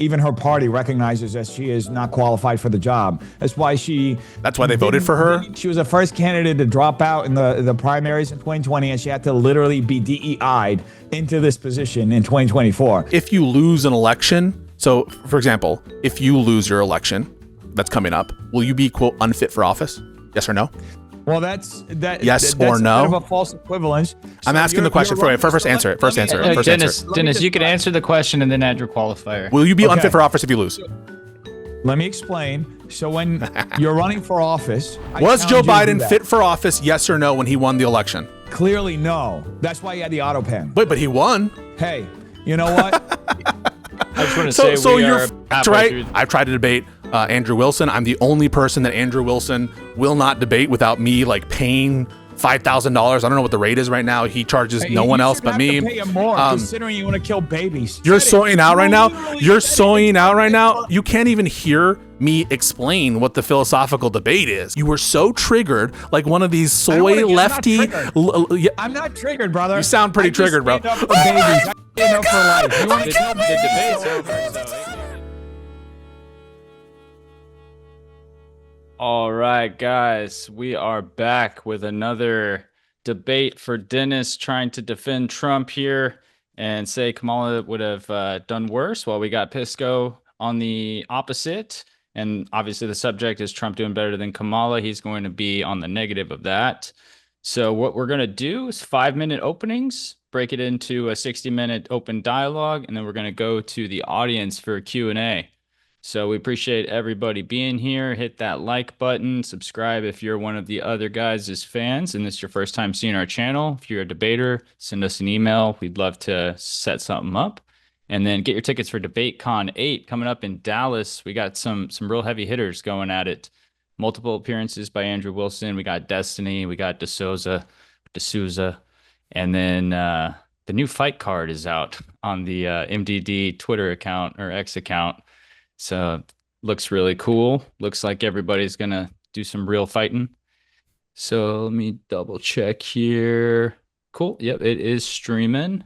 Even her party recognizes that she is not qualified for the job. That's why they voted for her. She was the first candidate to drop out in the primaries in 2020, and she had to literally be DEI'd into this position in 2024. If you lose an election, so for example, if you lose your election that's coming up, will you be, quote, unfit for office? Yes or no? Well, that's yes or no? Kind of a false equivalence. I'm asking the question. First answer it. First answer it. Dennis, you can answer the question and then add your qualifier. Will you be unfit for office if you lose? Let me explain. So when you're running for office, was Joe Biden fit for office? Yes or no when he won the election? Clearly no. That's why he had the auto pen. But he won. Hey, you know what? I just want to say you're right. I've tried to debate Andrew Wilson. I'm the only person that Andrew Wilson will not debate without me like paying $5,000. I don't know what the rate is right now. He charges no one else but me. Pay him more, considering you want to kill babies. You're soying out right now. You're soying out right now. You can't even hear me explain what the philosophical debate is. You were so triggered, like one of these soy lefty. I'm not triggered, brother. You sound pretty triggered, bro. For babies. I up for life. You want to kill the debate's over. So. All right, guys, we are back with another debate for Dennis trying to defend Trump here and say Kamala would have done worse. Well, we got Pisco on the opposite. And obviously the subject is Trump doing better than Kamala. He's going to be on the negative of that. So what we're going to do is 5-minute openings, break it into a 60-minute open dialogue, and then we're going to go to the audience for a Q&A. So we appreciate everybody being here. Hit that like button, subscribe if you're one of the other guys' fans and this is your first time seeing our channel. If you're a debater, send us an email. We'd love to set something up. And then get your tickets for DebateCon 8 coming up in Dallas. We got some real heavy hitters going at it. Multiple appearances by Andrew Wilson. We got Destiny. We got D'Souza. And then the new fight card is out on the MDD Twitter account or X account. So looks really cool. Looks like everybody's going to do some real fighting. So let me double check here. Cool. Yep, it is streaming.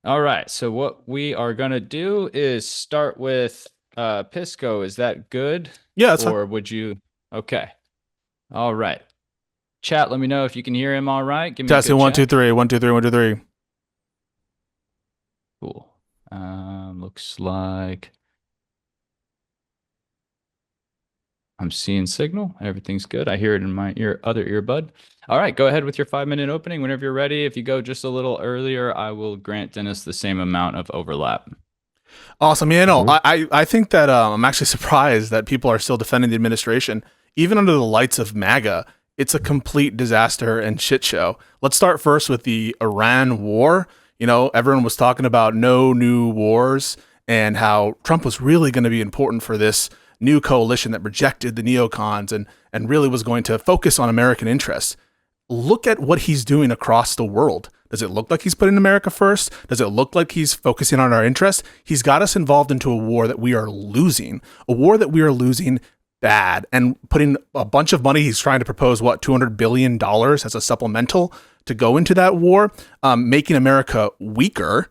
All right, so what we are going to do is start with Pisco. Is that good? Yeah, that's fine. Or would you? Okay. All right. Chat, let me know if you can hear him all right. Give me Testing 1 2 3 1 2 3 1 2 3. Cool. Looks like I'm seeing signal. Everything's good. I hear it in my other earbud. All right, go ahead with your 5-minute opening whenever you're ready. If you go just a little earlier, I will grant Dennis the same amount of overlap. Awesome. Yeah, no, I think that I'm actually surprised that people are still defending the administration. Even under the lights of MAGA, it's a complete disaster and shit show. Let's start first with the Iran war. You know, everyone was talking about no new wars and how Trump was really going to be important for this new coalition that rejected the neocons and really was going to focus on American interests. Look at what he's doing across the world. Does it look like he's putting America first? Does it look like he's focusing on our interests? He's got us involved into a war that we are losing, bad, and putting a bunch of money. He's trying to propose, $200 billion as a supplemental to go into that war, making America weaker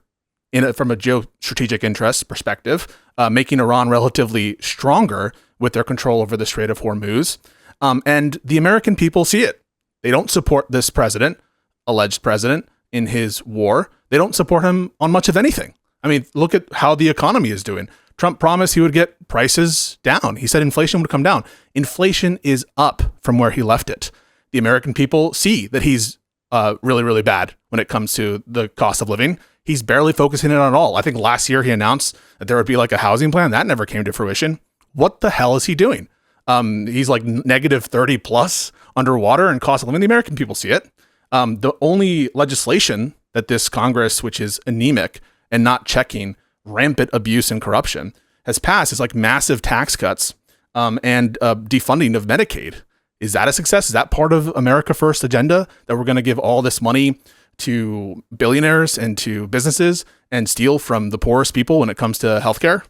from a geostrategic interest perspective, making Iran relatively stronger with their control over the Strait of Hormuz. And the American people see it. They don't support this president, alleged president, in his war. They don't support him on much of anything. I mean, look at how the economy is doing. Trump promised he would get prices down. He said inflation would come down. Inflation is up from where he left it. The American people see that he's really, really bad when it comes to the cost of living. He's barely focusing it on at all. I think last year he announced that there would be like a housing plan. That never came to fruition. What the hell is he doing? He's like negative 30 plus underwater in cost of living. The American people see it. The only legislation that this Congress, which is anemic and not checking rampant abuse and corruption, has passed is like massive tax cuts and defunding of Medicaid. Is that a success? Is that part of America First agenda, that we're going to give all this money to billionaires and to businesses and steal from the poorest people when it comes to healthcare?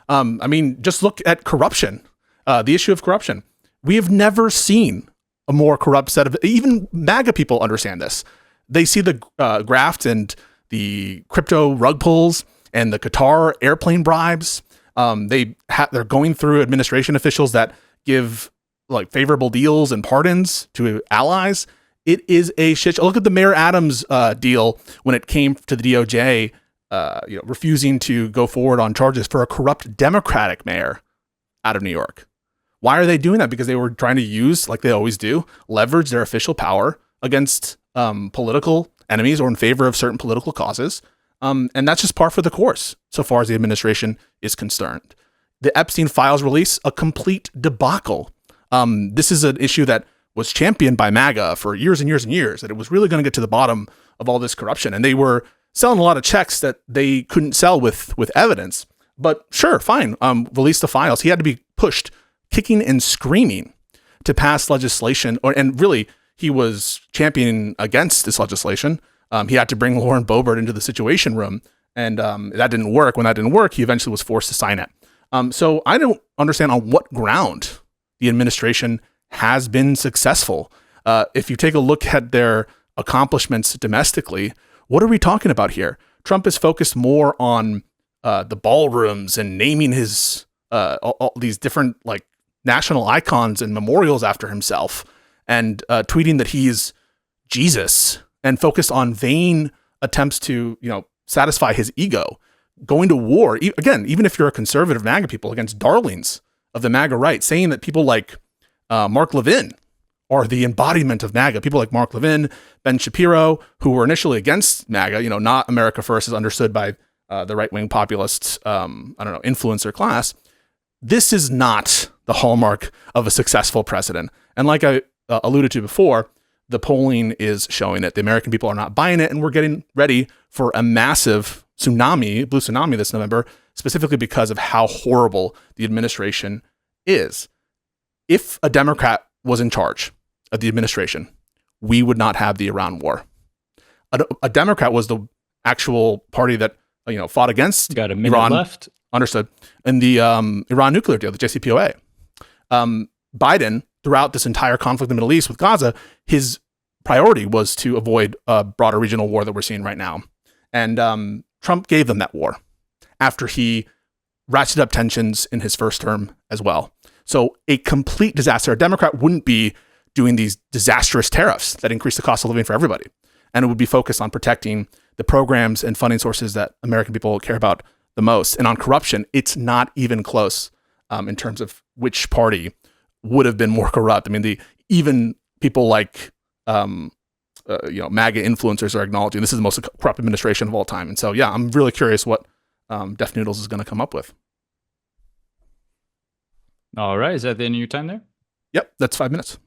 I mean, just look at corruption, the issue of corruption. We have never seen a more corrupt set of, even MAGA people understand this. They see the graft and the crypto rug pulls and the Qatar airplane bribes. They're going through administration officials that give like favorable deals and pardons to allies. It is a shit show. Look at the Mayor Adams deal when it came to the DOJ, refusing to go forward on charges for a corrupt Democratic mayor out of New York. Why are they doing that? Because they were trying to use, like they always do, leverage their official power against political enemies or in favor of certain political causes. And that's just par for the course, so far as the administration is concerned. The Epstein files release, a complete debacle. This is an issue that was championed by MAGA for years and years and years, that it was really going to get to the bottom of all this corruption. And they were selling a lot of checks that they couldn't sell with evidence. But sure, fine, release the files. He had to be pushed, kicking and screaming, to pass legislation. And really, he was championing against this legislation. He had to bring Lauren Boebert into the Situation Room, and that didn't work. When that didn't work, he eventually was forced to sign it. So I don't understand on what ground the administration has been successful. If you take a look at their accomplishments domestically, what are we talking about here? Trump is focused more on the ballrooms and naming his all these different like national icons and memorials after himself, and tweeting that he's Jesus, and focused on vain attempts to satisfy his ego. Going to war, again, even if you're a conservative MAGA people, against darlings of the MAGA right, saying that people like Mark Levin are the embodiment of MAGA. People like Mark Levin, Ben Shapiro, who were initially against MAGA, not America First as understood by the right-wing populist, influencer class. This is not the hallmark of a successful president. And like I alluded to before, the polling is showing it. The American people are not buying it, and we're getting ready for a massive blue tsunami this November, specifically because of how horrible the administration is. If a Democrat was in charge of the administration, we would not have the Iran war. A Democrat was the actual party that fought against Got a minute Iran. left. Understood. In the Iran nuclear deal, the JCPOA. Biden, throughout this entire conflict in the Middle East with Gaza, his priority was to avoid a broader regional war that we're seeing right now. And Trump gave them that war after he ratcheted up tensions in his first term as well. So a complete disaster. A Democrat wouldn't be doing these disastrous tariffs that increase the cost of living for everybody. And it would be focused on protecting the programs and funding sources that American people care about the most. And on corruption, it's not even close in terms of which party would have been more corrupt. I mean, even people like MAGA influencers are acknowledging this is the most corrupt administration of all time. And so, yeah, I'm really curious what Def Noodles is going to come up with. All right. Is that the end of your time there? Yep, that's 5 minutes.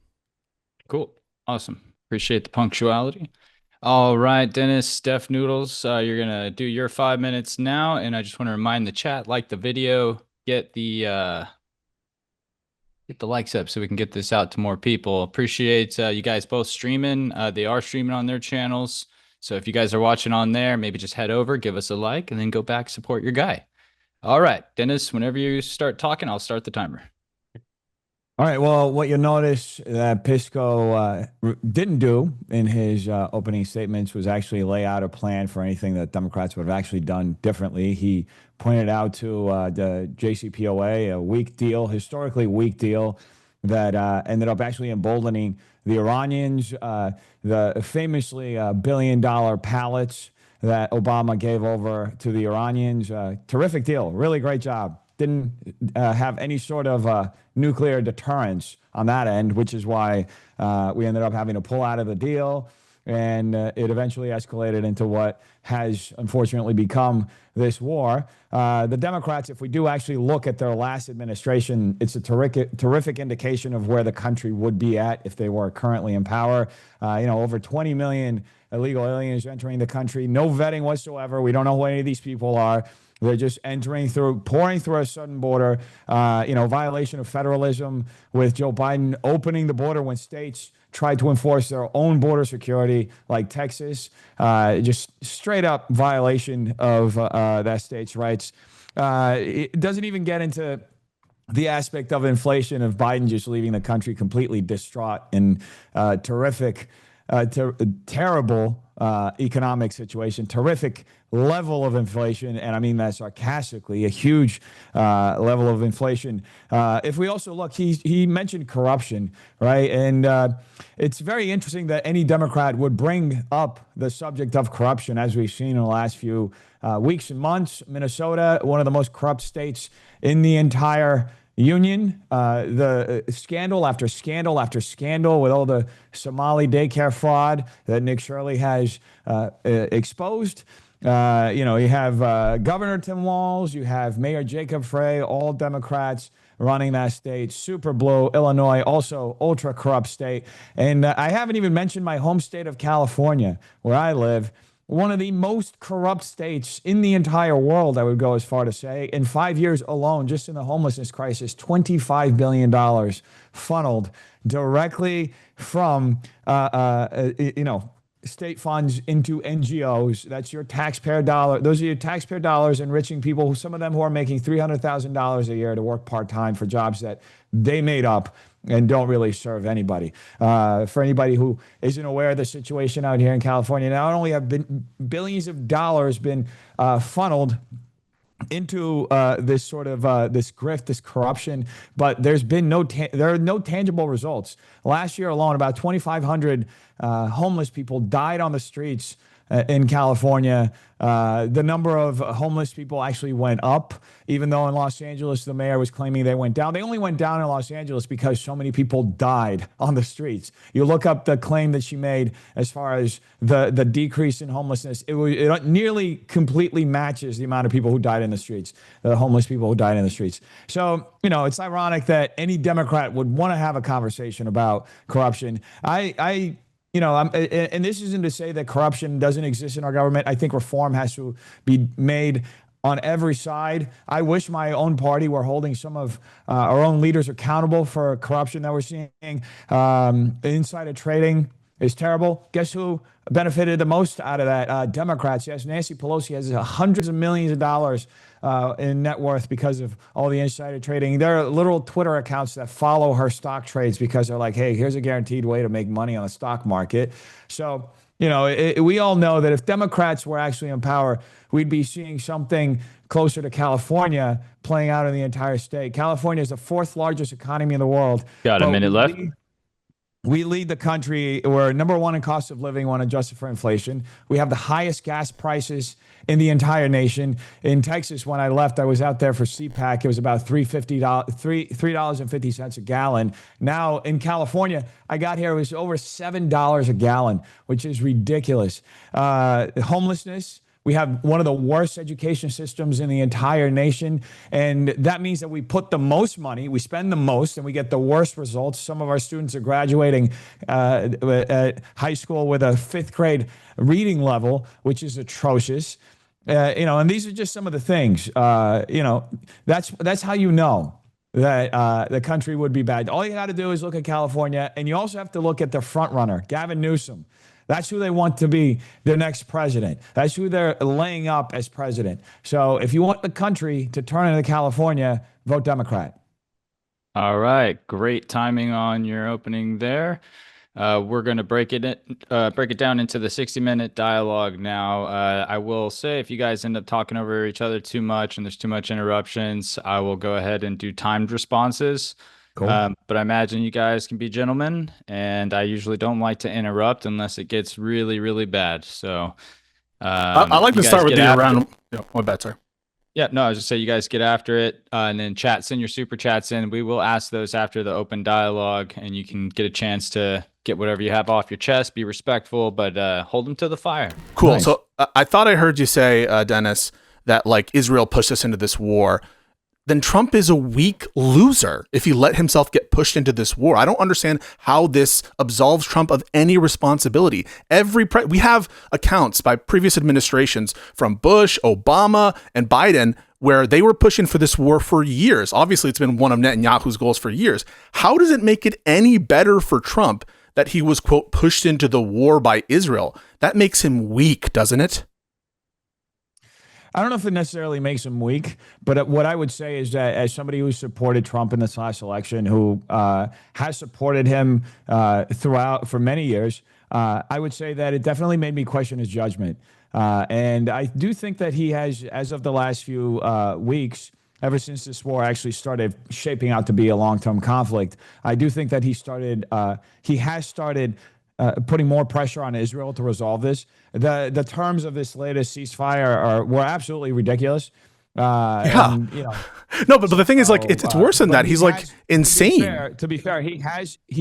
Cool. Awesome. Appreciate the punctuality. All right, Dennis, Def Noodles, you're going to do your 5 minutes now. And I just want to remind the chat, like the video, get the likes up so we can get this out to more people. Appreciate you guys both streaming. They are streaming on their channels. So if you guys are watching on there, maybe just head over, give us a like, and then go back, support your guy. All right, Dennis, whenever you start talking, I'll start the timer. All right. Well, what you'll notice that Pisco didn't do in his opening statements was actually lay out a plan for anything that Democrats would have actually done differently. He pointed out to the JCPOA, a weak deal, historically weak deal that ended up actually emboldening the Iranians, the famously billion-dollar pallets that Obama gave over to the Iranians. Terrific deal. Really great job. Didn't have any sort of nuclear deterrence on that end, which is why we ended up having to pull out of the deal. And it eventually escalated into what has unfortunately become this war. The Democrats, if we do actually look at their last administration, it's a terrific indication of where the country would be at if they were currently in power. Over 20 million illegal aliens entering the country, no vetting whatsoever. We don't know who any of these people are. They're just pouring through a southern border, violation of federalism with Joe Biden opening the border when states tried to enforce their own border security, like Texas. Just straight up violation of that state's rights. It doesn't even get into the aspect of inflation of Biden just leaving the country completely distraught and terrible economic situation, terrific level of inflation, and I mean that sarcastically, a huge level of inflation. If we also look, he mentioned corruption, right? And it's very interesting that any Democrat would bring up the subject of corruption, as we've seen in the last few weeks and months. Minnesota, one of the most corrupt states in the entire union, the scandal after scandal after scandal with all the Somali daycare fraud that Nick Shirley has exposed. You have Governor Tim Walz, you have Mayor Jacob Frey, all Democrats running that state. Super blue. Illinois, also ultra corrupt state. And I haven't even mentioned my home state of California, where I live. One of the most corrupt states in the entire world, I would go as far to say. In 5 years alone, just in the homelessness crisis, $25 billion funneled directly from, state funds into NGOs. That's your taxpayer dollar. Those are your taxpayer dollars enriching people, some of them who are making $300,000 a year to work part-time for jobs that they made up and don't really serve anybody. For anybody who isn't aware of the situation out here in California, not only have been billions of dollars been funneled into this sort of this grift, this corruption, but there are no tangible results. Last year alone, about 2,500 homeless people died on the streets in California. The number of homeless people actually went up, even though in Los Angeles, the mayor was claiming they went down. They only went down in Los Angeles because so many people died on the streets. You look up the claim that she made as far as the decrease in homelessness. It nearly completely matches the amount of people who died in the streets, the homeless people who died in the streets. So, it's ironic that any Democrat would want to have a conversation about corruption. And this isn't to say that corruption doesn't exist in our government. I think reform has to be made on every side. I wish my own party were holding some of our own leaders accountable for corruption that we're seeing. Insider trading is terrible. Guess who benefited the most out of that? Democrats. Yes, Nancy Pelosi has hundreds of millions of dollars in net worth because of all the insider trading. There are literal Twitter accounts that follow her stock trades because they're like, hey, here's a guaranteed way to make money on the stock market. So, we all know that if Democrats were actually in power, we'd be seeing something closer to California playing out in the entire state. California is the fourth largest economy in the world. Got a minute left. We lead the country. We're number one in cost of living when adjusted for inflation. We have the highest gas prices in the entire nation. In Texas, when I left, I was out there for CPAC. It was about $3.50 a gallon. Now in California, I got here, it was over $7 a gallon, which is ridiculous. Homelessness. We have one of the worst education systems in the entire nation. And that means that we put the most money, we spend the most, and we get the worst results. Some of our students are graduating at high school with a fifth grade reading level, which is atrocious. And these are just some of the things. That's how you know that the country would be bad. All you got to do is look at California, and you also have to look at the front runner, Gavin Newsom. That's who they want to be their next president. That's who they're laying up as president. So if you want the country to turn into California, vote Democrat. All right. Great timing on your opening there. We're going to break it down into the 60-minute dialogue now. I will say if you guys end up talking over each other too much and there's too much interruptions, I will go ahead and do timed responses. Cool. But I imagine you guys can be gentlemen, and I usually don't like to interrupt unless it gets really, really bad. So I like to start with the round. My bad, sir. Yeah, no, I was just saying you guys get after it, and then send your super chats in. We will ask those after the open dialogue, and you can get a chance to get whatever you have off your chest. Be respectful, but hold them to the fire. Cool. Nice. So I thought I heard you say, Dennis, that like Israel pushed us into this war. Then Trump is a weak loser if he let himself get pushed into this war. I don't understand how this absolves Trump of any responsibility. We have accounts by previous administrations from Bush, Obama, and Biden where they were pushing for this war for years. Obviously, it's been one of Netanyahu's goals for years. How does it make it any better for Trump that he was, quote, pushed into the war by Israel? That makes him weak, doesn't it? I don't know if it necessarily makes him weak, but what I would say is that as somebody who supported Trump in this last election, who has supported him throughout for many years, I would say that it definitely made me question his judgment. And I do think that he has, as of the last few weeks, ever since this war actually started shaping out to be a long-term conflict, I do think that he has started putting more pressure on Israel to resolve this. The terms of this latest ceasefire were absolutely ridiculous. Yeah. And you know, No, but the thing is, like, so, it's worse than but that. he He's like has, insane. to be fair, he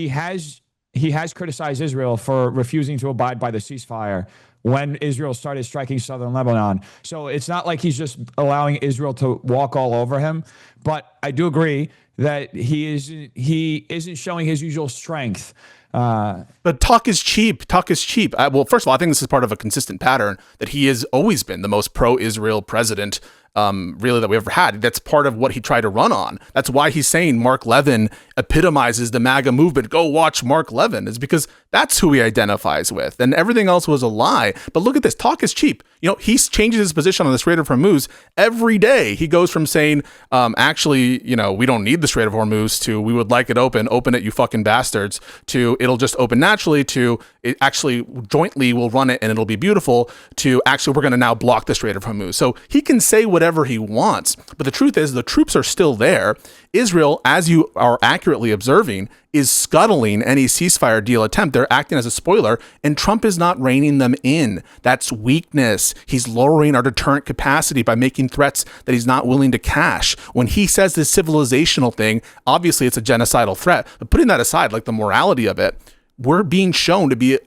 has criticized Israel for refusing to abide by the ceasefire when Israel started striking southern Lebanon. So it's not like he's just allowing Israel to walk all over him. But I do agree that he isn't showing his usual strength. But talk is cheap. Talk is cheap. Well, first of all, I think this is part of a consistent pattern that he has always been the most pro-Israel president, really, that we ever had. That's part of what he tried to run on. That's why he's saying Mark Levin epitomizes the MAGA movement. Go watch Mark Levin. Is because that's who he identifies with, and everything else was a lie. But look at this. Talk is cheap. You know, he changes his position on the Strait of Hormuz every day. He goes from saying, actually, you know, we don't need the Strait of Hormuz, to we would like it open it, you fucking bastards, to it'll just open naturally, to it actually jointly we'll run it and it'll be beautiful, to actually we're going to now block the Strait of Hormuz. So he can say whatever he wants, but the truth is the troops are still there. Israel, as you are accurately observing, is scuttling any ceasefire deal attempt. They're acting as a spoiler, and Trump is not reining them in. That's weakness. He's lowering our deterrent capacity by making threats that he's not willing to cash. When he says this civilizational thing, obviously it's a genocidal threat, but putting that aside, like the morality of it, we're being shown to be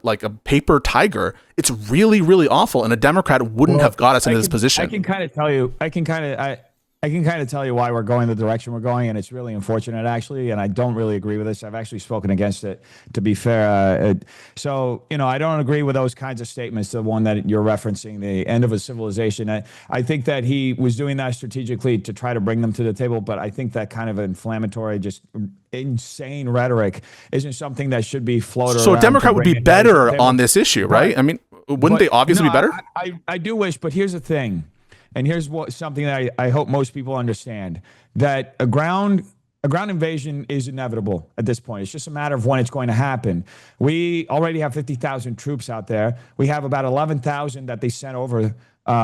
like a paper tiger. It's really, really awful, and a Democrat wouldn't have got us into this position. I can kind of tell you. I can kind of tell you why we're going the direction we're going, and it's really unfortunate, actually, and I don't really agree with this. I've actually spoken against it, to be fair. So, you know, I don't agree with those kinds of statements, the one that you're referencing, the end of a civilization. I think that he was doing that strategically to try to bring them to the table, but I think that kind of inflammatory, just insane rhetoric isn't something that should be floated So around. a Democrat would be better on this issue, right? I mean, wouldn't they obviously be better? I do wish, but here's the thing. And here's something that I hope most people understand, that a ground invasion is inevitable at this point. It's just a matter of when it's going to happen. We already have 50,000 troops out there. We have about 11,000 that they sent over.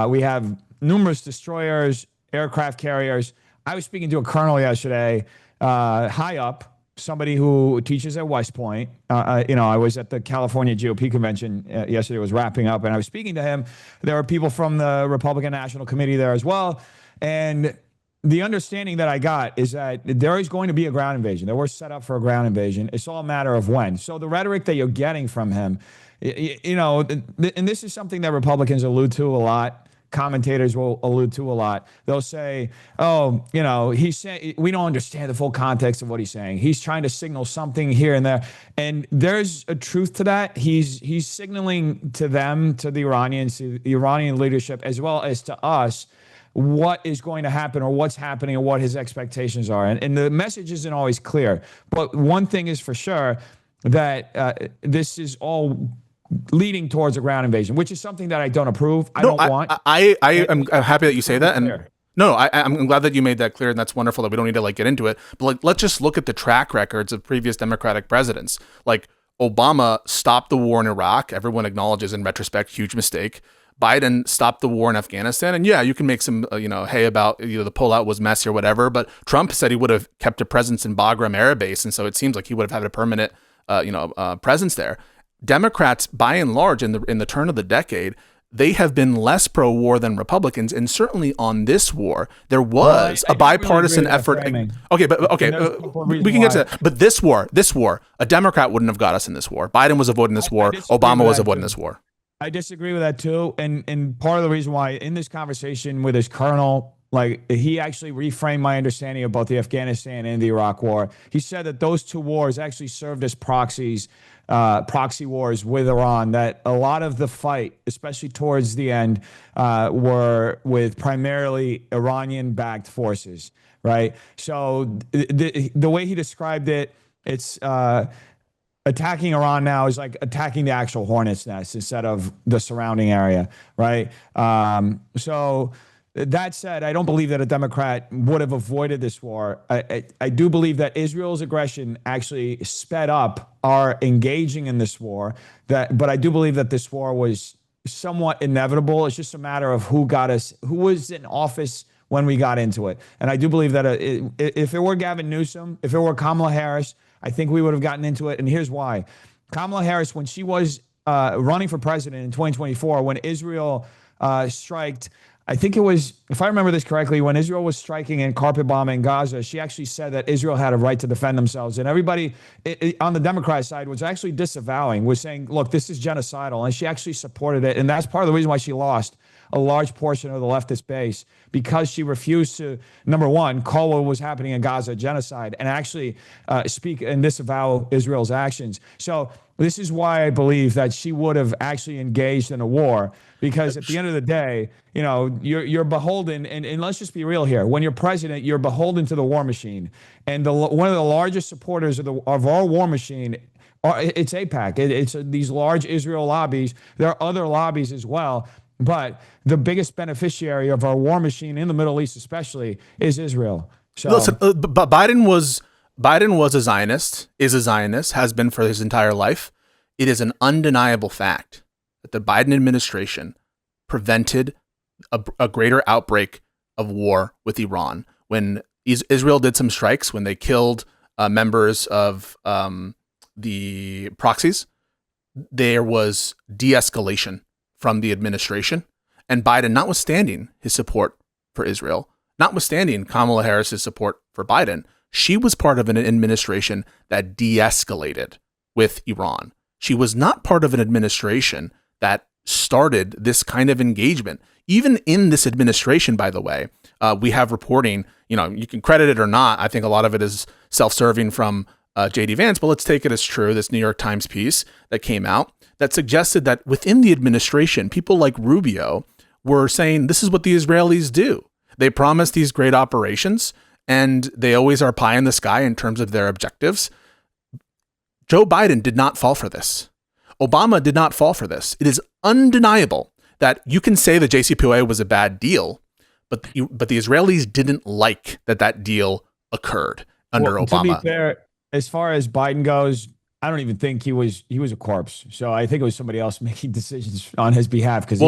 We have numerous destroyers, aircraft carriers. I was speaking to a colonel yesterday, high up, somebody who teaches at West Point. You know, I was at the California GOP convention yesterday, was wrapping up, and I was speaking to him. There were people from the Republican National Committee there as well. And the understanding that I got is that there is going to be a ground invasion. That we're set up for a ground invasion. It's all a matter of when. So the rhetoric that you're getting from him, you know, and this is something that Republicans allude to a lot. Commentators will allude to a lot. They'll say, oh, you know, he's saying, we don't understand the full context of what he's saying. He's trying to signal something here and there. And there's a truth to that. He's signaling to them, to the Iranians, to the Iranian leadership, as well as to us, what is going to happen or what's happening and what his expectations are. And the message isn't always clear. But one thing is for sure, that this is all leading towards a ground invasion, which is something that I don't approve. I don't want. I'm happy that you say that. And no, I'm glad that you made that clear, and that's wonderful that we don't need to like get into it. But like, let's just look at the track records of previous Democratic presidents. Like Obama stopped the war in Iraq. Everyone acknowledges in retrospect, huge mistake. Biden stopped the war in Afghanistan. And yeah, you can make some, hay about, the pullout was messy or whatever. But Trump said he would have kept a presence in Bagram Air Base. And so it seems like he would have had a permanent, presence there. Democrats, by and large, in the turn of the decade, they have been less pro-war than Republicans, and certainly on this war, there was a bipartisan effort. We can get to that. But this war, a Democrat wouldn't have got us in this war. Biden was avoiding this war. Obama was avoiding this war. I disagree with that too, and part of the reason why in this conversation with his colonel, like, he actually reframed my understanding of both the Afghanistan and the Iraq war. He said that those two wars actually served as proxy wars with Iran, that a lot of the fight, especially towards the end, were with primarily Iranian-backed forces, right? So the way he described it, it's attacking Iran now is like attacking the actual hornet's nest instead of the surrounding area, right? So that said, I don't believe that a Democrat would have avoided this war. I do believe that Israel's aggression actually sped up our engaging in this war. But I do believe that this war was somewhat inevitable. It's just a matter of who was in office when we got into it. And I do believe that if it were Gavin Newsom, if it were Kamala Harris, I think we would have gotten into it. And here's why. Kamala Harris, when she was running for president in 2024, when Israel striked, I think it was, if I remember this correctly, when Israel was striking and carpet bombing Gaza, she actually said that Israel had a right to defend themselves. And everybody on the Democrat side was actually disavowing, was saying, look, this is genocidal. And she actually supported it. And that's part of the reason why she lost a large portion of the leftist base, because she refused to, number one, call what was happening in Gaza genocide and actually speak and disavow Israel's actions. So this is why I believe that she would have actually engaged in a war, because at the end of the day, you know, you're beholden, and let's just be real here. When you're president, you're beholden to the war machine. And one of the largest supporters of our war machine, it's AIPAC. It's these large Israel lobbies. There are other lobbies as well. But the biggest beneficiary of our war machine in the Middle East, especially, is Israel. So, listen, but Biden was a Zionist, is a Zionist, has been for his entire life. It is an undeniable fact that the Biden administration prevented a greater outbreak of war with Iran when Israel did some strikes, when they killed members of the proxies. There was de-escalation from the administration, and Biden, notwithstanding his support for Israel, notwithstanding Kamala Harris's support for Biden, she was part of an administration that de-escalated with Iran. She was not part of an administration that started this kind of engagement. Even in this administration, by the way, we have reporting, you know, you can credit it or not. I think a lot of it is self-serving from J.D. Vance, but let's take it as true. This New York Times piece that came out that suggested that within the administration, people like Rubio were saying, this is what the Israelis do. They promise these great operations, and they always are pie in the sky in terms of their objectives. Joe Biden did not fall for this. Obama did not fall for this. It is undeniable that you can say the JCPOA was a bad deal, but the Israelis didn't like that deal occurred under Obama. To be fair, as far as Biden goes, I don't even think he was a corpse. So I think it was somebody else making decisions on his behalf. Because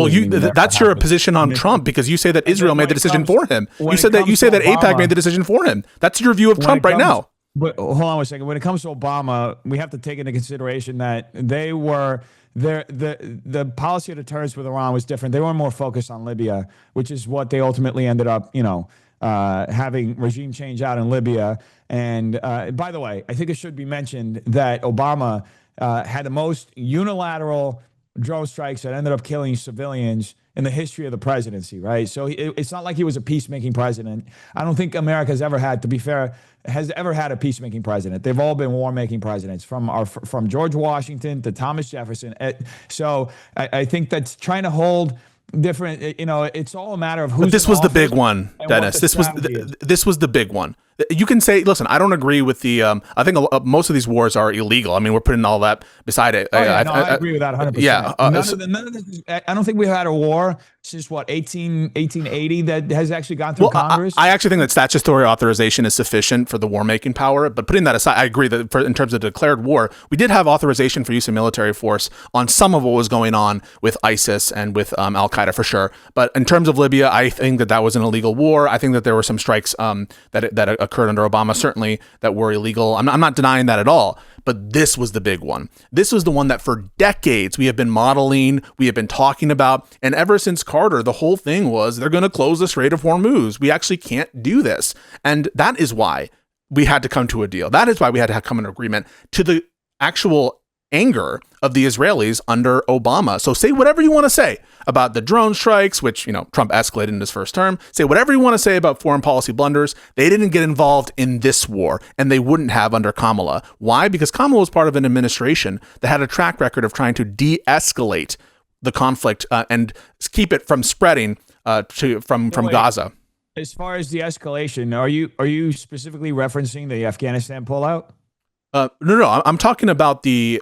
that's your position on Trump, because you say that Israel made the decision for him. You say that AIPAC made the decision for him. That's your view of Trump right now. But hold on a second. When it comes to Obama, we have to take into consideration that they were the policy of deterrence with Iran was different. They were more focused on Libya, which is what they ultimately ended up, having regime change out in Libya. And by the way, I think it should be mentioned that Obama had the most unilateral drone strikes that ended up killing civilians in the history of the presidency, right? So it's not like he was a peacemaking president. I don't think America has ever had, to be fair, has ever had a peacemaking president. They've all been war-making presidents, from George Washington to Thomas Jefferson. So I think that's trying to hold different, it's all a matter of who's. But this was the big one, Dennis. This was the big one. You can say, listen, I don't agree with the. I think most of these wars are illegal. I mean, we're putting all that beside it. I agree with that 100%. Yeah, none of this I don't think we've had a war since 1880 that has actually gone through Congress. I actually think that statutory authorization is sufficient for the war-making power. But putting that aside, I agree that in terms of declared war, we did have authorization for use of military force on some of what was going on with ISIS and with Al Qaeda for sure. But in terms of Libya, I think that was an illegal war. I think that there were some strikes that occurred under Obama, certainly, that were illegal. I'm not denying that at all. But this was the big one. This was the one that for decades we have been modeling, we have been talking about. And ever since Carter, the whole thing was they're going to close the Strait of Hormuz. We actually can't do this. And that is why we had to come to a deal. That is why we had to come to an agreement, to the actual anger of the Israelis under Obama. So say whatever you want to say about the drone strikes, which, Trump escalated in his first term. Say whatever you want to say about foreign policy blunders. They didn't get involved in this war, and they wouldn't have under Kamala. Why? Because Kamala was part of an administration that had a track record of trying to de-escalate the conflict and keep it from spreading from Gaza. As far as the escalation, are you specifically referencing the Afghanistan pullout? No. I'm talking about the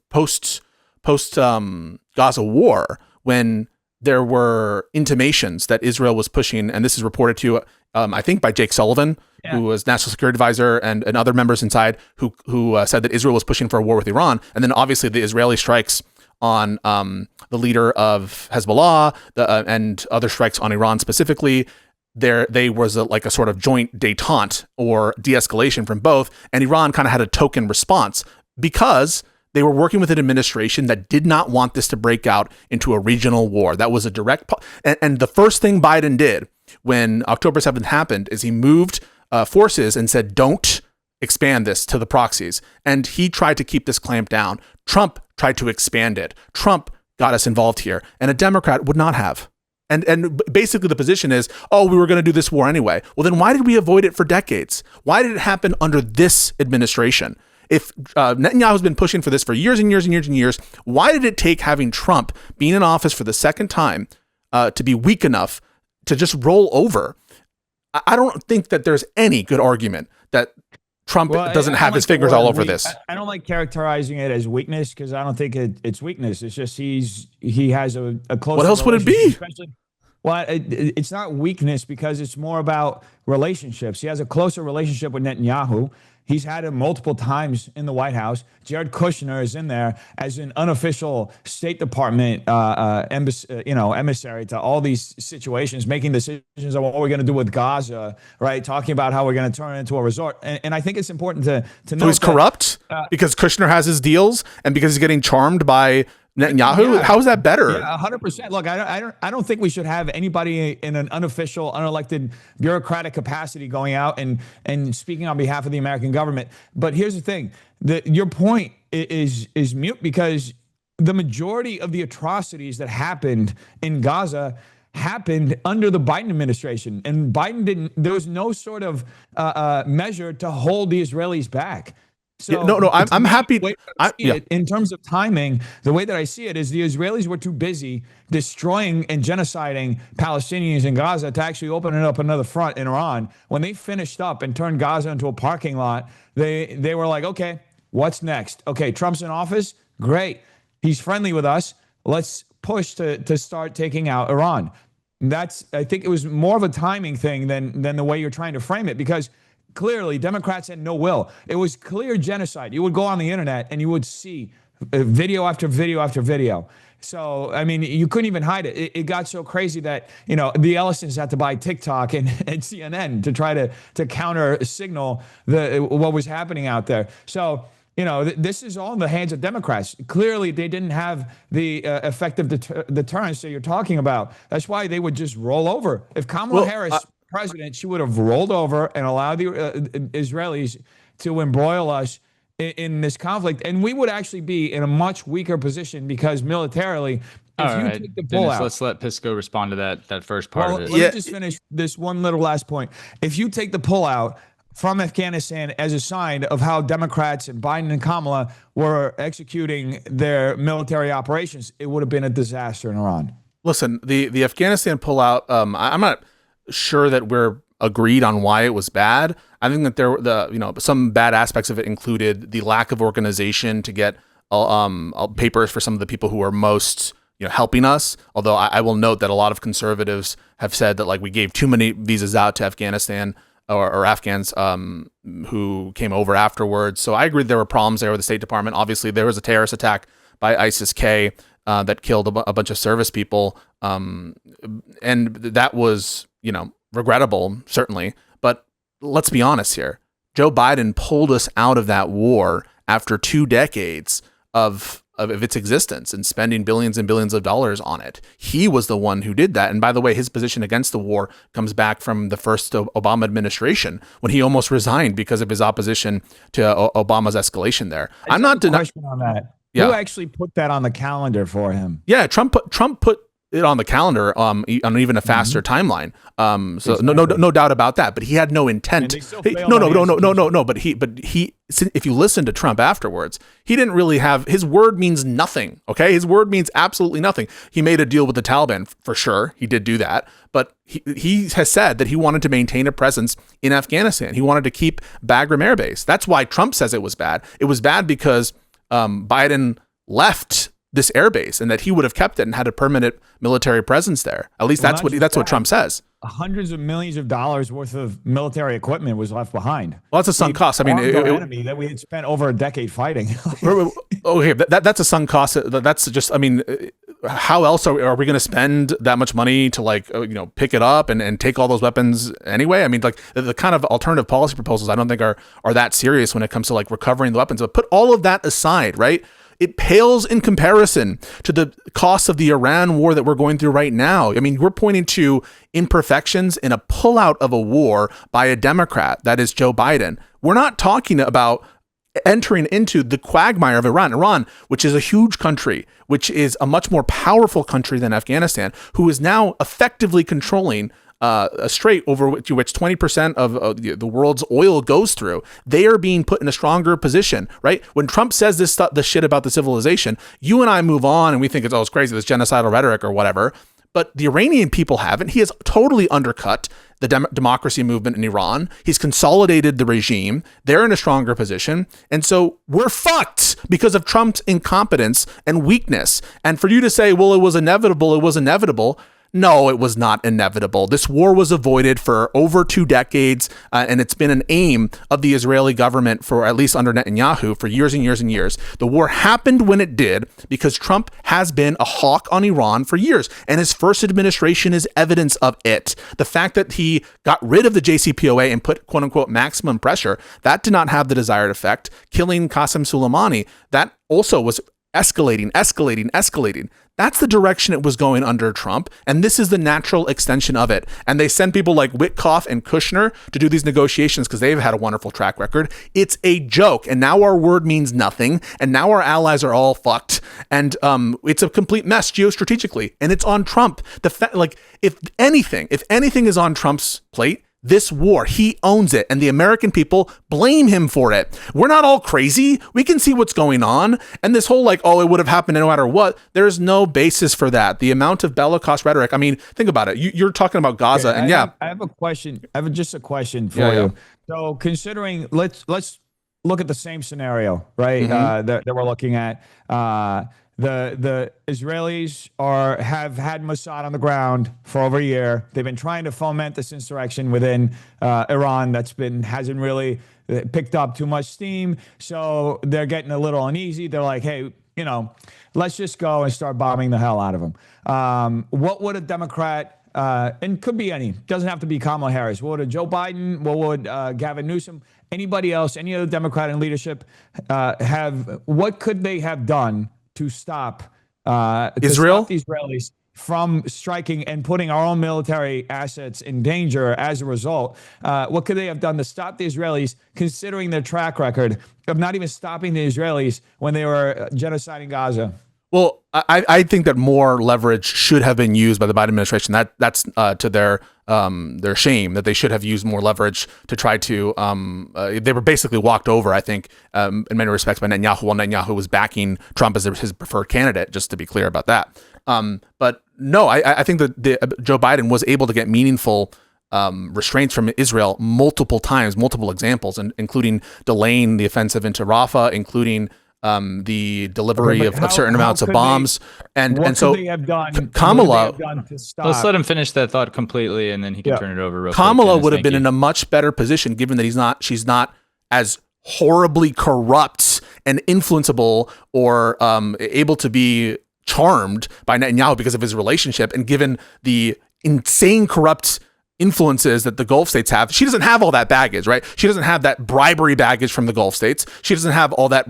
post Gaza war, when there were intimations that Israel was pushing, and this is reported to, I think, by Jake Sullivan, who was National Security Advisor, and other members inside who said that Israel was pushing for a war with Iran. And then obviously the Israeli strikes on the leader of Hezbollah and other strikes on Iran specifically. They was like a sort of joint détente or de-escalation from both, and Iran kind of had a token response because they were working with an administration that did not want this to break out into a regional war. That was a direct and the first thing Biden did when October 7th happened is he moved forces and said, don't expand this to the proxies. And he tried to keep this clamped down. Trump tried to expand it. Trump got us involved here, and a Democrat would not have. And basically the position is, oh, we were going to do this war anyway. Well, then why did we avoid it for decades? Why did it happen under this administration? If Netanyahu's been pushing for this for years and years and years and years, why did it take having Trump being in office for the second time to be weak enough to just roll over? I don't think that there's any good argument that Trump doesn't have his fingers all over this. I don't like characterizing it as weakness because I don't think it's weakness. It's just he has a close. What else would it be? Well, it's not weakness because it's more about relationships. He has a closer relationship with Netanyahu. He's had him multiple times in the White House. Jared Kushner is in there as an unofficial State Department emissary to all these situations, making decisions on what we're going to do with Gaza, right? Talking about how we're going to turn it into a resort. And I think it's important to know. So he's corrupt because Kushner has his deals and because he's getting charmed by Netanyahu? Yeah. How is that better? Yeah, 100%. Look, I don't think we should have anybody in an unofficial, unelected bureaucratic capacity going out and speaking on behalf of the American government. But here's the thing: your point is mute because the majority of the atrocities that happened in Gaza happened under the Biden administration, and Biden didn't. There was no sort of measure to hold the Israelis back. So no, I'm happy. In terms of timing, the way that I see it is the Israelis were too busy destroying and genociding Palestinians in Gaza to actually open up another front in Iran. When they finished up and turned Gaza into a parking lot, they were like, okay, what's next? Okay, Trump's in office. Great. He's friendly with us. Let's push to start taking out Iran. I think it was more of a timing thing than the way you're trying to frame it, because clearly, Democrats had no will. It was clear genocide. You would go on the internet and you would see video after video after video. So, I mean, you couldn't even hide it. It got so crazy that, the Ellisons had to buy TikTok and CNN to try to counter signal what was happening out there. So, this is all in the hands of Democrats. Clearly, they didn't have the effective deterrence that you're talking about. That's why they would just roll over. If Kamala Harris president, she would have rolled over and allowed the Israelis to embroil us in this conflict, and we would actually be in a much weaker position because militarily, take the pullout. Let's let Pisco respond to that first part of it. Let me just finish this one little last point. If you take the pullout from Afghanistan as a sign of how Democrats and Biden and Kamala were executing their military operations, it would have been a disaster in Iran. Listen, the Afghanistan pullout, I'm not sure that we're agreed on why it was bad. I think that some bad aspects of it included the lack of organization to get papers for some of the people who are most helping us. Although I will note that a lot of conservatives have said that we gave too many visas out to Afghanistan or Afghans who came over afterwards. So I agree there were problems there with the State Department. Obviously, there was a terrorist attack by ISIS-K that killed a bunch of service people, and that was regrettable, certainly. But let's be honest here. Joe Biden pulled us out of that war after 2 decades of its existence and spending billions and billions of dollars on it. He was the one who did that. And by the way, his position against the war comes back from the first Obama administration when he almost resigned because of his opposition to Obama's escalation there. I'm not denying on that. Yeah. Who actually put that on the calendar for him? Yeah, Trump put it on the calendar on even a faster timeline. So exactly. no doubt about that. But he had no intent. No. But he, if you listen to Trump afterwards, he didn't really have, his word means nothing. Okay, his word means absolutely nothing. He made a deal with the Taliban for sure. He did do that, but he has said that he wanted to maintain a presence in Afghanistan. He wanted to keep Bagram Air Base. That's why Trump says it was bad. It was bad because Biden left this airbase and that he would have kept it and had a permanent military presence there. At least that's what Trump says. hundreds of millions of dollars worth of military equipment was left behind. Well, that's a sunk cost. I mean, Armed our enemy that we had spent over a decade fighting. okay, that's a sunk cost. That's just, I mean, how else are we going to spend that much money to, like, pick it up and take all those weapons anyway? I mean, like, the kind of alternative policy proposals I don't think are that serious when it comes to, like, recovering the weapons. But put all of that aside, right? It pales in comparison to the cost of the Iran war that we're going through right now. I mean, we're pointing to imperfections in a pullout of a war by a Democrat, that is Joe Biden. We're not talking about entering into the quagmire of Iran, which is a huge country, which is a much more powerful country than Afghanistan, who is now effectively controlling a strait over which 20% of the world's oil goes through. They are being put in a stronger position, right? When Trump says this shit about the civilization, you and I move on and we think it's crazy, this genocidal rhetoric or whatever. But the Iranian people haven't. He has totally undercut the democracy movement in Iran. He's consolidated the regime. They're in a stronger position. And so we're fucked because of Trump's incompetence and weakness. And for you to say, well, it was inevitable. No, it was not inevitable. This war was avoided for over 2 decades, and it's been an aim of the Israeli government for at least under Netanyahu for years and years and years. The war happened when it did because Trump has been a hawk on Iran for years, and his first administration is evidence of it. The fact that he got rid of the JCPOA and put quote-unquote maximum pressure, that did not have the desired effect. Killing Qasem Soleimani, that also was escalating. That's the direction it was going under Trump, and this is the natural extension of it. And they send people like Witkoff and Kushner to do these negotiations because they've had a wonderful track record. It's a joke, and now our word means nothing, and now our allies are all fucked, and it's a complete mess geostrategically, and it's on Trump. If anything is on Trump's plate, this war, he owns it, and the American people blame him for it. We're not all crazy. We can see what's going on. And this whole it would have happened no matter what, there's no basis for that. The amount of bellicose rhetoric, I mean, think about it. You're talking about Gaza, okay, and I have a question. I have just a question for you. So considering, let's look at the same scenario, right? That we're looking at. The Israelis have had Mossad on the ground for over a year. They've been trying to foment this insurrection within Iran hasn't really picked up too much steam. So they're getting a little uneasy. They're like, hey, let's just go and start bombing the hell out of them. What would a Democrat, and could be doesn't have to be Kamala Harris, what would a Joe Biden, what would Gavin Newsom, anybody else, any other Democrat in leadership what could they have done to stop Israel? The Israelis from striking and putting our own military assets in danger as a result? What could they have done to stop the Israelis, considering their track record of not even stopping the Israelis when they were genociding Gaza? Well, I think that more leverage should have been used by the Biden administration. That's to their shame, that they should have used more leverage to try to. They were basically walked over, I think, in many respects by Netanyahu, while Netanyahu was backing Trump as his preferred candidate. Just to be clear about that. But no, I think that Joe Biden was able to get meaningful restraints from Israel multiple times, multiple examples, including delaying the offensive into Rafah, including the delivery of certain amounts of bombs. And so they have done, Kamala, to stop? Let's let him finish that thought completely, and then he can turn it over real quick. Kamala would have been in a much better position, given that she's not as horribly corrupt and influenceable or able to be charmed by Netanyahu because of his relationship, and given the insane corrupt influences that the Gulf states have. She doesn't have all that baggage, right? She doesn't have that bribery baggage from the Gulf states. She doesn't have all that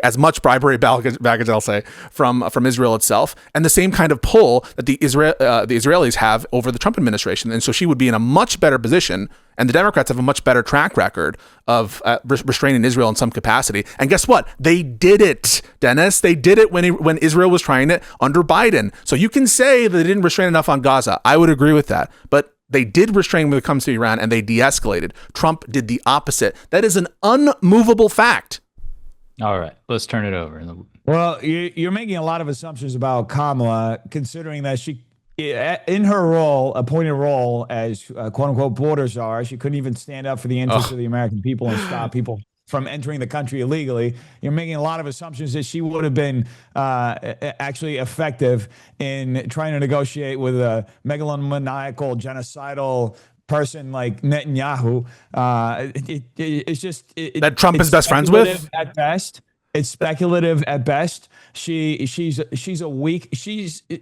as much bribery baggage, I'll say, from Israel itself, and the same kind of pull that the Israelis have over the Trump administration. And so she would be in a much better position, and the Democrats have a much better track record of restraining Israel in some capacity. And guess what? They did it, Dennis. They did it when Israel was trying it under Biden. So you can say that they didn't restrain enough on Gaza. I would agree with that. But they did restrain when it comes to Iran, and they de-escalated. Trump did the opposite. That is an unmovable fact. All right, let's turn it over. Well, you're making a lot of assumptions about Kamala, considering that she, in her role, appointed role as quote unquote border czar, she couldn't even stand up for the interests of the American people and stop people from entering the country illegally. You're making a lot of assumptions that she would have been actually effective in trying to negotiate with a megalomaniacal, genocidal person like Netanyahu. It's just that Trump is best friends with at best. It's speculative at best. She's a weak,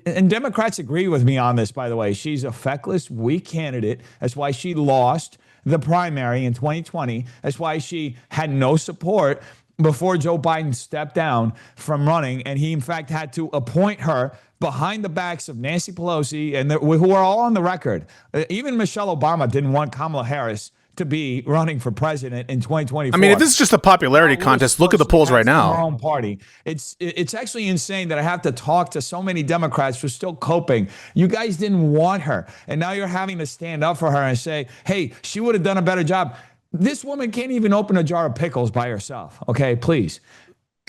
and Democrats agree with me on this, by the way. She's a feckless, weak candidate. That's why she lost the primary in 2020. That's why she had no support before Joe Biden stepped down from running. And he, in fact, had to appoint her behind the backs of Nancy Pelosi, and who are all on the record. Even Michelle Obama didn't want Kamala Harris to be running for president in 2024. I mean, if this is just a popularity contest, look at the polls right now. Our own party. It's actually insane that I have to talk to so many Democrats who are still coping. You guys didn't want her, and now you're having to stand up for her and say, hey, she would have done a better job. This woman can't even open a jar of pickles by herself. Okay, please.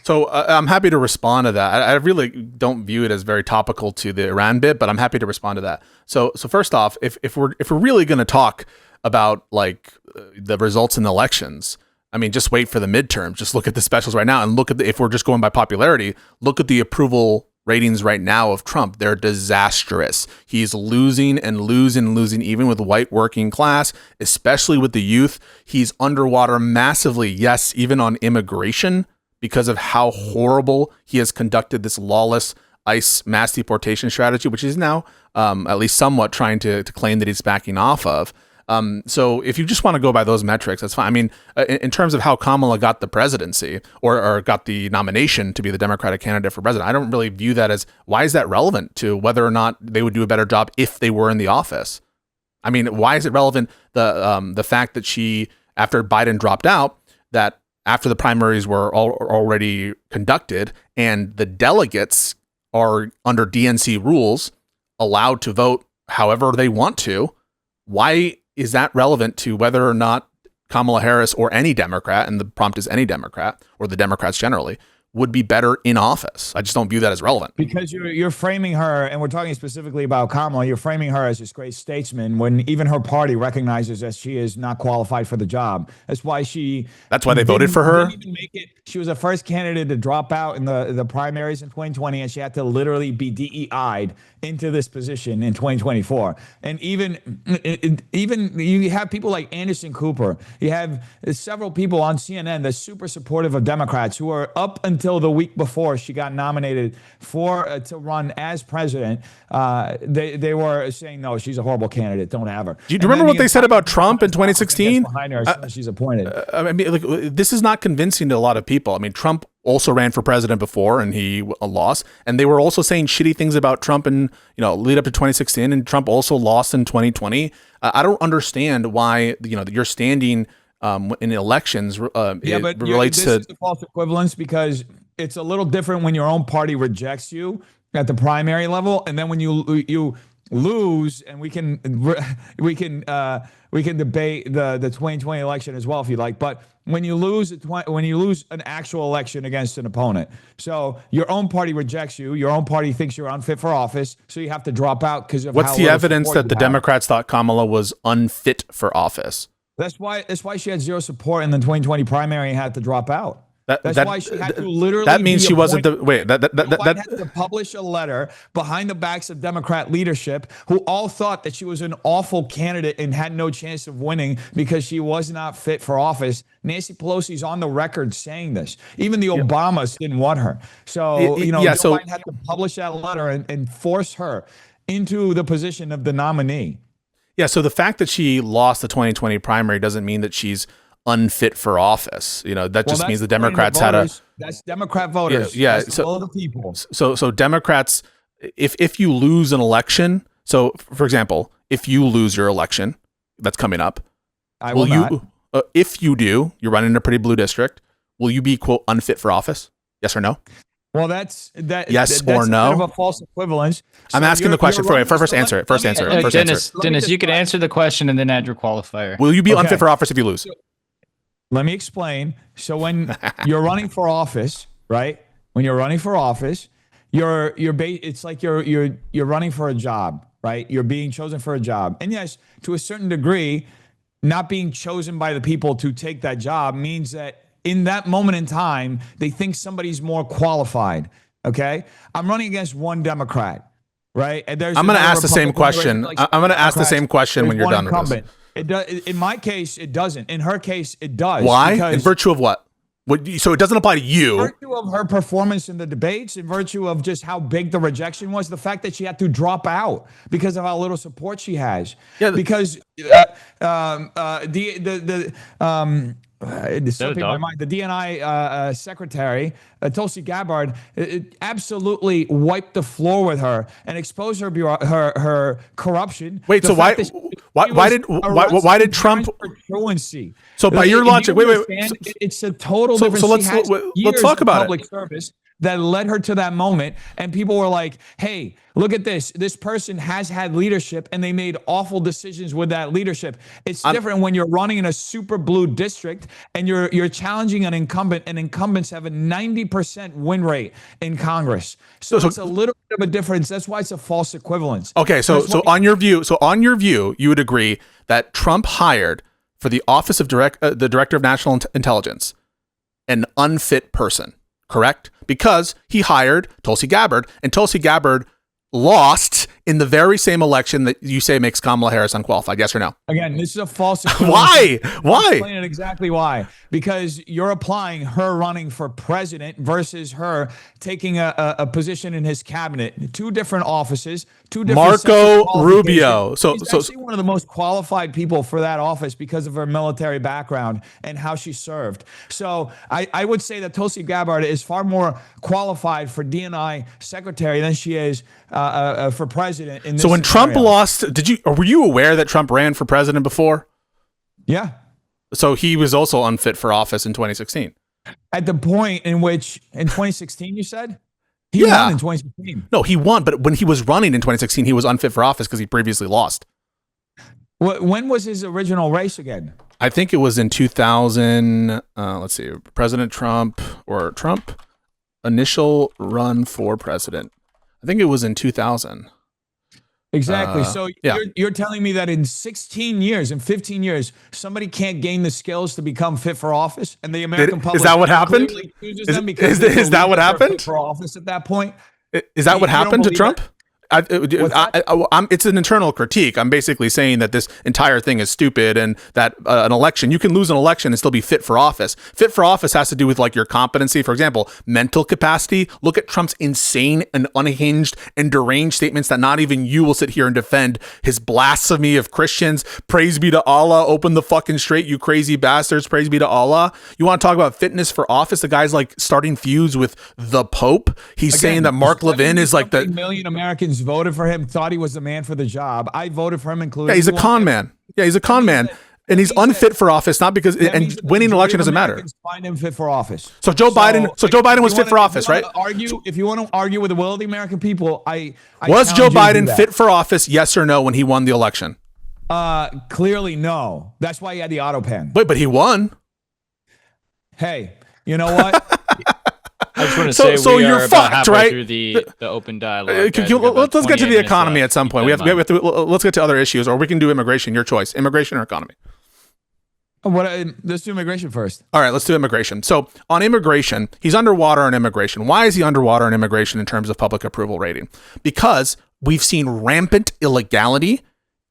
So I'm happy to respond to that. I really don't view it as very topical to the Iran bit, but I'm happy to respond to that. So first off, if we're really going to talk about like the results in the elections, I mean, just wait for the midterms. Just look at the specials right now and look at if we're just going by popularity, look at the approval ratings right now of Trump. They're disastrous. He's losing and losing, even with white working class, especially with the youth. He's underwater massively. Yes, even on immigration, because of how horrible he has conducted this lawless ICE mass deportation strategy, which is now at least somewhat trying to claim that he's backing off of. So if you just want to go by those metrics, that's fine. I mean, in terms of how Kamala got the presidency or got the nomination to be the Democratic candidate for president, I don't really view that as, why is that relevant to whether or not they would do a better job if they were in the office? I mean, why is it relevant, the fact that she, after Biden dropped out, that after the primaries were already conducted and the delegates are under DNC rules allowed to vote however they want to, why is that relevant to whether or not Kamala Harris or any Democrat, and the prompt is any Democrat or the Democrats generally, would be better in office? I just don't view that as relevant. Because you're framing her, and we're talking specifically about Kamala, you're framing her as this great statesman when even her party recognizes that she is not qualified for the job. That's why they voted for her. Didn't even make it. She was the first candidate to drop out in the primaries in 2020, and she had to literally be DEI'd into this position in 2024. And even you have people like Anderson Cooper. You have several people on CNN that's super supportive of Democrats who are up until the week before she got nominated to run as president. They were saying, no, she's a horrible candidate. Don't have her. Do you remember what they said about Trump in 2016? Behind her as soon as she's appointed. I mean, like, this is not convincing to a lot of people. I mean, Trump also ran for president before and he lost, and they were also saying shitty things about Trump and lead up to 2016, and Trump also lost in 2020. I don't understand why your standing in elections relates to false equivalence, because it's a little different when your own party rejects you at the primary level, and then when you lose, and we can debate the 2020 election as well if you like, but when you lose an actual election against an opponent, so your own party rejects you, your own party thinks you're unfit for office, so you have to drop out because of what's the evidence that the Democrats thought Kamala was unfit for office? That's why she had zero support in the 2020 primary and had to drop out. That's why she had to literally. That means she wasn't the wait. That had to publish a letter behind the backs of Democrat leadership, who all thought that she was an awful candidate and had no chance of winning because she was not fit for office. Nancy Pelosi's on the record saying this. Even the Obamas didn't want her. So Joe Biden had to publish that letter and force her into the position of the nominee. Yeah. So the fact that she lost the 2020 primary doesn't mean that she's unfit for office. That just means the Democrats that's Democrat voters. Yeah. That's all the people. So Democrats, if you lose an election, so for example, if you lose your election that's coming up, if you do, you're running a pretty blue district, will you be, quote, unfit for office? Yes or no? Well, that's or no. That's kind of a false equivalence. I'm asking the question. First answer it. Dennis, you can answer the question and then add your qualifier. Will you be unfit for office if you lose? Let me explain. So when you're running for office, right? When you're running for office, it's like you're running for a job, right? You're being chosen for a job. And yes, to a certain degree, not being chosen by the people to take that job means that in that moment in time, they think somebody's more qualified. Okay. I'm running against one Democrat, right? And there's I'm going to another ask the same Republican question. like I'm going to ask the Democrats. same question There's when you're one done with this. incumbent. It does. In my case, it doesn't. In her case, it does. Why? Because In virtue of what? So it doesn't apply to in you. virtue of her performance in the debates, in virtue of just how big the rejection was, the fact that she had to drop out because of how little support she has. Yeah, Because it's slipping my mind. The DNI secretary, Tulsi Gabbard, it absolutely wiped the floor with her and exposed her corruption. Wait, The so fact that she why was did Trump? arrested for truancy. So by your If you logic, wait, understand, it's a total difference. so She has let's years talk of about it. public service that led her to that moment, and people were like, hey, look at this. This person has had leadership, and they made awful decisions with that leadership. It's different when you're running in a super blue district and you're challenging an incumbent, and incumbents have a 90% win rate in Congress. So it's a little bit of a difference. That's why it's a false equivalence. Okay, so on your view, you would agree that Trump hired for the office of the director of national intelligence an unfit person, correct? Because he hired Tulsi Gabbard, and Tulsi Gabbard lost in the very same election that you say makes Kamala Harris unqualified. Yes or no? Again, this is a false. Why? I'll explain it exactly why. Because you're applying her running for president versus her taking a position in his cabinet. Two different offices, two different. Marco Rubio. She's actually one of the most qualified people for that office because of her military background and how she served. So I would say that Tulsi Gabbard is far more qualified for DNI secretary than she is for president. In this so when scenario. Trump lost, were you aware that Trump ran for president before? Yeah. So he was also unfit for office in 2016. At the point in which, in 2016, you said? He won in 2016. No, he won, but when he was running in 2016, he was unfit for office because he previously lost. When was his original race again? I think it was in 2000. Let's see, President Trump initial run for president. I think it was in 2000. Exactly. So yeah. you're telling me that in 16 years, in 15 years, somebody can't gain the skills to become fit for office, and the American public is that what happened? Is that what happened for office at that point? Is that what happened to Trump? That? It's an internal critique. I'm basically saying that this entire thing is stupid, and that an election, you can lose an election and still be fit for office. Fit for office has to do with like your competency. For example, mental capacity. Look at Trump's insane and unhinged and deranged statements that not even you will sit here and defend. His blasphemy of Christians. Praise be to Allah. Open the fucking straight, you crazy bastards. Praise be to Allah. You want to talk about fitness for office? The guy's like starting feuds with the Pope. He's saying that Mark Levin is like the million Americans voted for him, thought he was the man for the job. I voted for him, including. Yeah, he's a con man. Yeah, he's a con man. And he's unfit for office, not because and winning an election doesn't matter. Find him fit for office. So Joe Biden was fit for office, right? If you want to argue with the will of the American people, I was Joe Biden fit for office? Yes or no when he won the election? Clearly no. That's why he had the auto pen. Wait, but he won. Hey, you know what? I just want to say so we you're are about fucked, halfway right? through the open dialogue. Let's get to the economy at some point. Let's get to other issues, or we can do immigration. Your choice: immigration or economy. Let's do immigration first. All right, let's do immigration. So on immigration, he's underwater on immigration. Why is he underwater on immigration in terms of public approval rating? Because we've seen rampant illegality,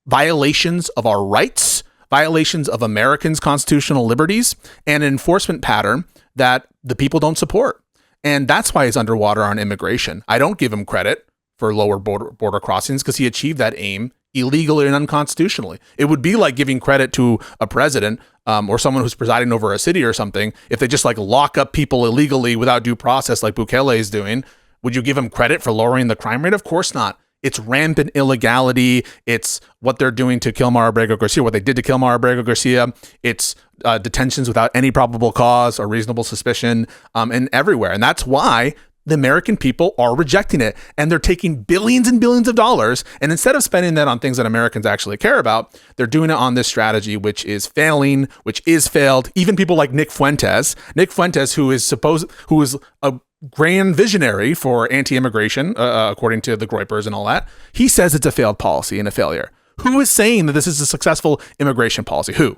violations of our rights, violations of Americans' constitutional liberties, and an enforcement pattern that the people don't support. And that's why he's underwater on immigration. I don't give him credit for lower border crossings because he achieved that aim illegally and unconstitutionally. It would be like giving credit to a president or someone who's presiding over a city or something. If they just like lock up people illegally without due process like Bukele is doing, would you give him credit for lowering the crime rate? Of course not. It's rampant illegality. It's what they're doing to Kilmar Abrego Garcia, what they did to Kilmar Abrego Garcia. It's detentions without any probable cause or reasonable suspicion and everywhere. And that's why the American people are rejecting it. And they're taking billions and billions of dollars. And instead of spending that on things that Americans actually care about, they're doing it on this strategy, which is failing, which is failed. Even people like Nick Fuentes, who is a grand visionary for anti-immigration, according to the Groypers and all that. He says it's a failed policy and a failure. Who is saying that this is a successful immigration policy? Who?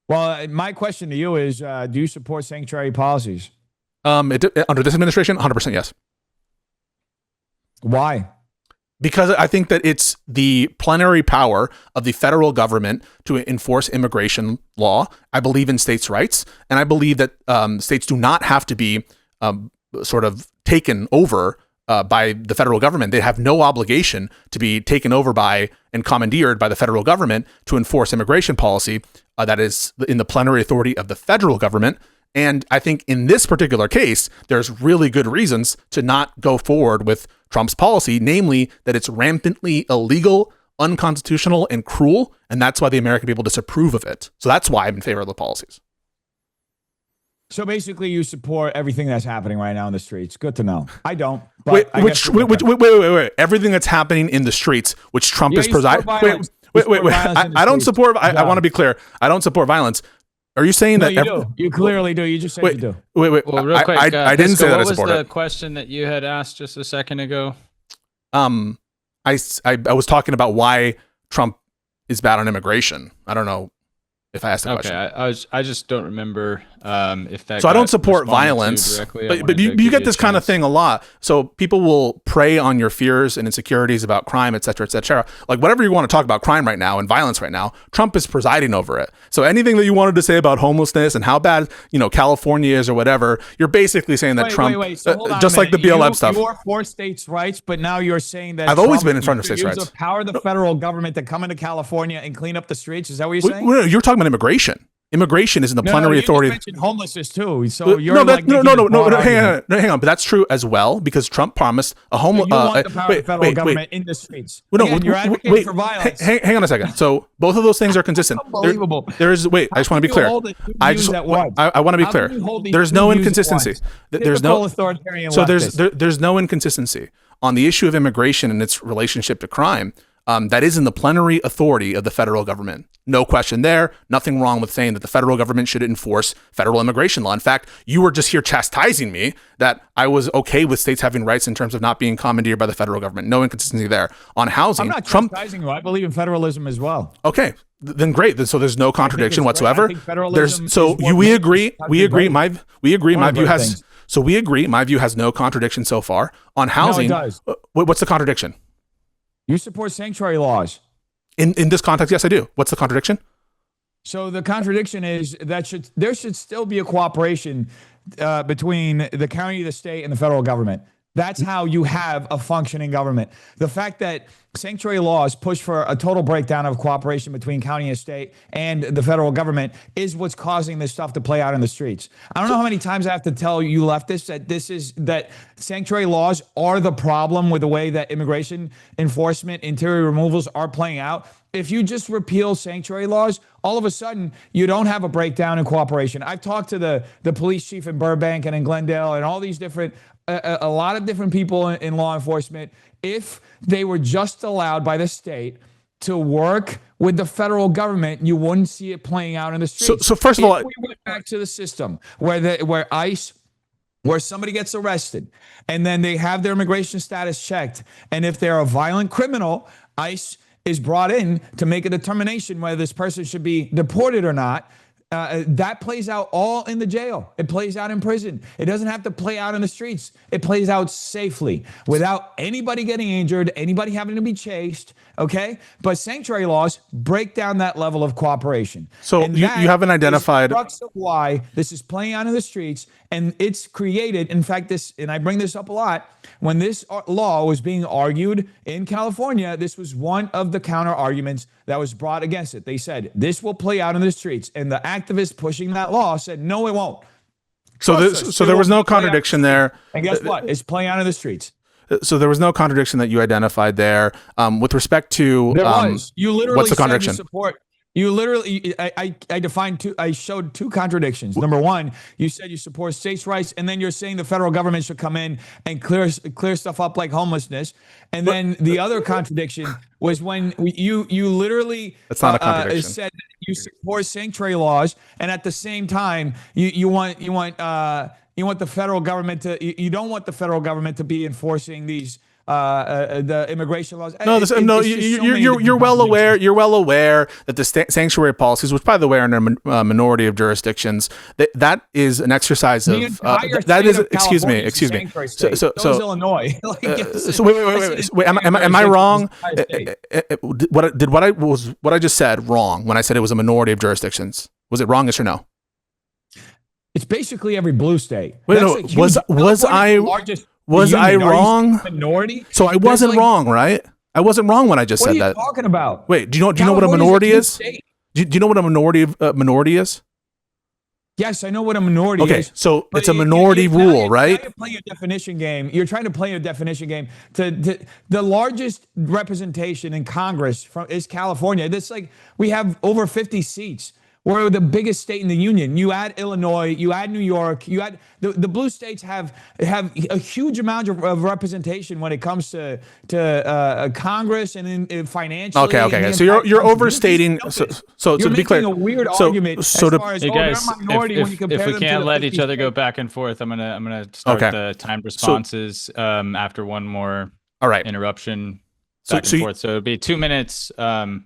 Well, my question to you is, do you support sanctuary policies? Under this administration, 100% yes. Why? Because I think that it's the plenary power of the federal government to enforce immigration law. I believe in states' rights, and I believe that states do not have to be sort of taken over by the federal government. They have no obligation to be taken over by and commandeered by the federal government to enforce immigration policy that is in the plenary authority of the federal government. And I think in this particular case, there's really good reasons to not go forward with Trump's policy, namely that it's rampantly illegal, unconstitutional, and cruel. And that's why the American people disapprove of it. So that's why I'm in favor of the policies. So basically, you support everything that's happening right now in the streets. Good to know. I don't. But wait. Everything that's happening in the streets, which Trump is presiding. Wait. I don't support. I want to be clear. I don't support violence. Are you saying that? You do. You clearly do. You just said you do. Wait. Well, real quick, I didn't say that I support it. What was the question that you had asked just a second ago? I was talking about why Trump is bad on immigration. I don't know if I asked the question. I just don't remember if that. So I don't support violence, but you get this kind of thing a lot. So people will prey on your fears and insecurities about crime, et cetera, et cetera. Like whatever you want to talk about crime right now and violence right now, Trump is presiding over it. So anything that you wanted to say about homelessness and how bad California is or whatever, you're basically saying that Trump, so just like the BLM stuff. You're for states' rights, but now you're saying that I've always been in front of states' rights. The power of the federal government to come into California and clean up the streets. Is that what you're saying? You're talking about immigration. Immigration is in the plenary authority. You mentioned homelessness too. So you're no. Hang on. But that's true as well because Trump promised a homeless. You want the power of the federal government in the streets. You're advocating for violence. Hang on a second. So both of those things are consistent. Unbelievable. I just want to be clear. I want to be clear. There's no inconsistency. There's no there's no inconsistency on the issue of immigration and its relationship to crime. That is in the plenary authority of the federal government. No question there. Nothing wrong with saying that the federal government should enforce federal immigration law. In fact, you were just here chastising me that I was okay with states having rights in terms of not being commandeered by the federal government. No inconsistency there. On housing, I'm not chastising you. I believe in federalism as well. Okay, then great. So there's no contradiction whatsoever. We agree. My view has. So we agree. My view has no contradiction so far on housing. No, it does. What's the contradiction? You support sanctuary laws. In this context, yes, I do. What's the contradiction? So the contradiction is that there should still be a cooperation between the county, the state, and the federal government. That's how you have a functioning government. The fact that sanctuary laws push for a total breakdown of cooperation between county and state and the federal government is what's causing this stuff to play out in the streets. I don't know how many times I have to tell you leftists that sanctuary laws are the problem with the way that immigration enforcement, interior removals are playing out. If you just repeal sanctuary laws, all of a sudden you don't have a breakdown in cooperation. I've talked to the police chief in Burbank and in Glendale and all these different a lot of different people in law enforcement. If they were just allowed by the state to work with the federal government, you wouldn't see it playing out in the streets. So first of all, we went back to the system where ICE, where somebody gets arrested and then they have their immigration status checked, and if they're a violent criminal, ICE is brought in to make a determination whether this person should be deported or not. That plays out all in the jail. It plays out in prison. It doesn't have to play out in the streets. It plays out safely without anybody getting injured, anybody having to be chased. Okay. But sanctuary laws break down that level of cooperation. So you haven't identified why this is playing out in the streets, and it's created. In fact, and I bring this up a lot. When this law was being argued in California, this was one of the counter arguments that was brought against it. They said this will play out in the streets, and the activists pushing that law said, no, it won't. So there was no contradiction there. And guess what? It's playing out in the streets. So there was no contradiction that you identified there. With respect to there was. You literally what's the contradiction? Said you support. You literally, I showed two contradictions. Number one, you said you support states' rights, and then you're saying the federal government should come in and clear stuff up like homelessness. And then the other contradiction was when you literally that's not a contradiction. Said that you support sanctuary laws, and at the same time you want the federal government to you don't want the federal government to be enforcing these the immigration laws. No, It's just so many you're different well aware. contradictions. You're well aware that the sanctuary policies, which by the way are in a minority of jurisdictions, that is an exercise The of entire that state is of excuse me, California is a excuse me. sanctuary So state. so So is so, Illinois. Like, so wait. Am I wrong? What I just said wrong when I said it was a minority of jurisdictions? Was it wrong? Yes or no? It's basically every blue state. Wait, That's no, a huge- was California's I- the largest Was I union. Are you wrong? saying minority? So I There's wasn't like- wrong, right? I wasn't wrong when I just What are said you that. talking about? Wait, do you know what a California's minority huge is? state. Do you know what a minority is? Yes, I know what a minority Okay, is. so But it's a minority now rule, now right? you're playing a definition game. You're trying to play a definition game. To the largest representation in Congress is California. This like we have over 50 seats. We're the biggest state in the union. You add Illinois, you add New York, you add the blue states have a huge amount of representation when it comes to Congress and in financially. Okay. and So the you're entire country. overstating. So You're to be clear, making a weird so- argument so as to- far as Hey guys, they're a minority when you compare if we them to can't the let 50 each other go states. back and forth, I'm gonna start Okay. the timed responses after one more all right. interruption So- back so and you- forth. So it'd be 2 minutes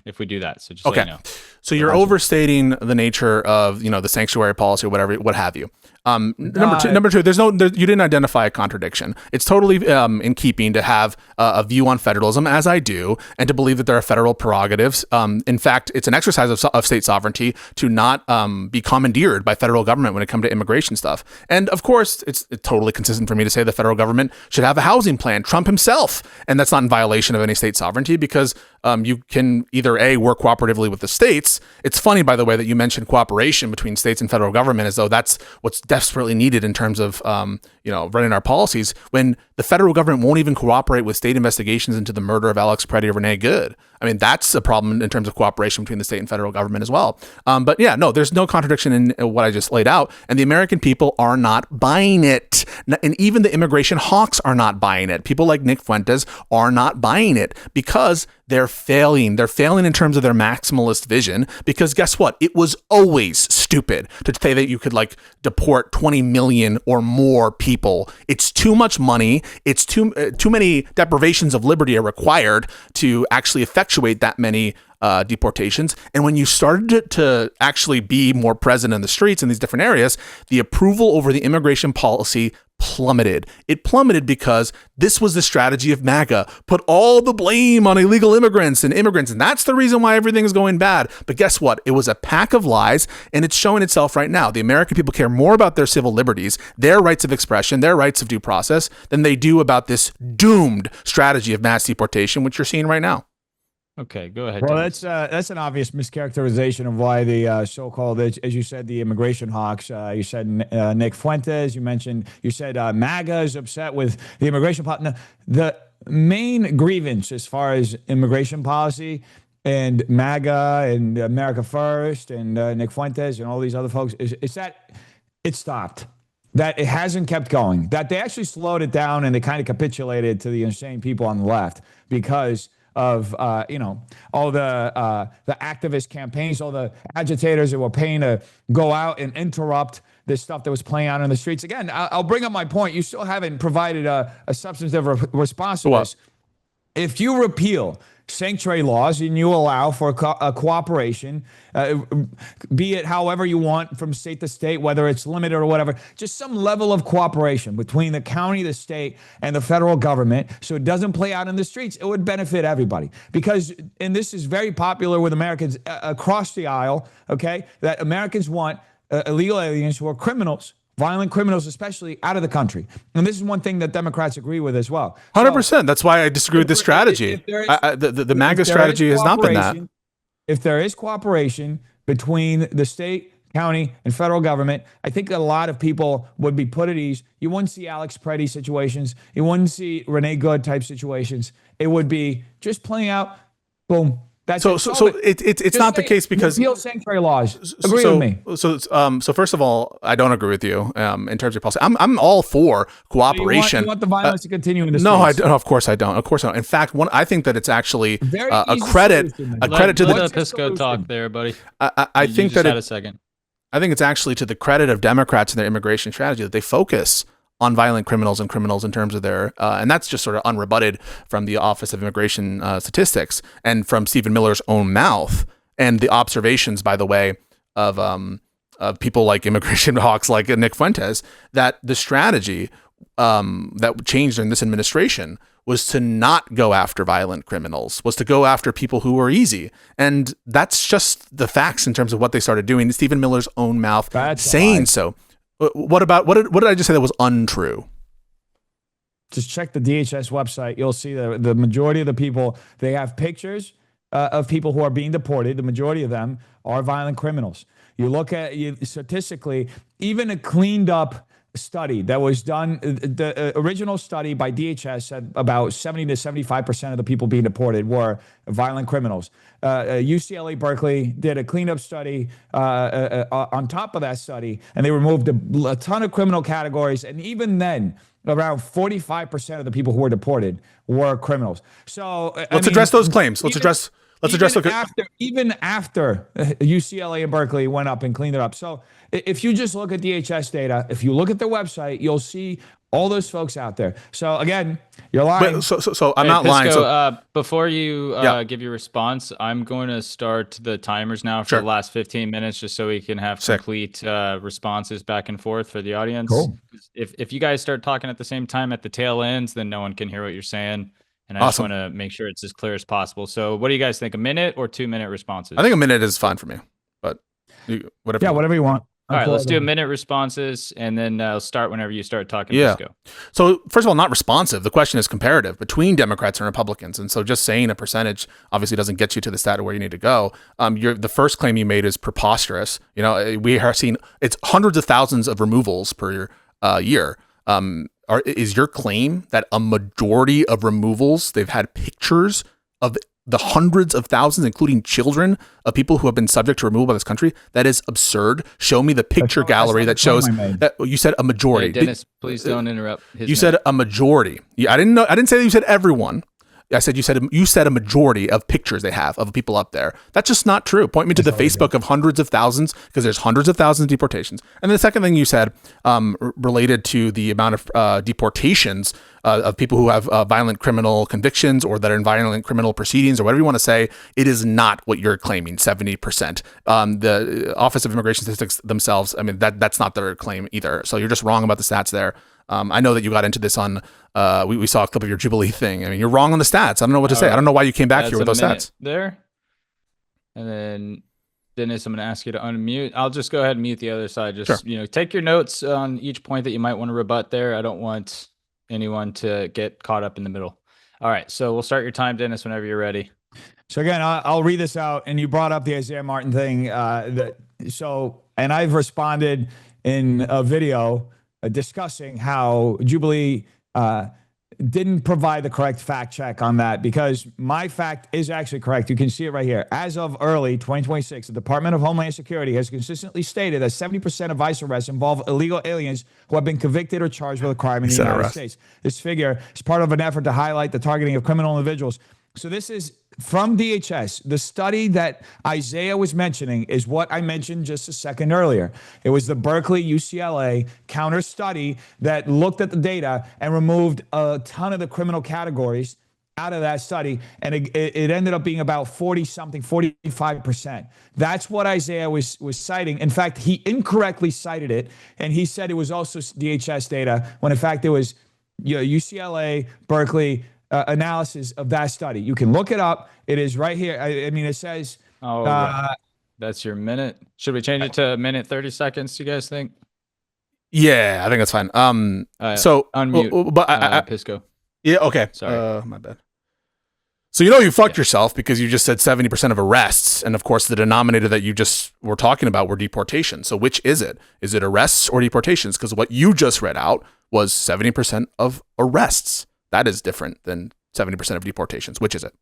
if we do that. So just Okay. let you know. So you're overstating the nature of the sanctuary policy or whatever, what have you. Number two, you didn't identify a contradiction. It's totally in keeping to have a view on federalism, as I do, and to believe that there are federal prerogatives. In fact, it's an exercise of state sovereignty to not be commandeered by federal government when it comes to immigration stuff. And of course, it's totally consistent for me to say the federal government should have a housing plan. Trump himself, and that's not in violation of any state sovereignty because you can either work cooperatively with the states. It's funny, by the way, that you mentioned cooperation between states and federal government as though that's what's desperately needed in terms of running our policies, when the federal government won't even cooperate with state investigations into the murder of Alex Preddy or Renee Good. I mean, that's a problem in terms of cooperation between the state and federal government as well. But yeah, no, there's no contradiction in what I just laid out, and the American people are not buying it, and even the immigration hawks are not buying it. People like Nick Fuentes are not buying it because they're failing. They're failing in terms of their maximalist vision, because guess what? It was always stupid to say that you could deport 20 million or more people. It's too much money. It's too many deprivations of liberty are required to actually effectuate that many deportations. And when you started to actually be more present in the streets in these different areas, the approval over the immigration policy plummeted. It plummeted because this was the strategy of MAGA. Put all the blame on illegal immigrants, and that's the reason why everything is going bad. But guess what? It was a pack of lies, and it's showing itself right now. The American people care more about their civil liberties, their rights of expression, their rights of due process, than they do about this doomed strategy of mass deportation, which you're seeing right now. Okay, go ahead. Well, Dennis. that's an obvious mischaracterization of why the so-called, as you said, the immigration hawks. You said Nick Fuentes. You said MAGA is upset with the immigration policy. No, the main grievance as far as immigration policy and MAGA and America First and Nick Fuentes and all these other folks is that it stopped. That it hasn't kept going. That they actually slowed it down and they kind of capitulated to the insane people on the left because of all the activist campaigns, all the agitators that were paying to go out and interrupt this stuff that was playing out in the streets. Again, I'll bring up my point. You still haven't provided a substantive response to this. If you repeal sanctuary laws and you allow for a cooperation, be it however you want from state to state, whether it's limited or whatever, just some level of cooperation between the county, the state, and the federal government so it doesn't play out in the streets, it would benefit everybody. Because, and this is very popular with Americans across the aisle, okay, that Americans want illegal aliens who are criminals, violent criminals especially, out of the country. And this is one thing that Democrats agree with as well. 100%. That's why I disagree with this strategy. The MAGA strategy has not been that. If there is cooperation between the state, county, and federal government, I think a lot of people would be put at ease. You wouldn't see Alex Preddy situations. You wouldn't see Renee Good type situations. It would be just playing out, boom. That's it's not the case because repeal sanctuary laws. Agree with me. So first of all, I don't agree with you in terms of policy. I'm all for cooperation. You want the violence to continue in the No, streets? Of course I don't. Of course I don't. In fact, I think that it's actually a easy credit solution. to the Let Pisco talk there, buddy. I think that had a second. I think it's actually to the credit of Democrats and their immigration strategy that they focus on violent criminals and criminals in terms of their, and that's just sort of unrebutted from the Office of Immigration Statistics and from Stephen Miller's own mouth, and the observations, by the way, of people like immigration hawks like Nick Fuentes, that the strategy that changed in this administration was to not go after violent criminals, was to go after people who were easy. And that's just the facts in terms of what they started doing. Stephen Miller's own mouth saying so. What did I just say that was untrue? Just check the DHS website. You'll see the majority of the people, they have pictures of people who are being deported. The majority of them are violent criminals. You look at statistically, even a cleaned up study that was done, the original study by DHS said about 70 to 75% of the people being deported were violent criminals. UCLA Berkeley did a cleanup study on top of that study, and they removed a ton of criminal categories. And even then, around 45% of the people who were deported were criminals. So let's address those claims. Let's address. Even after UCLA and Berkeley went up and cleaned it up. So if you just look at DHS data, if you look at their website, you'll see all those folks out there. So again, you're lying. But, so I'm not lying. So before you give your response, I'm going to start the timers now for the last 15 minutes, just so we can have complete responses back and forth for the audience. Cool. If you guys start talking at the same time at the tail ends, then no one can hear what you're saying. And I just want to make sure it's as clear as possible. So what do you guys think? A minute or 2 minute responses? I think a minute is fine for me, but whatever. Yeah, whatever you want. All right, let's do a minute responses, and then I'll start whenever you start talking. Pisco. So first of all, not responsive. The question is comparative between Democrats and Republicans. And so just saying a percentage obviously doesn't get you to the stat of where you need to go. The first claim you made is preposterous. You know, we are seeing it's hundreds of thousands of removals per year. Is your claim that a majority of removals, they've had pictures of the hundreds of thousands, including children, of people who have been subject to removal by this country? That is absurd. Show me the picture gallery that shows that. You said a majority. Hey, Dennis, please don't interrupt. You said a majority. I didn't say that you said everyone. I said you said a majority of pictures they have of people up there. That's just not true. Point me to the Facebook of hundreds of thousands, because there's hundreds of thousands of deportations. And the second thing you said related to the amount of deportations of people who have violent criminal convictions or that are in violent criminal proceedings or whatever you want to say, it is not what you're claiming, 70%. The Office of Immigration Statistics themselves, I mean, that's not their claim either. So you're just wrong about the stats there. I know that you got into this on, we saw a clip of your Jubilee thing. I mean, you're wrong on the stats. I don't know what to say. I don't know why you came back here with those stats. There. And then, Dennis, I'm going to ask you to unmute. I'll just go ahead and mute the other side. Just, take your notes on each point that you might want to rebut there. I don't want anyone to get caught up in the middle. All right. So we'll start your time, Dennis, whenever you're ready. So again, I'll read this out. And you brought up the Isaiah Martin thing. And I've responded in a video discussing how Jubilee didn't provide the correct fact check on that, because my fact is actually correct. You can see it right here. As of early 2026, the Department of Homeland Security has consistently stated that 70% of ICE arrests involve illegal aliens who have been convicted or charged with a crime in the United States. This figure is part of an effort to highlight the targeting of criminal individuals. So this is from DHS. The study that Isaiah was mentioning is what I mentioned just a second earlier. It was the Berkeley UCLA counter study that looked at the data and removed a ton of the criminal categories out of that study. And it ended up being about 45%. That's what Isaiah was citing. In fact, he incorrectly cited it. And he said it was also DHS data when in fact it was UCLA, Berkeley, analysis of that study. You can look it up. It is right here. I mean, it says. Right. That's your minute. Should we change it to a minute 30 seconds? You guys think? Yeah, I think that's fine. So unmute. But Pisco. Yeah. Okay. Sorry. My bad. So you fucked yourself because you just said 70% of arrests, and of course the denominator that you just were talking about were deportations. So which is it? Is it arrests or deportations? Because what you just read out was 70% of arrests. That is different than 70% of deportations. Which is it?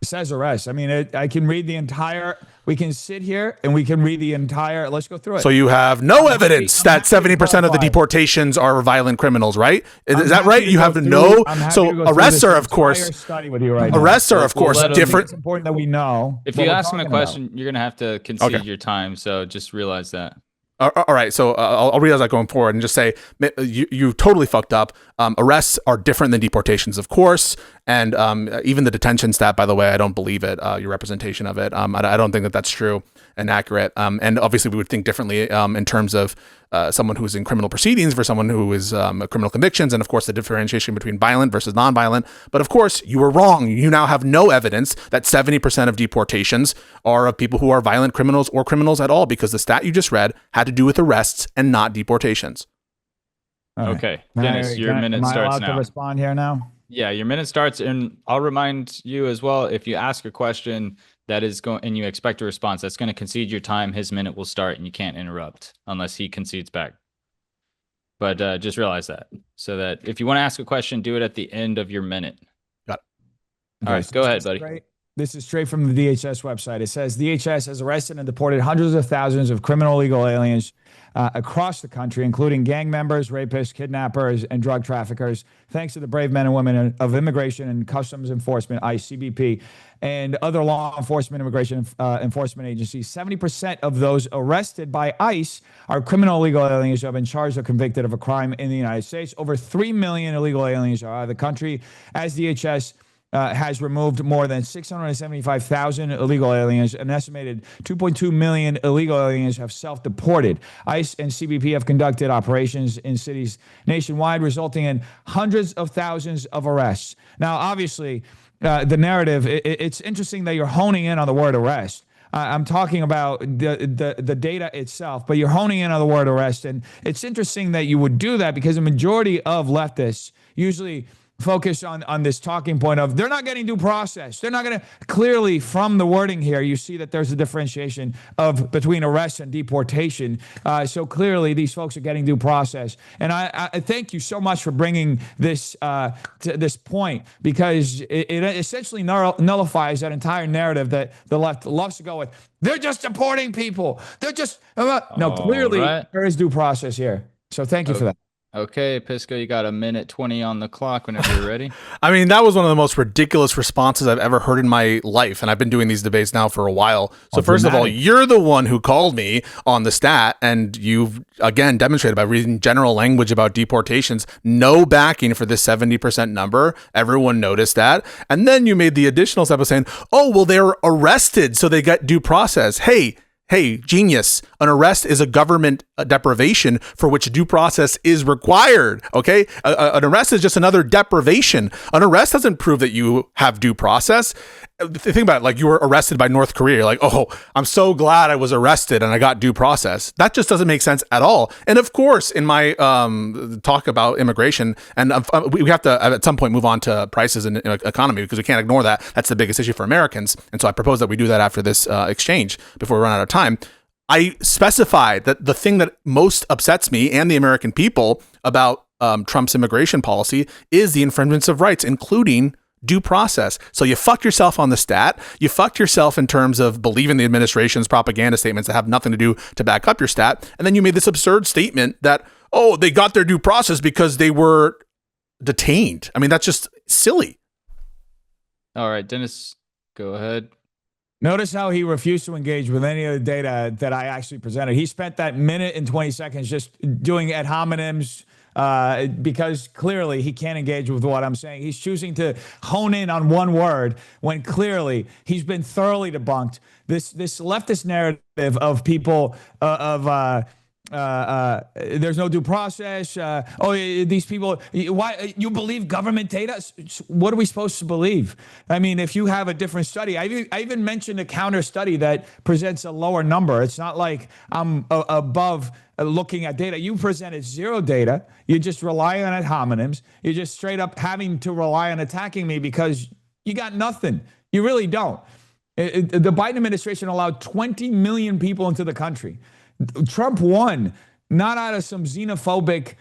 It says arrest. I mean, I can read the entire. We can sit here and we can read the entire. Let's go through it. So you have no evidence that 70% of the deportations are violent criminals, right? Is that right? You have no. So arrests are, of course. Arrests are, of course, different. It's important that we know. If you ask him a question, you're going to have to concede your time. So just realize that. All right, so I'll read as I going forward and just say you totally fucked up. Arrests are different than deportations, of course, and even the detention stat, by the way, I don't believe it. Your representation of it, I don't think that that's true and accurate. And obviously, we would think differently in terms of someone who is in criminal proceedings versus someone who is criminal convictions, and of course the differentiation between violent versus nonviolent. But of course, you were wrong. You now have no evidence that 70% of deportations are of people who are violent criminals or criminals at all, because the stat you just read had to do with arrests and not deportations. All right. Okay, Dennis, your minute am I starts allowed now. to respond here now? Yeah, your minute starts, and I'll remind you as well, if you ask a question that is going and you expect a response, that's going to concede your time, his minute will start and you can't interrupt unless he concedes back. But just realize that, so that if you want to ask a question, do it at the end of your minute. Got it. All right, go ahead, buddy. This is straight from the DHS website. It says DHS has arrested and deported hundreds of thousands of criminal illegal aliens across the country, including gang members, rapists, kidnappers, and drug traffickers, thanks to the brave men and women of Immigration and Customs Enforcement, ICE, CBP, and other law enforcement immigration enforcement agencies. 70% of those arrested by ICE are criminal illegal aliens who have been charged or convicted of a crime in the United States. Over 3 million illegal aliens are out of the country, as DHS has removed more than 675,000 illegal aliens. An estimated 2.2 million illegal aliens have self-deported. ICE and CBP have conducted operations in cities nationwide, resulting in hundreds of thousands of arrests. Now, obviously, the narrative, it's interesting that you're honing in on the word arrest. I'm talking about the data itself, but you're honing in on the word arrest. And it's interesting that you would do that, because the majority of leftists usually focus on this talking point of they're not getting due process. They're not going to, clearly from the wording here, you see that there's a differentiation between arrest and deportation. So clearly these folks are getting due process. And I thank you so much for bringing this to this point, because it essentially nullifies that entire narrative that the left loves to go with. They're just deporting people. They're just, no, clearly there is due process here. So thank you for that. Okay, Pisco, you got a minute 20 on the clock whenever you're ready. I mean, that was one of the most ridiculous responses I've ever heard in my life, and I've been doing these debates now for a while. So first of all, you're the one who called me on the stat, and you've, again, demonstrated by reading general language about deportations, no backing for this 70% number. Everyone noticed that. And then you made the additional step of saying, oh, well, they were arrested, so they got due process. Hey, genius. An arrest is a government deprivation for which due process is required, okay? An arrest is just another deprivation. An arrest doesn't prove that you have due process. Think about it, like you were arrested by North Korea. You're like, oh, I'm so glad I was arrested and I got due process. That just doesn't make sense at all. And of course, in my talk about immigration, and we have to at some point move on to prices and economy, because we can't ignore that. That's the biggest issue for Americans. And so I propose that we do that after this exchange before we run out of time. I specified that the thing that most upsets me and the American people about Trump's immigration policy is the infringements of rights, including due process. So you fucked yourself on the stat. You fucked yourself in terms of believing the administration's propaganda statements that have nothing to do to back up your stat. And then you made this absurd statement that, oh, they got their due process because they were detained. I mean, that's just silly. All right, Dennis, go ahead. Notice how he refused to engage with any of the data that I actually presented. He spent that minute and 20 seconds just doing ad hominems, because clearly he can't engage with what I'm saying. He's choosing to hone in on one word when clearly he's been thoroughly debunked. This leftist narrative of people there's no due process. These people, why you believe government data? What are we supposed to believe? I mean, if you have a different study, I even mentioned a counter study that presents a lower number. It's not like I'm above looking at data. You presented zero data. You just rely on ad hominems. You're just straight up having to rely on attacking me because you got nothing. You really don't. The Biden administration allowed 20 million people into the country. Trump won, not out of some xenophobic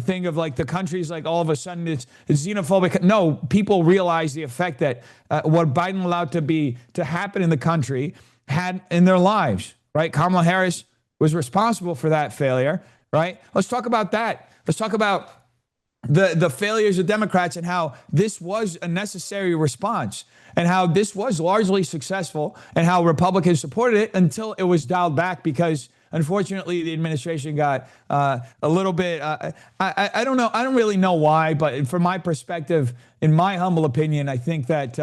thing of like the country's like all of a sudden it's xenophobic. No, people realize the effect that what Biden allowed to happen in the country had in their lives, right? Kamala Harris was responsible for that failure, right? Let's talk about that. Let's talk about the failures of Democrats and how this was a necessary response and how this was largely successful and how Republicans supported it until it was dialed back because Unfortunately, the administration got a little bit. I don't know. I don't really know why, but from my perspective, in my humble opinion, I think that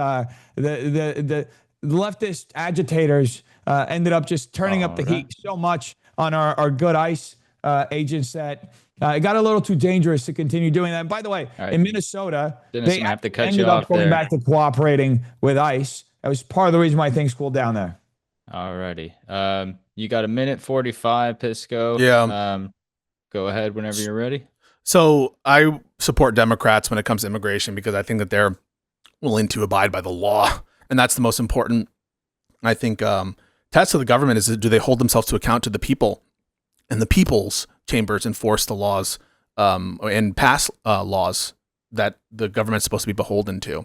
the leftist agitators ended up just turning up the heat so much on our good ICE agents that it got a little too dangerous to continue doing that. And by the way, in Minnesota, Dennis, they I have to cut ended you up off going there. back to cooperating with ICE. That was part of the reason why things cooled down there. Alrighty. You got a minute 45, Pisco. Yeah. Go ahead whenever you're ready. So I support Democrats when it comes to immigration because I think that they're willing to abide by the law, and that's the most important. I think test of the government is, do they hold themselves to account to the people, and the people's chambers enforce the laws and pass laws that the government's supposed to be beholden to.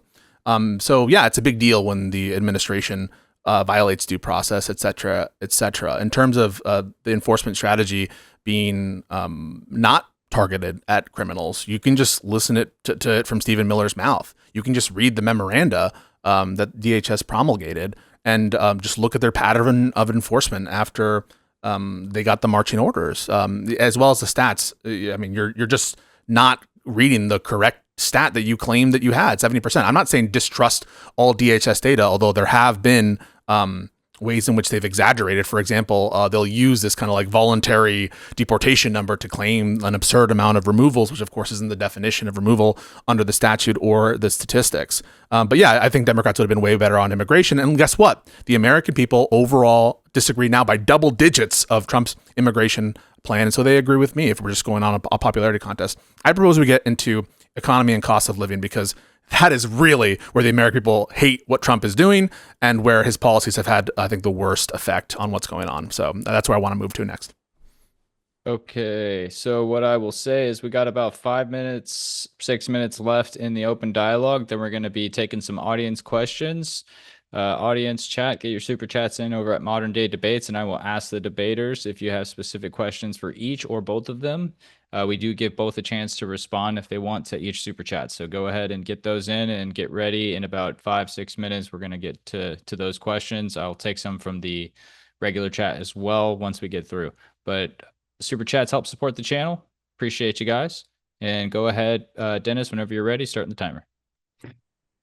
So yeah, it's a big deal when the administration violates due process, et cetera, et cetera. In terms of the enforcement strategy being not targeted at criminals, you can just listen to it from Stephen Miller's mouth. You can just read the memoranda that DHS promulgated and just look at their pattern of enforcement after they got the marching orders, as well as the stats. I mean, you're just not reading the correct stat that you claimed that you had, 70%. I'm not saying distrust all DHS data, although there have been ways in which they've exaggerated. For example, they'll use this kind of like voluntary deportation number to claim an absurd amount of removals, which of course isn't the definition of removal under the statute or the statistics. But yeah, I think Democrats would have been way better on immigration. And guess what? The American people overall disagree now by double digits of Trump's immigration plan. And so they agree with me if we're just going on a popularity contest. I propose we get into economy and cost of living, because that is really where the American people hate what Trump is doing and where his policies have had, I think, the worst effect on what's going on. So that's where I want to move to next. Okay, so what I will say is we got about 5 minutes, 6 minutes left in the open dialogue. Then we're going to be taking some audience questions. Audience chat, get your super chats in over at Modern Day Debates, and I will ask the debaters if you have specific questions for each or both of them. We do give both a chance to respond if they want to each super chat. So go ahead and get those in and get ready. In about 5-6 minutes, we're going to get to those questions. I'll take some from the regular chat as well once we get through. But super chats help support the channel. Appreciate you guys. And go ahead, Dennis, whenever you're ready, start the timer.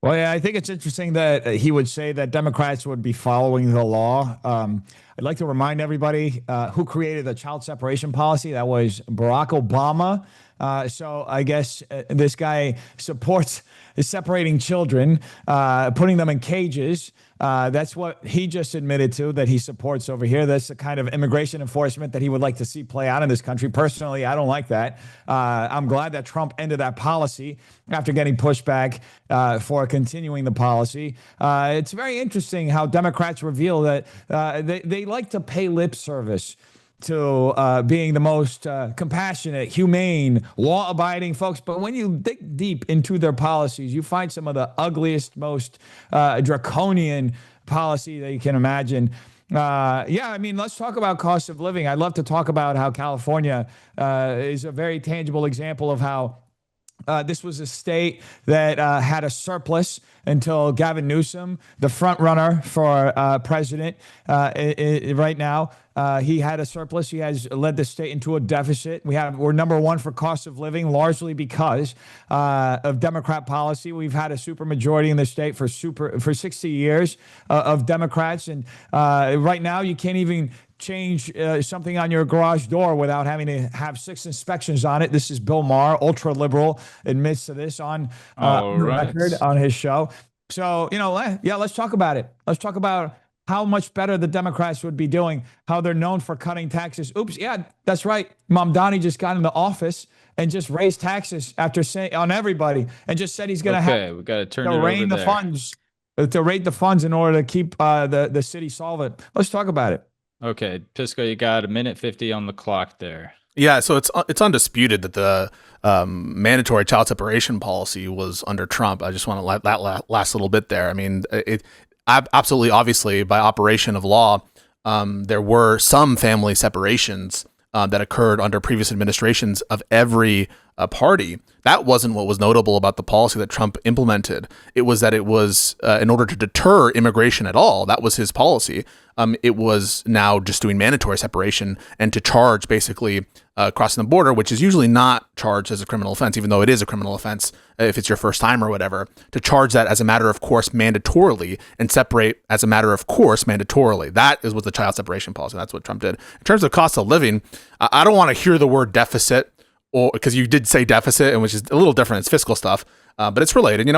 Well, yeah, I think it's interesting that he would say that Democrats would be following the law. I'd like to remind everybody who created the child separation policy. That was Barack Obama. So I guess this guy supports separating children, putting them in cages. That's what he just admitted to, that he supports over here. That's the kind of immigration enforcement that he would like to see play out in this country. Personally, I don't like that. I'm glad that Trump ended that policy after getting pushback for continuing the policy. It's very interesting how Democrats reveal that they like to pay lip service to being the most compassionate, humane, law-abiding folks. But when you dig deep into their policies, you find some of the ugliest, most draconian policy that you can imagine. Yeah, I mean, let's talk about cost of living. I'd love to talk about how California is a very tangible example of how this was a state that had a surplus until Gavin Newsom, the front runner for president right now, he had a surplus. He has led the state into a deficit. We're number one for cost of living, largely because of Democrat policy. We've had a supermajority in the state for 60 years of Democrats, and right now you can't even change something on your garage door without having to have 6 inspections on it. This is Bill Maher, ultra liberal, admits to this on record on his show. So, yeah, let's talk about it. Let's talk about how much better the Democrats would be doing, how they're known for cutting taxes. Oops, yeah, that's right. Mamdani just got into office and just raised taxes after saying on everybody and just said he's going to have we got to turn to rain the funds, to rate the funds in order to keep the city solvent. Let's talk about it. Okay, Pisco, you got a minute 50 on the clock there. Yeah, so it's undisputed that the mandatory child separation policy was under Trump. I just want to let that last little bit there. I mean, it absolutely, obviously, by operation of law, there were some family separations that occurred under previous administrations of every party. That wasn't what was notable about the policy that Trump implemented. It was that it was in order to deter immigration at all. That was his policy. It was now just doing mandatory separation and to charge basically crossing the border, which is usually not charged as a criminal offense, even though it is a criminal offense if it's your first time or whatever, to charge that as a matter of course mandatorily and separate as a matter of course mandatorily. That is what the child separation policy. That's what Trump did. In terms of cost of living, I don't want to hear the word deficit, or because you did say deficit, and which is a little different. It's fiscal stuff, but it's related,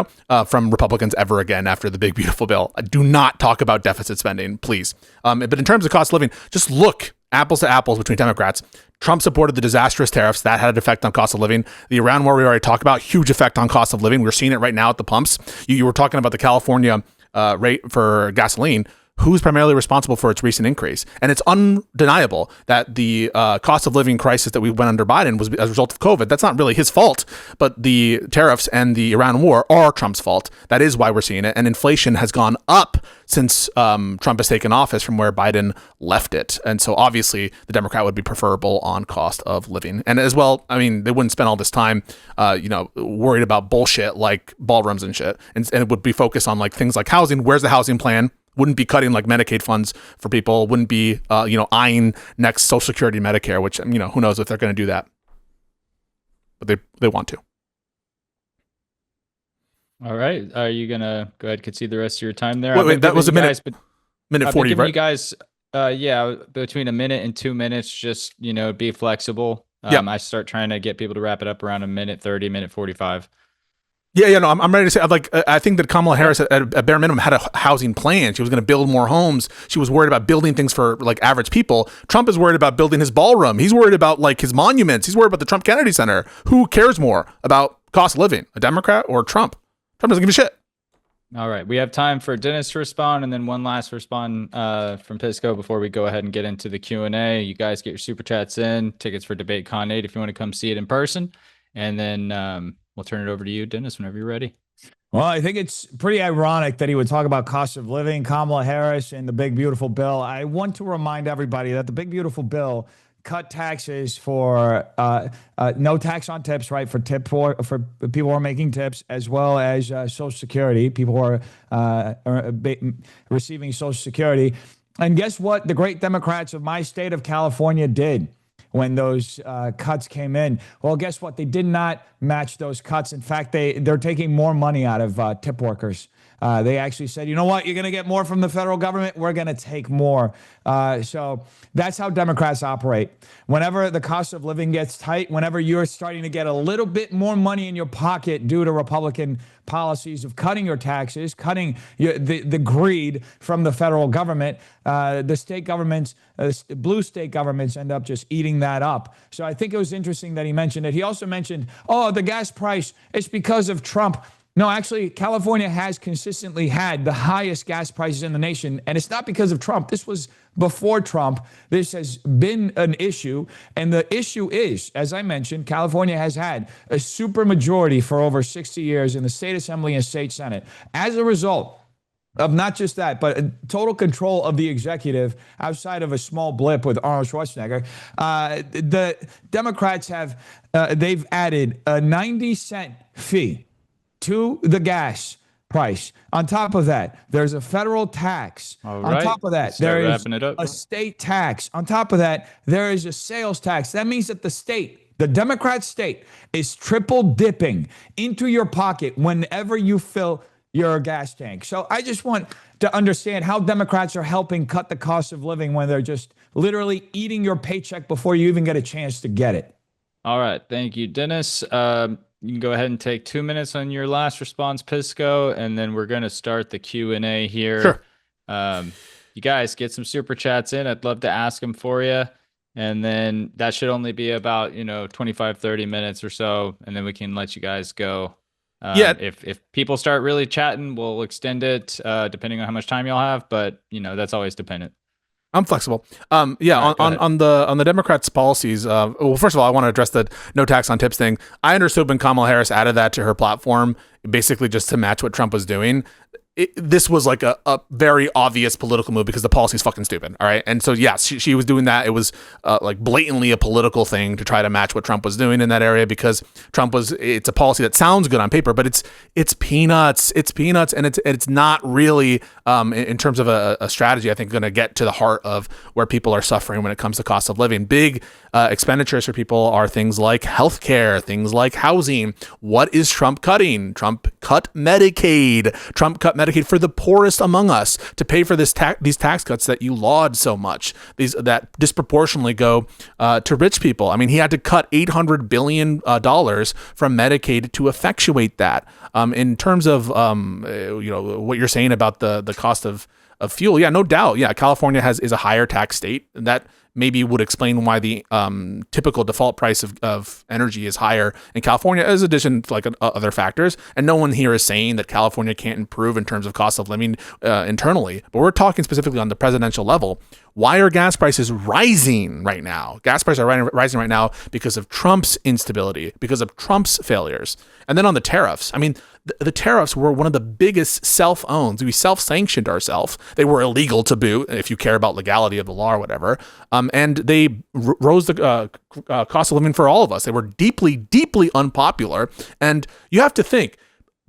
from Republicans ever again after the big, beautiful bill. Do not talk about deficit spending, please. But in terms of cost of living, just look apples to apples between Democrats. Trump supported the disastrous tariffs. That had an effect on cost of living. The Iran war we already talked about, huge effect on cost of living. We're seeing it right now at the pumps. You were talking about the California rate for gasoline. Who's primarily responsible for its recent increase? And it's undeniable that the cost of living crisis that we went under Biden was as a result of COVID. That's not really his fault, but the tariffs and the Iran war are Trump's fault. That is why we're seeing it. And inflation has gone up since Trump has taken office from where Biden left it. And so obviously the Democrat would be preferable on cost of living. And as well, I mean, they wouldn't spend all this time, worried about bullshit like ballrooms and shit. And it would be focused on like things like housing. Where's the housing plan? Wouldn't be cutting like Medicaid funds for people, wouldn't be, eyeing next Social Security, Medicare, which, who knows if they're going to do that. But they want to. All right. Are you going to go ahead and concede the rest of your time there? Wait, that was a minute, minute 40, right? You guys, between a minute and 2 minutes, just, be flexible. I start trying to get people to wrap it up around a minute 30, minute 45. No, I'm ready to say, I think that Kamala Harris at a bare minimum had a housing plan. She was going to build more homes. She was worried about building things for like average people. Trump is worried about building his ballroom. He's worried about like his monuments. He's worried about the Trump Kennedy Center. Who cares more about cost of living, a Democrat or Trump? Trump doesn't give a shit. All right. We have time for Dennis to respond and then one last respond from Pisco before we go ahead and get into the Q&A. You guys get your super chats in, tickets for Debate Con 8 if you want to come see it in person. And then we'll turn it over to you, Dennis, whenever you're ready. Well, I think it's pretty ironic that he would talk about cost of living, Kamala Harris, and the big, beautiful bill. I want to remind everybody that the big, beautiful bill cut taxes for no tax on tips, right? For people who are making tips, as well as Social Security, people who are receiving Social Security. And guess what? The great Democrats of my state of California did when those cuts came in. Well, guess what? They did not match those cuts. In fact, they're taking more money out of tip workers. They actually said, you know what? You're going to get more from the federal government. We're going to take more. So that's how Democrats operate. Whenever the cost of living gets tight, whenever you're starting to get a little bit more money in your pocket due to Republican policies of cutting your taxes, cutting the greed from the federal government, the state governments, blue state governments end up just eating that up. So I think it was interesting that he mentioned it. He also mentioned, the gas price, it's because of Trump. No, actually, California has consistently had the highest gas prices in the nation, and it's not because of Trump. This was before Trump. This has been an issue, and the issue is, as I mentioned, California has had a supermajority for over 60 years in the state assembly and state senate. As a result of not just that, but total control of the executive outside of a small blip with Arnold Schwarzenegger, the Democrats have, they've added a 90-cent fee to the gas price. On top of that, there's a federal tax. All right. On top of that, there is a state tax. On top of that, there is a sales tax. That means that the Democrat state, is triple dipping into your pocket whenever you fill your gas tank. So I just want to understand how Democrats are helping cut the cost of living when they're just literally eating your paycheck before you even get a chance to get it. All right. Thank you, Dennis. You can go ahead and take 2 minutes on your last response, Pisco, and then we're going to start the Q&A here. Sure. You guys get some super chats in. I'd love to ask them for you. And then that should only be about, 25, 30 minutes or so. And then we can let you guys go. If people start really chatting, we'll extend it depending on how much time y'all have. But, that's always dependent. I'm flexible. On the Democrats' policies. Well, first of all, I want to address the no tax on tips thing. I understood when Kamala Harris added that to her platform, basically just to match what Trump was doing. this was like a very obvious political move because the policy is fucking stupid. All right. And so, yes, she was doing that. It was like blatantly a political thing to try to match what Trump was doing in that area because it's a policy that sounds good on paper, but it's peanuts. It's peanuts. And it's not really, in terms of a strategy, I think going to get to the heart of where people are suffering when it comes to cost of living. Big expenditures for people are things like healthcare, things like housing. What is Trump cutting? Trump cut Medicaid. Trump cut Medicaid for the poorest among us to pay for these tax cuts that you laud so much. These that disproportionately go to rich people. I mean, he had to cut $800 billion from Medicaid to effectuate that. In terms of what you're saying about the cost of fuel, yeah, no doubt. Yeah, California is a higher tax state. That maybe would explain why the typical default price of energy is higher in California, as addition to like other factors. And no one here is saying that California can't improve in terms of cost of living internally. But we're talking specifically on the presidential level. Why are gas prices rising right now? Gas prices are rising right now because of Trump's instability, because of Trump's failures. And then on the tariffs, I mean, the tariffs were one of the biggest self-owns. We self-sanctioned ourselves. They were illegal to boot, if you care about legality of the law or whatever. And they rose the cost of living for all of us. They were deeply, deeply unpopular. And you have to think,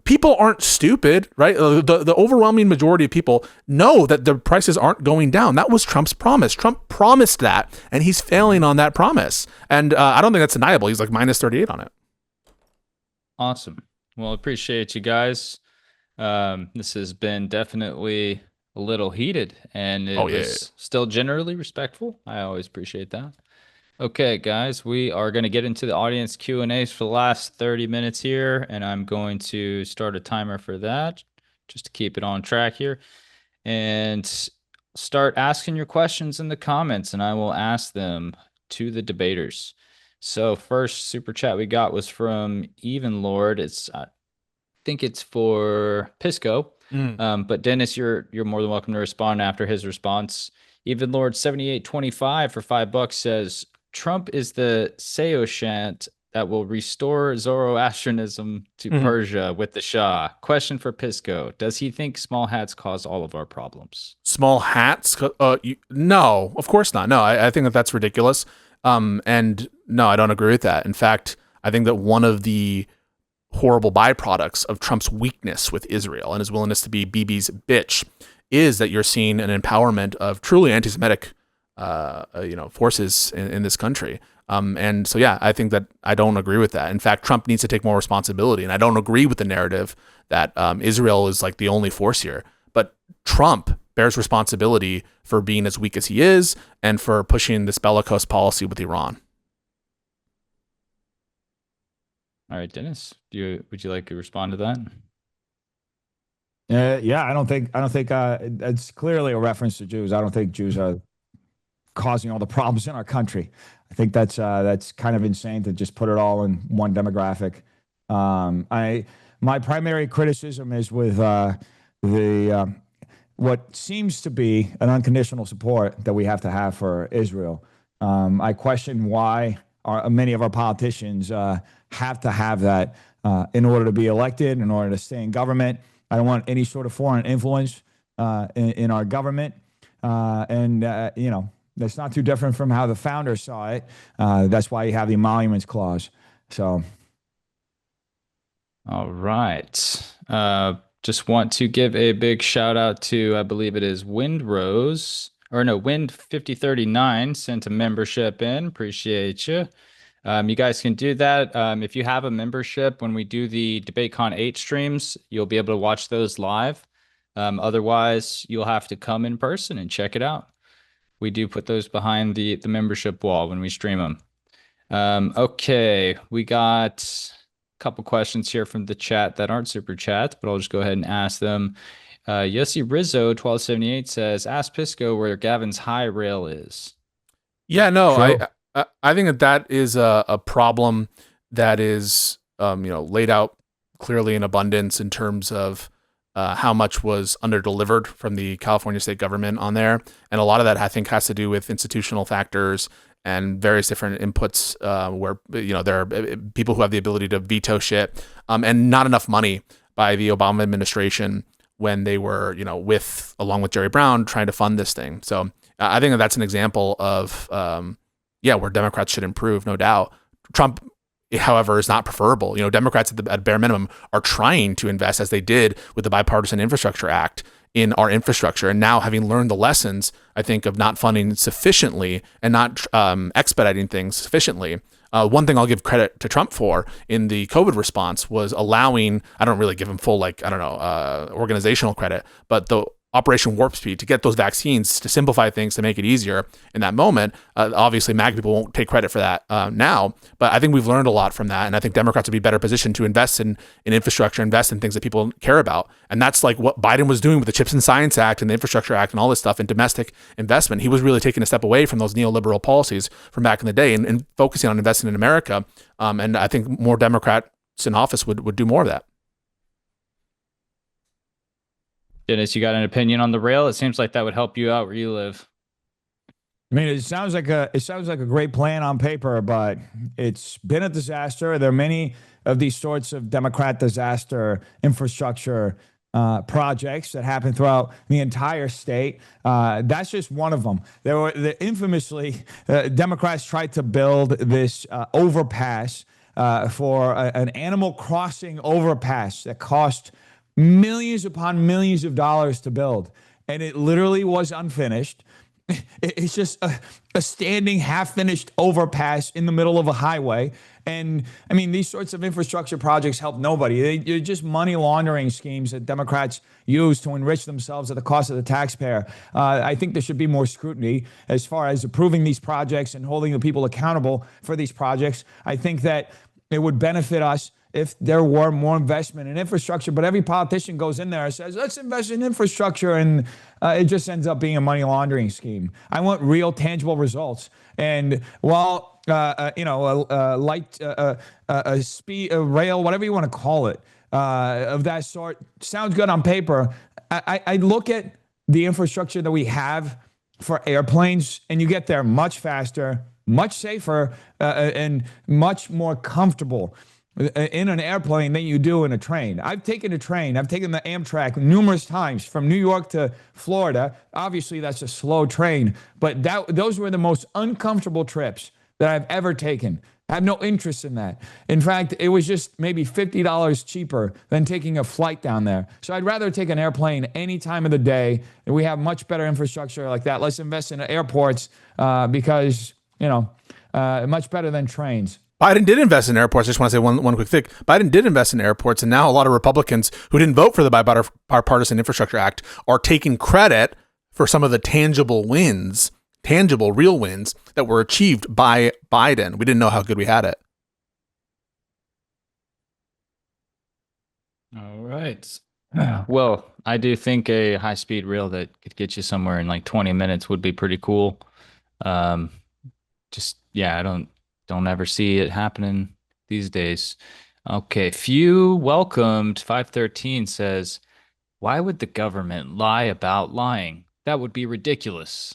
people aren't stupid, right? The overwhelming majority of people know that the prices aren't going down. That was Trump's promise. Trump promised that, and he's failing on that promise. And I don't think that's deniable. He's like minus 38 on it. Awesome. Well, appreciate you guys. This has been definitely a little heated, and it was still generally respectful. I always appreciate that. Okay, guys, we are going to get into the audience Q&As for the last 30 minutes here, and I'm going to start a timer for that just to keep it on track here. And start asking your questions in the comments, and I will ask them to the debaters. So first super chat we got was from Even Lord. I think it's for Pisco. But Dennis, you're more than welcome to respond after his response. Even Lord 7825 for $5 says Trump is the Seoshant that will restore Zoroastrianism to Persia with the Shah. Question for Pisco: does he think small hats cause all of our problems? Small hats? No, of course not. No, I think that's ridiculous. And no, I don't agree with that. In fact, I think that one of the horrible byproducts of Trump's weakness with Israel and his willingness to be Bibi's bitch is that you're seeing an empowerment of truly anti-Semitic, forces in this country. And so, yeah, I think that I don't agree with that. In fact, Trump needs to take more responsibility. And I don't agree with the narrative that Israel is like the only force here. But Trump bears responsibility for being as weak as he is and for pushing this bellicose policy with Iran. All right, Dennis, would you like to respond to that? Yeah, I don't think it's clearly a reference to Jews. I don't think Jews are causing all the problems in our country. I think that's kind of insane to just put it all in one demographic. My primary criticism is with what seems to be an unconditional support that we have to have for Israel. I question why many of our politicians have to have that in order to be elected, in order to stay in government. I don't want any sort of foreign influence in our government. That's not too different from how the founders saw it. That's why you have the emoluments clause. So. All right. Just want to give a big shout out to, I believe it is Wind 5039 sent a membership in. Appreciate you. You guys can do that. If you have a membership, when we do the DebateCon 8 streams, you'll be able to watch those live. Otherwise, you'll have to come in person and check it out. We do put those behind the membership wall when we stream them. Okay, we got a couple questions here from the chat that aren't super chats, but I'll just go ahead and ask them. Yossi Rizzo 1278 says, ask Pisco where Gavin's high rail is. Yeah, no, sure. I think that is a problem that is laid out clearly in abundance in terms of how much was underdelivered from the California state government on there. And a lot of that, I think, has to do with institutional factors and various different inputs where, there are people who have the ability to veto shit and not enough money by the Obama administration when they were, along with Jerry Brown, trying to fund this thing. So I think that's an example of, where Democrats should improve, no doubt. Trump, however, is not preferable. Democrats at bare minimum are trying to invest, as they did with the Bipartisan Infrastructure Act, in our infrastructure. And now, having learned the lessons, I think, of not funding sufficiently and not expediting things sufficiently. One thing I'll give credit to Trump for in the COVID response was allowing, I don't really give him full, organizational credit, but the Operation Warp Speed to get those vaccines, to simplify things, to make it easier in that moment. Obviously, MAGA people won't take credit for that now, but I think we've learned a lot from that. And I think Democrats would be better positioned to invest in infrastructure, invest in things that people care about. And that's like what Biden was doing with the Chips and Science Act and the Infrastructure Act and all this stuff in domestic investment. He was really taking a step away from those neoliberal policies from back in the day and focusing on investing in America. And I think more Democrats in office would do more of that. Dennis, you got an opinion on the rail? It seems like that would help you out where you live. I mean, it sounds like a great plan on paper, but it's been a disaster. There are many of these sorts of Democrat disaster infrastructure projects that happen throughout the entire state. That's just one of them. Infamously, Democrats tried to build this overpass for an Animal Crossing overpass that cost millions upon millions of dollars to build, and it literally was unfinished. It's just a standing, half-finished overpass in the middle of a highway. And I mean, these sorts of infrastructure projects help nobody. They're just money laundering schemes that Democrats use to enrich themselves at the cost of the taxpayer. I think there should be more scrutiny as far as approving these projects and holding the people accountable for these projects. I think that it would benefit us if there were more investment in infrastructure, but every politician goes in there and says, let's invest in infrastructure, and it just ends up being a money laundering scheme. I want real, tangible results. And while, a rail, whatever you want to call it, of that sort, sounds good on paper. I look at the infrastructure that we have for airplanes, and you get there much faster, much safer, and much more comfortable in an airplane than you do in a train. I've taken a train. I've taken the Amtrak numerous times from New York to Florida. Obviously, that's a slow train, but those were the most uncomfortable trips that I've ever taken. I have no interest in that. In fact, it was just maybe $50 cheaper than taking a flight down there. So I'd rather take an airplane any time of the day. We have much better infrastructure like that. Let's invest in airports because, much better than trains. Biden did invest in airports. I just want to say one quick thing. Biden did invest in airports, and now a lot of Republicans who didn't vote for the Bipartisan Infrastructure Act are taking credit for some of the tangible, real wins that were achieved by Biden. We didn't know how good we had it. All right. Well, I do think a high-speed rail that could get you somewhere in like 20 minutes would be pretty cool. I don't ever see it happening these days. Okay, Few welcomed 513 says, why would the government lie about lying? That would be ridiculous.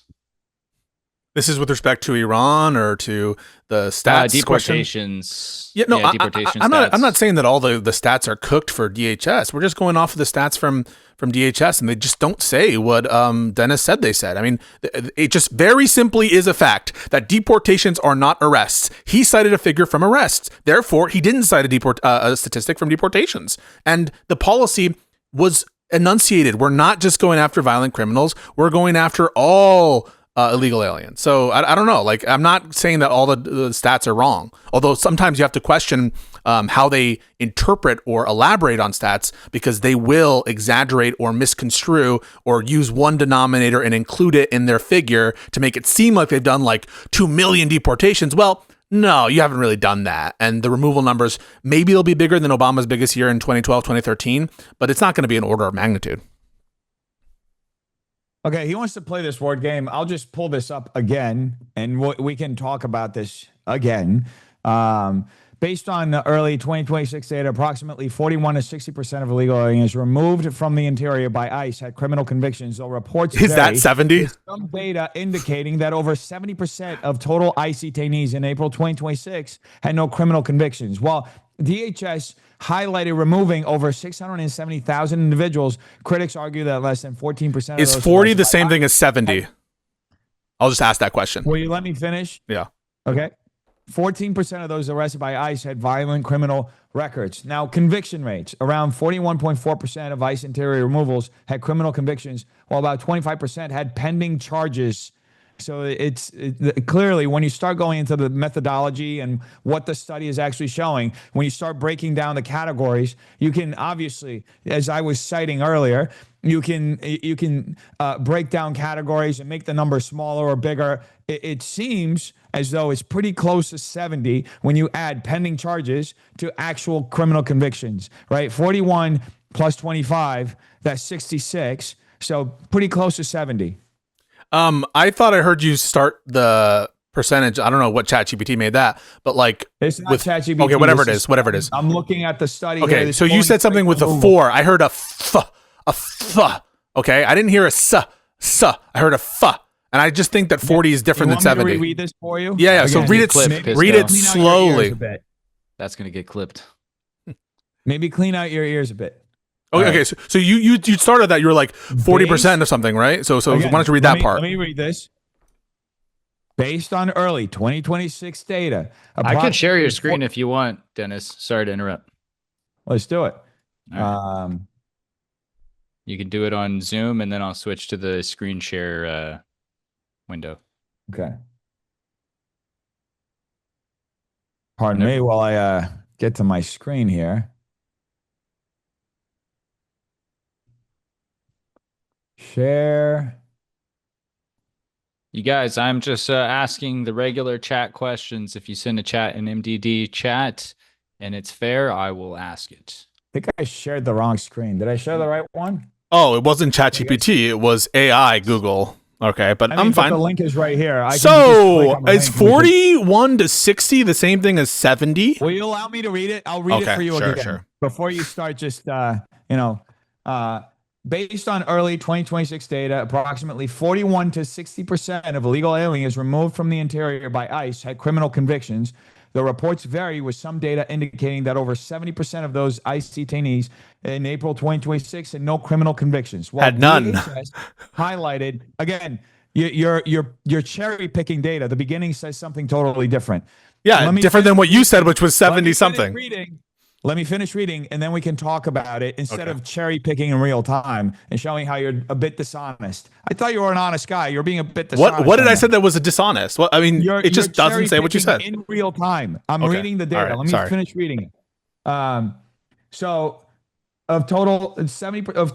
This is with respect to Iran or to the stats deportations. Yeah, no, deportation I'm stats. not saying that all the stats are cooked for DHS. We're just going off of the stats from DHS, and they just don't say what Dennis said they said. I mean, it just very simply is a fact that deportations are not arrests. He cited a figure from arrests. Therefore, he didn't cite a statistic from deportations. And the policy was enunciated. We're not just going after violent criminals. We're going after all illegal aliens. So I don't know. Like, I'm not saying that all the stats are wrong, although sometimes you have to question how they interpret or elaborate on stats, because they will exaggerate or misconstrue or use one denominator and include it in their figure to make it seem like they've done like 2 million deportations. Well, no, you haven't really done that. And the removal numbers, maybe they'll be bigger than Obama's biggest year in 2012, 2013, but it's not going to be an order of magnitude. Okay, he wants to play this word game. I'll just pull this up again, and we can talk about this again. Based on early 2026 data, approximately 41 to 60% of illegal aliens removed from the interior by ICE had criminal convictions, though reports Is that 70? Some data indicating that over 70% of total ICE detainees in April 2026 had no criminal convictions. While DHS highlighted removing over 670,000 individuals. Critics argue that less than 14% of Is those 40 arrested the by same ICE. thing as 70? I'll just ask that question. Will you let me finish? Yeah. Okay. 14% of those arrested by ICE had violent criminal records. Now, conviction rates, around 41.4% of ICE interior removals had criminal convictions, while about 25% had pending charges. So it's clearly, when you start going into the methodology and what the study is actually showing, when you start breaking down the categories, you can obviously, as I was citing earlier, you can break down categories and make the number smaller or bigger. It seems as though it's pretty close to 70 when you add pending charges to actual criminal convictions, right? 41 plus 25, that's 66. So pretty close to 70. I thought I heard you start the percentage. I don't know what ChatGPT made that, but like It's not with ChatGPT. okay, whatever it is. I'm looking at the study. Okay, here. so you said something with a 4. I heard a f. Okay, I didn't hear a s. I heard a f, and I just think that 40 is different than 70. Me to read this for you? Yeah. So Again, read it. clip, Read Pisco. it Clean out your ears slowly. a bit. That's gonna get clipped. Maybe clean out your ears a bit. Okay. All right. Okay. So you started that. You were like 40% or something, right? So Again, why don't you read that part? Let me read this. Based on early 2026 data, I could share your approximately screen if you want, Dennis. Sorry to interrupt. Let's do it. All right. You can do it on Zoom, and then I'll switch to the screen share window. Okay. Pardon me while I get to my screen here. Share. You guys, I'm just asking the regular chat questions. If you send a chat in MDD chat and it's fair, I will ask it. I think I shared the wrong screen. Did I share the right one? Oh, it wasn't ChatGPT. It was AI Google. Okay, but I'm but fine. the link is right here. I can just So click on the is link and we can- 41 to 60 the same thing as 70? Will you allow me to read it? I'll read it Okay, for you sure, again. sure. Before you start, just based on early 2026 data, approximately 41 to 60% of illegal aliens removed from the interior by ICE had criminal convictions. The reports vary, with some data indicating that over 70% of those ICE detainees in April 2026 had no criminal convictions. While Had none. DHS highlighted again. You're cherry picking data. The beginning says something totally different. Yeah, different than what you said, which was 70 something. Let me finish reading, and then we can talk about it instead Okay. of cherry picking in real time and showing how you're a bit dishonest. I thought you were an honest guy. You're being a bit dishonest. What did right I now. say that was a dishonest? Well, I mean, it just You're doesn't say what you said. cherry-picking in real time. I'm Okay. reading the data. All right. Let me Sorry. finish reading it. So, of total 70 of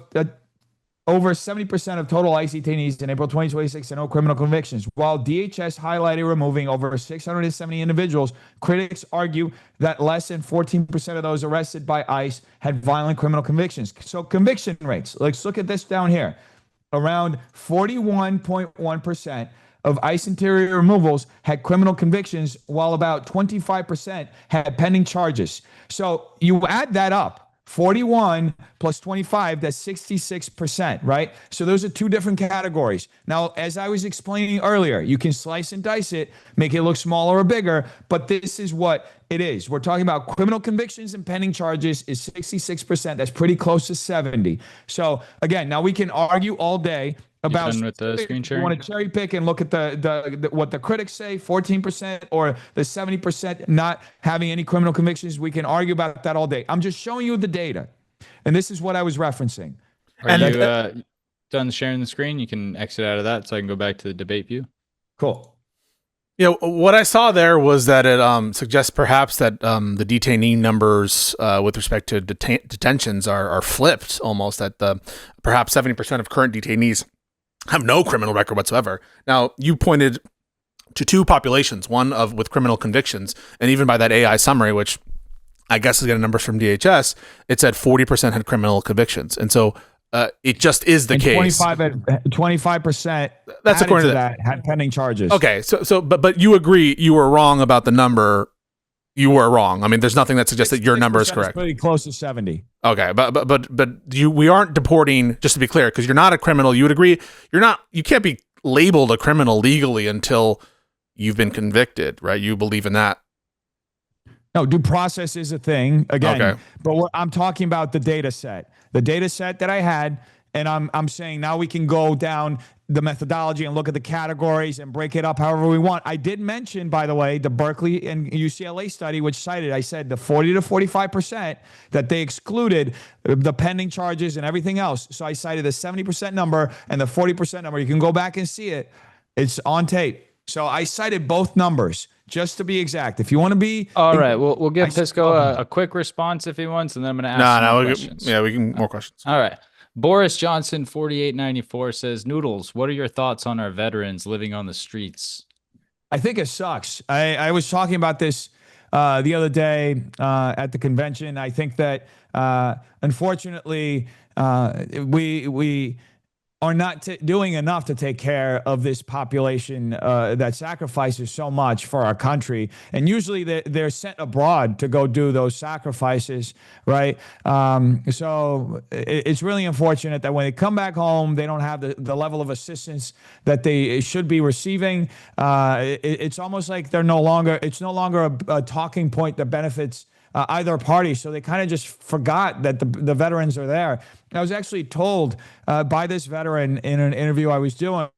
over 70% of total ICE detainees in April 2026 had no criminal convictions. While DHS highlighted removing over 670 individuals, critics argue that less than 14% of those arrested by ICE had violent criminal convictions. So conviction rates, let's look at this down here. Around 41.1% of ICE interior removals had criminal convictions, while about 25% had pending charges. So you add that up. 41 plus 25, that's 66%, right? So those are two different categories. Now, as I was explaining earlier, you can slice and dice it, make it look smaller or bigger, but this is what it is. We're talking about criminal convictions and pending charges is 66%. That's pretty close to 70. So again, now we can argue all day about done with the screen sharing? You want to cherry pick and look at the what the critics say, 14% or the 70% not having any criminal convictions. We can argue about that all day. I'm just showing you the data, and this is what I was referencing. Are you done sharing the screen? You can exit out of that so I can go back to the debate view. Cool. Yeah, what I saw there was that it suggests perhaps that the detainee numbers with respect to detentions are flipped almost, that perhaps 70% of current detainees have no criminal record whatsoever. Now, you pointed to two populations, one with criminal convictions, and even by that AI summary, which I guess is getting numbers from DHS, it said 40% had criminal convictions. And so it just is the case. 25%. That's according to that had pending charges. Okay, but you agree you were wrong about the number. You were wrong. I mean, there's nothing that suggests that your number is correct. Pretty close to 70. Okay, but we aren't deporting, just to be clear, because you're not a criminal. You would agree you can't be labeled a criminal legally until you've been convicted, right? You believe in that. No, due process is a thing again, Okay. but I'm talking about the data set that I had, and I'm saying now we can go down the methodology and look at the categories and break it up however we want. I did mention, by the way, the Berkeley and UCLA study, which cited, I said the 40 to 45% that they excluded the pending charges and everything else. So I cited the 70% number and the 40% number. You can go back and see it. It's on tape. So I cited both numbers just to be exact. If you want to be, All right, we'll I give cited Pisco both numbers. a quick response if he wants, and then I'm going to ask No, some more no, questions. yeah, we can more questions. All right. Boris Johnson 4894 says, Noodles, what are your thoughts on our veterans living on the streets? I think it sucks. I was talking about this the other day at the convention. I think that unfortunately we are not doing enough to take care of this population that sacrifices so much for our country. And usually they're sent abroad to go do those sacrifices, right? So it's really unfortunate that when they come back home, they don't have the level of assistance that they should be receiving. It's almost like it's no longer a talking point that benefits either party. So they kind of just forgot that the veterans are there. I was actually told by this veteran in an interview I was doing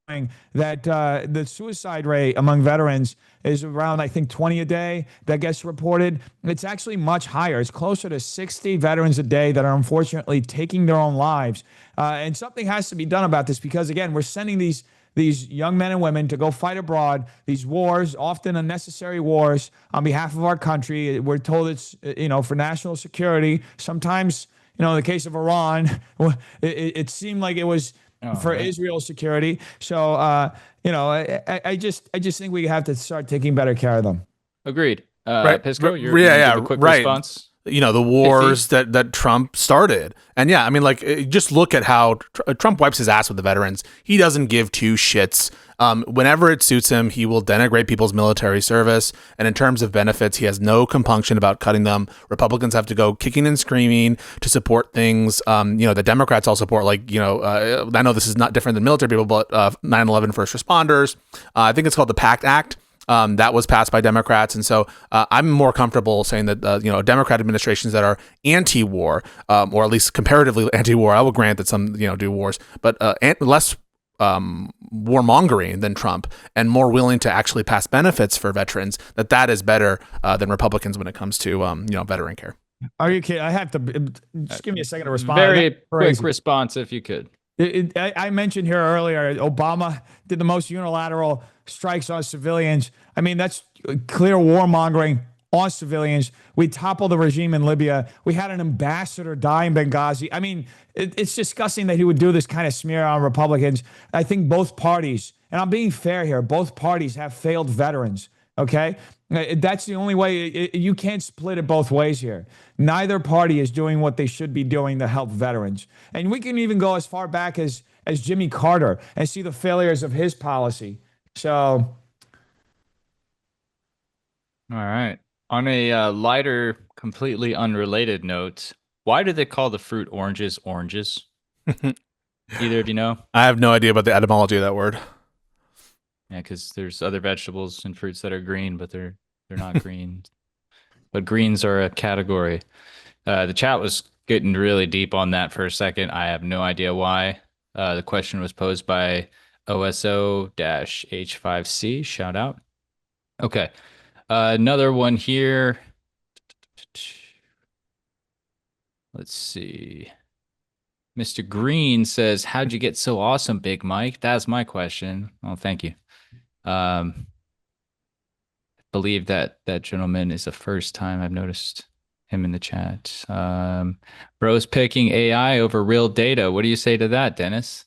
that the suicide rate among veterans is around, I think, 20 a day that gets reported. It's actually much higher. It's closer to 60 veterans a day that are unfortunately taking their own lives. And something has to be done about this because, again, we're sending these young men and women to go fight abroad, these wars, often unnecessary wars on behalf of our country. We're told it's, for national security. Sometimes, in the case of Iran, it seemed like it was for Israel's security. So, I just think we have to start taking better care of them. Agreed. Right. Pisco, Yeah, you yeah, give a quick right. response. The wars that Trump started. And yeah, I mean, just look at how Trump wipes his ass with the veterans. He doesn't give two shits. Whenever it suits him, he will denigrate people's military service. And in terms of benefits, he has no compunction about cutting them. Republicans have to go kicking and screaming to support things. The Democrats all support, I know this is not different than military people, but 9/11 first responders. I think it's called the PACT Act. That was passed by Democrats. And so I'm more comfortable saying that, Democrat administrations that are anti-war, or at least comparatively anti-war, I will grant that some, do wars, but less warmongering than Trump and more willing to actually pass benefits for veterans, that is better than Republicans when it comes to, veteran care. Are you kidding? I have to just give me a second to respond. Very quick response, if you could. I mentioned here earlier, Obama did the most unilateral strikes on civilians. I mean, that's clear warmongering on civilians. We toppled the regime in Libya. We had an ambassador die in Benghazi. I mean, it's disgusting that he would do this kind of smear on Republicans. I think both parties, and I'm being fair here, both parties have failed veterans. Okay? That's the only way. You can't split it both ways here. Neither party is doing what they should be doing to help veterans. And we can even go as far back as Jimmy Carter and see the failures of his policy. So. All right. On a lighter, completely unrelated note, why do they call the fruit oranges oranges? Either of you know? I have no idea about the etymology of that word. Yeah, because there's other vegetables and fruits that are green, but they're not green. But greens are a category. The chat was getting really deep on that for a second. I have no idea why. The question was posed by OSO-H5C. Shout out. Okay. Another one here. Let's see. Mr. Green says, how'd you get so awesome, Big Mike? That's my question. Oh, thank you. Believe that gentleman is the first time I've noticed him in the chat. Bro's picking AI over real data. What do you say to that, Dennis?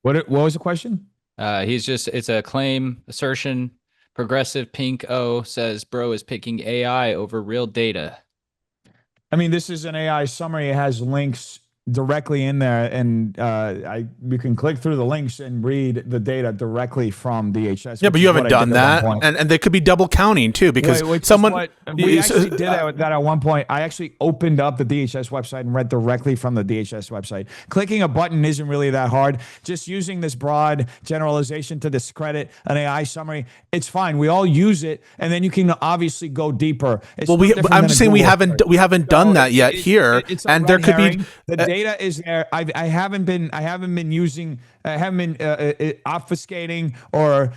What was the question? It's a claim, assertion. Progressive Pink O says Bro is picking AI over real data. I mean, this is an AI summary. It has links directly in there, and you can click through the links and read the data directly from DHS. Yeah, but you haven't done that, and they could be double counting too, because we actually did that at one point. I actually opened up the DHS website and read directly from the DHS website. Clicking a button isn't really that hard. Just using this broad generalization to discredit an AI summary, it's fine. We all use it, and then you can obviously go deeper. I'm just saying we haven't done that yet here, and there could be the data is there. I haven't been obfuscating or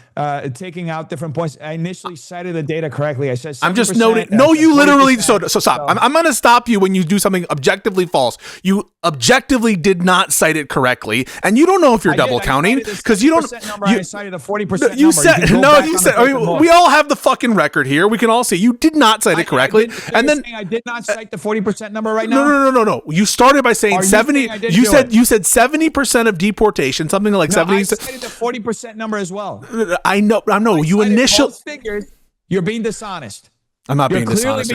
taking out different points. I initially cited the data correctly. I said 70%, I'm just noting. No, you literally. So stop. I'm going to stop you when you do something objectively false. You objectively did not cite it correctly, and you don't know if you're double counting because you don't. I cited a 40%. You said no. You said. I mean, we all have the fucking record here. We can all see you did not cite it correctly, and then I did not cite the 40% number right now. No. You started by saying 70. You said 70% of deportation, something like 70. I cited the 40% number as well. I know. You initial figures. You're being dishonest. I'm not being dishonest.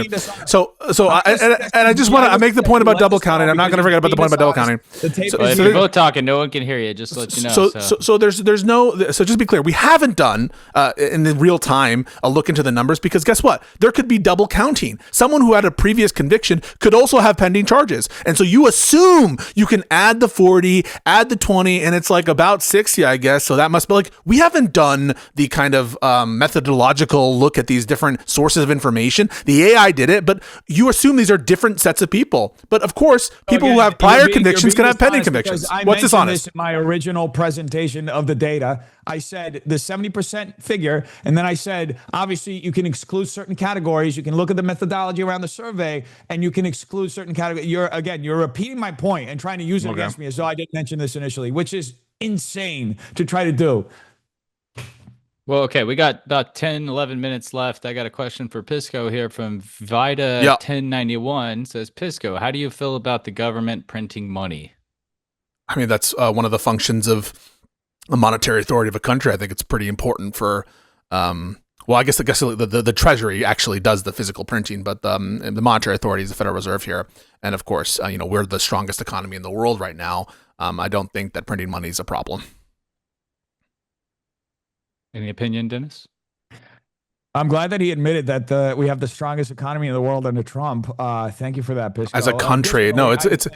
So I just want to make the point about double counting. I'm not going to forget about the point about double counting. If you're both talking, no one can hear you. Just to let you know. So there's no. So just to be clear, we haven't done in the real time a look into the numbers, because guess what? There could be double counting. Someone who had a previous conviction could also have pending charges, and so you assume you can add the 40, add the 20, and it's like about 60, I guess. So that must be like we haven't done the kind of methodological look at these different sources of information. The AI did it, but you assume these are different sets of people. But of course, people who have prior convictions can have pending convictions. What's dishonest? This in my original presentation of the data, I said the 70% figure, and then I said, obviously, you can exclude certain categories. You can look at the methodology around the survey, and you can exclude certain categories. You're repeating my point and trying to use it against me as though I didn't mention this initially, which is insane to try to do. Well, okay, we got about 10, 11 minutes left. I got a question for Pisco here from Vida 1091. Says, Pisco, how do you feel about the government printing money? I mean, that's one of the functions of the monetary authority of a country. I think it's pretty important for, well, I guess the Treasury actually does the physical printing, but the monetary authority is the Federal Reserve here. And of course, we're the strongest economy in the world right now. I don't think that printing money is a problem. Any opinion, Dennis? I'm glad that he admitted that we have the strongest economy in the world under Trump. Thank you for that, Pisco. As a country, no, it's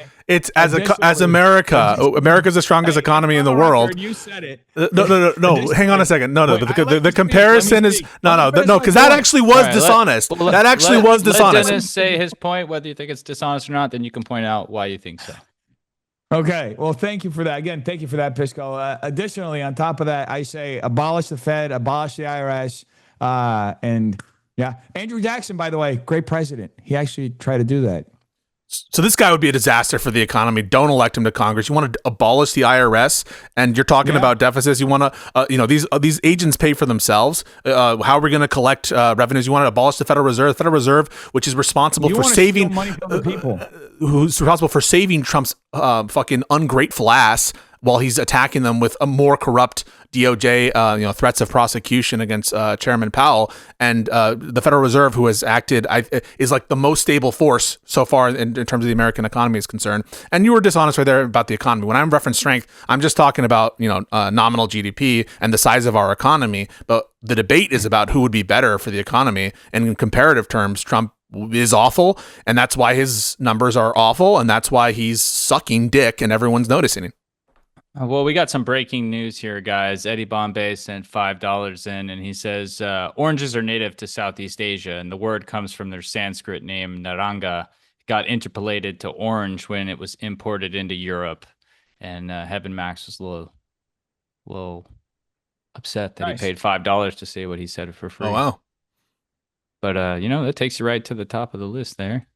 as America. America's the strongest economy in the world. You said it. No. Hang on a second. No. The comparison is no, because that actually was dishonest. That actually was dishonest. Let Dennis say his point. Whether you think it's dishonest or not, then you can point out why you think so. Okay. Well, thank you for that. Again, thank you for that, Pisco. Additionally, on top of that, I say abolish the Fed, abolish the IRS. And yeah, Andrew Jackson, by the way, great president. He actually tried to do that. So this guy would be a disaster for the economy. Don't elect him to Congress. You want to abolish the IRS, and you're talking about deficits. You want to, these agents pay for themselves. How are we going to collect revenues? You want to abolish the Federal Reserve. The Federal Reserve, which is responsible for saving money from the people, who's responsible for saving Trump's fucking ungrateful ass, while he's attacking them with a more corrupt DOJ, threats of prosecution against Chairman Powell, and the Federal Reserve, who has acted, is like the most stable force so far in terms of the American economy is concerned. And you were dishonest right there about the economy. When I reference strength, I'm just talking about nominal GDP and the size of our economy. But the debate is about who would be better for the economy. And in comparative terms, Trump is awful, and that's why his numbers are awful, and that's why he's sucking dick, and everyone's noticing it. Well, we got some breaking news here, guys. Eddie Bombay sent $5 in, and he says, oranges are native to Southeast Asia, and the word comes from their Sanskrit name, naranga. It got interpolated to orange when it was imported into Europe. And Heaven Max was a little upset that he paid $5 to say what he said for free. Oh, wow. But, that takes you right to the top of the list there.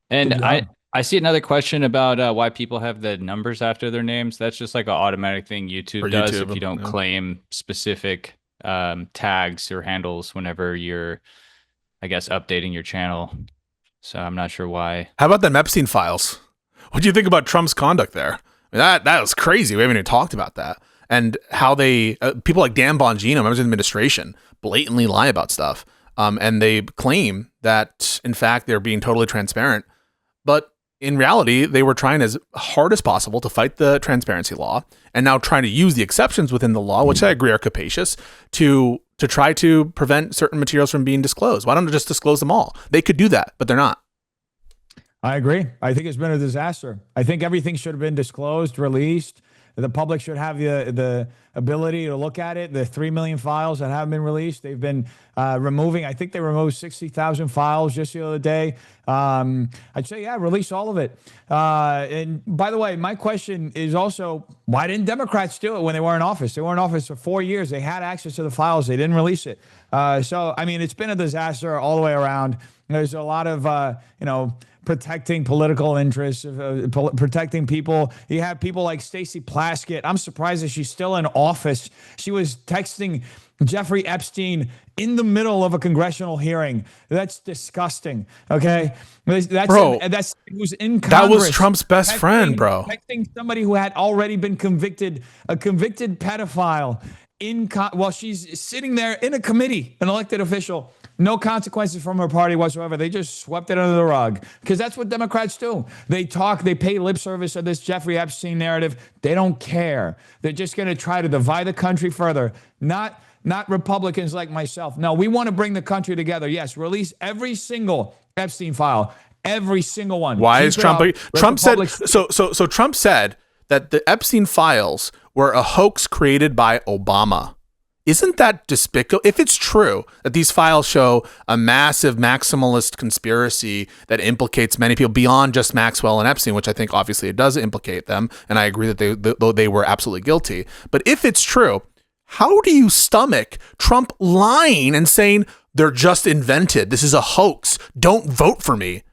And I see another question about why people have the numbers after their names. That's just like an automatic thing YouTube does if you don't claim specific tags or handles whenever you're, I guess, updating your channel. So I'm not sure why. How about them Epstein files? What do you think about Trump's conduct there? I mean, that was crazy. We haven't even talked about that. And how they, people like Dan Bongino, members of the administration, blatantly lie about stuff. And they claim that, in fact, they're being totally transparent. But in reality, they were trying as hard as possible to fight the transparency law, and now trying to use the exceptions within the law, which I agree are capacious, to try to prevent certain materials from being disclosed. Why don't they just disclose them all? They could do that, but they're not. I agree. I think it's been a disaster. I think everything should have been disclosed, released. The public should have the ability to look at it. The 3 million files that haven't been released, they've been removing. I think they removed 60,000 files just the other day. I'd say, yeah, release all of it. And by the way, my question is also, why didn't Democrats do it when they were in office? They were in office for 4 years. They had access to the files. They didn't release it. So, I mean, it's been a disaster all the way around. There's a lot of, protecting political interests, protecting people. You have people like Stacey Plaskett. I'm surprised that she's still in office. She was texting Jeffrey Epstein in the middle of a congressional hearing. That's disgusting. Okay, that's who's in Congress. That was Trump's best friend, bro. Texting somebody who had already been convicted, a convicted pedophile, while she's sitting there in a committee, an elected official. No consequences from her party whatsoever. They just swept it under the rug because that's what Democrats do. They talk, they pay lip service to this Jeffrey Epstein narrative. They don't care. They're just going to try to divide the country further. Not Republicans like myself. No, we want to bring the country together. Yes, release every single Epstein file, every single one. Why is Trump? Trump said so. Trump said that the Epstein files were a hoax created by Obama. Isn't that despicable? If it's true that these files show a massive maximalist conspiracy that implicates many people beyond just Maxwell and Epstein, which I think obviously it does implicate them, and I agree that they were absolutely guilty. But if it's true, how do you stomach Trump lying and saying they're just invented? This is a hoax. Don't vote for me.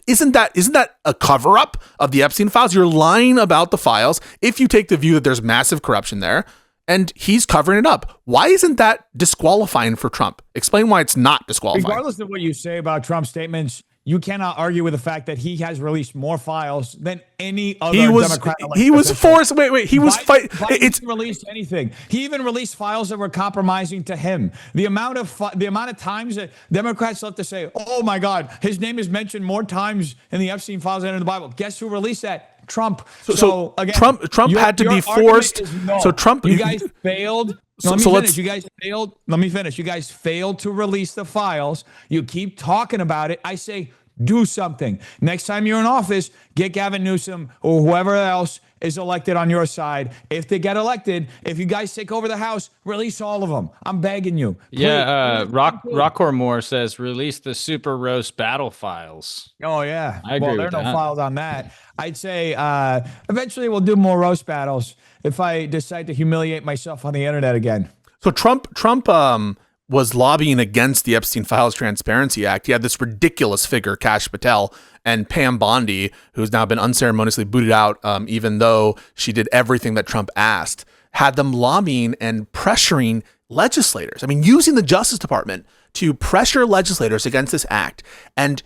Isn't that a cover up of the Epstein files? You're lying about the files if you take the view that there's massive corruption there. And he's covering it up. Why isn't that disqualifying for Trump? Explain why it's not disqualifying. Regardless of what you say about Trump's statements, you cannot argue with the fact that he has released more files than any other Democrat. He was forced. Wait. He was fighting. It's released anything. He even released files that were compromising to him. The amount of times that Democrats love to say, "Oh my God, his name is mentioned more times in the Epstein files than in the Bible." Guess who released that? Trump. So again, Trump had to be forced. No. So Trump, you guys failed. Let me finish. You guys failed. Let me finish. You guys failed to release the files. You keep talking about it. I say, do something. Next time you're in office, get Gavin Newsom or whoever else is elected on your side. If they get elected, if you guys take over the House, release all of them. I'm begging you. Please. Yeah, Rockcore Moore says release the Super Roast battle files. Oh, yeah. I agree there with are no that. files on that. I'd say eventually we'll do more roast battles if I decide to humiliate myself on the internet again. So Trump was lobbying against the Epstein Files Transparency Act. He had this ridiculous figure, Kash Patel, and Pam Bondi, who's now been unceremoniously booted out, even though she did everything that Trump asked, had them lobbying and pressuring legislators. I mean, using the Justice Department to pressure legislators against this act. And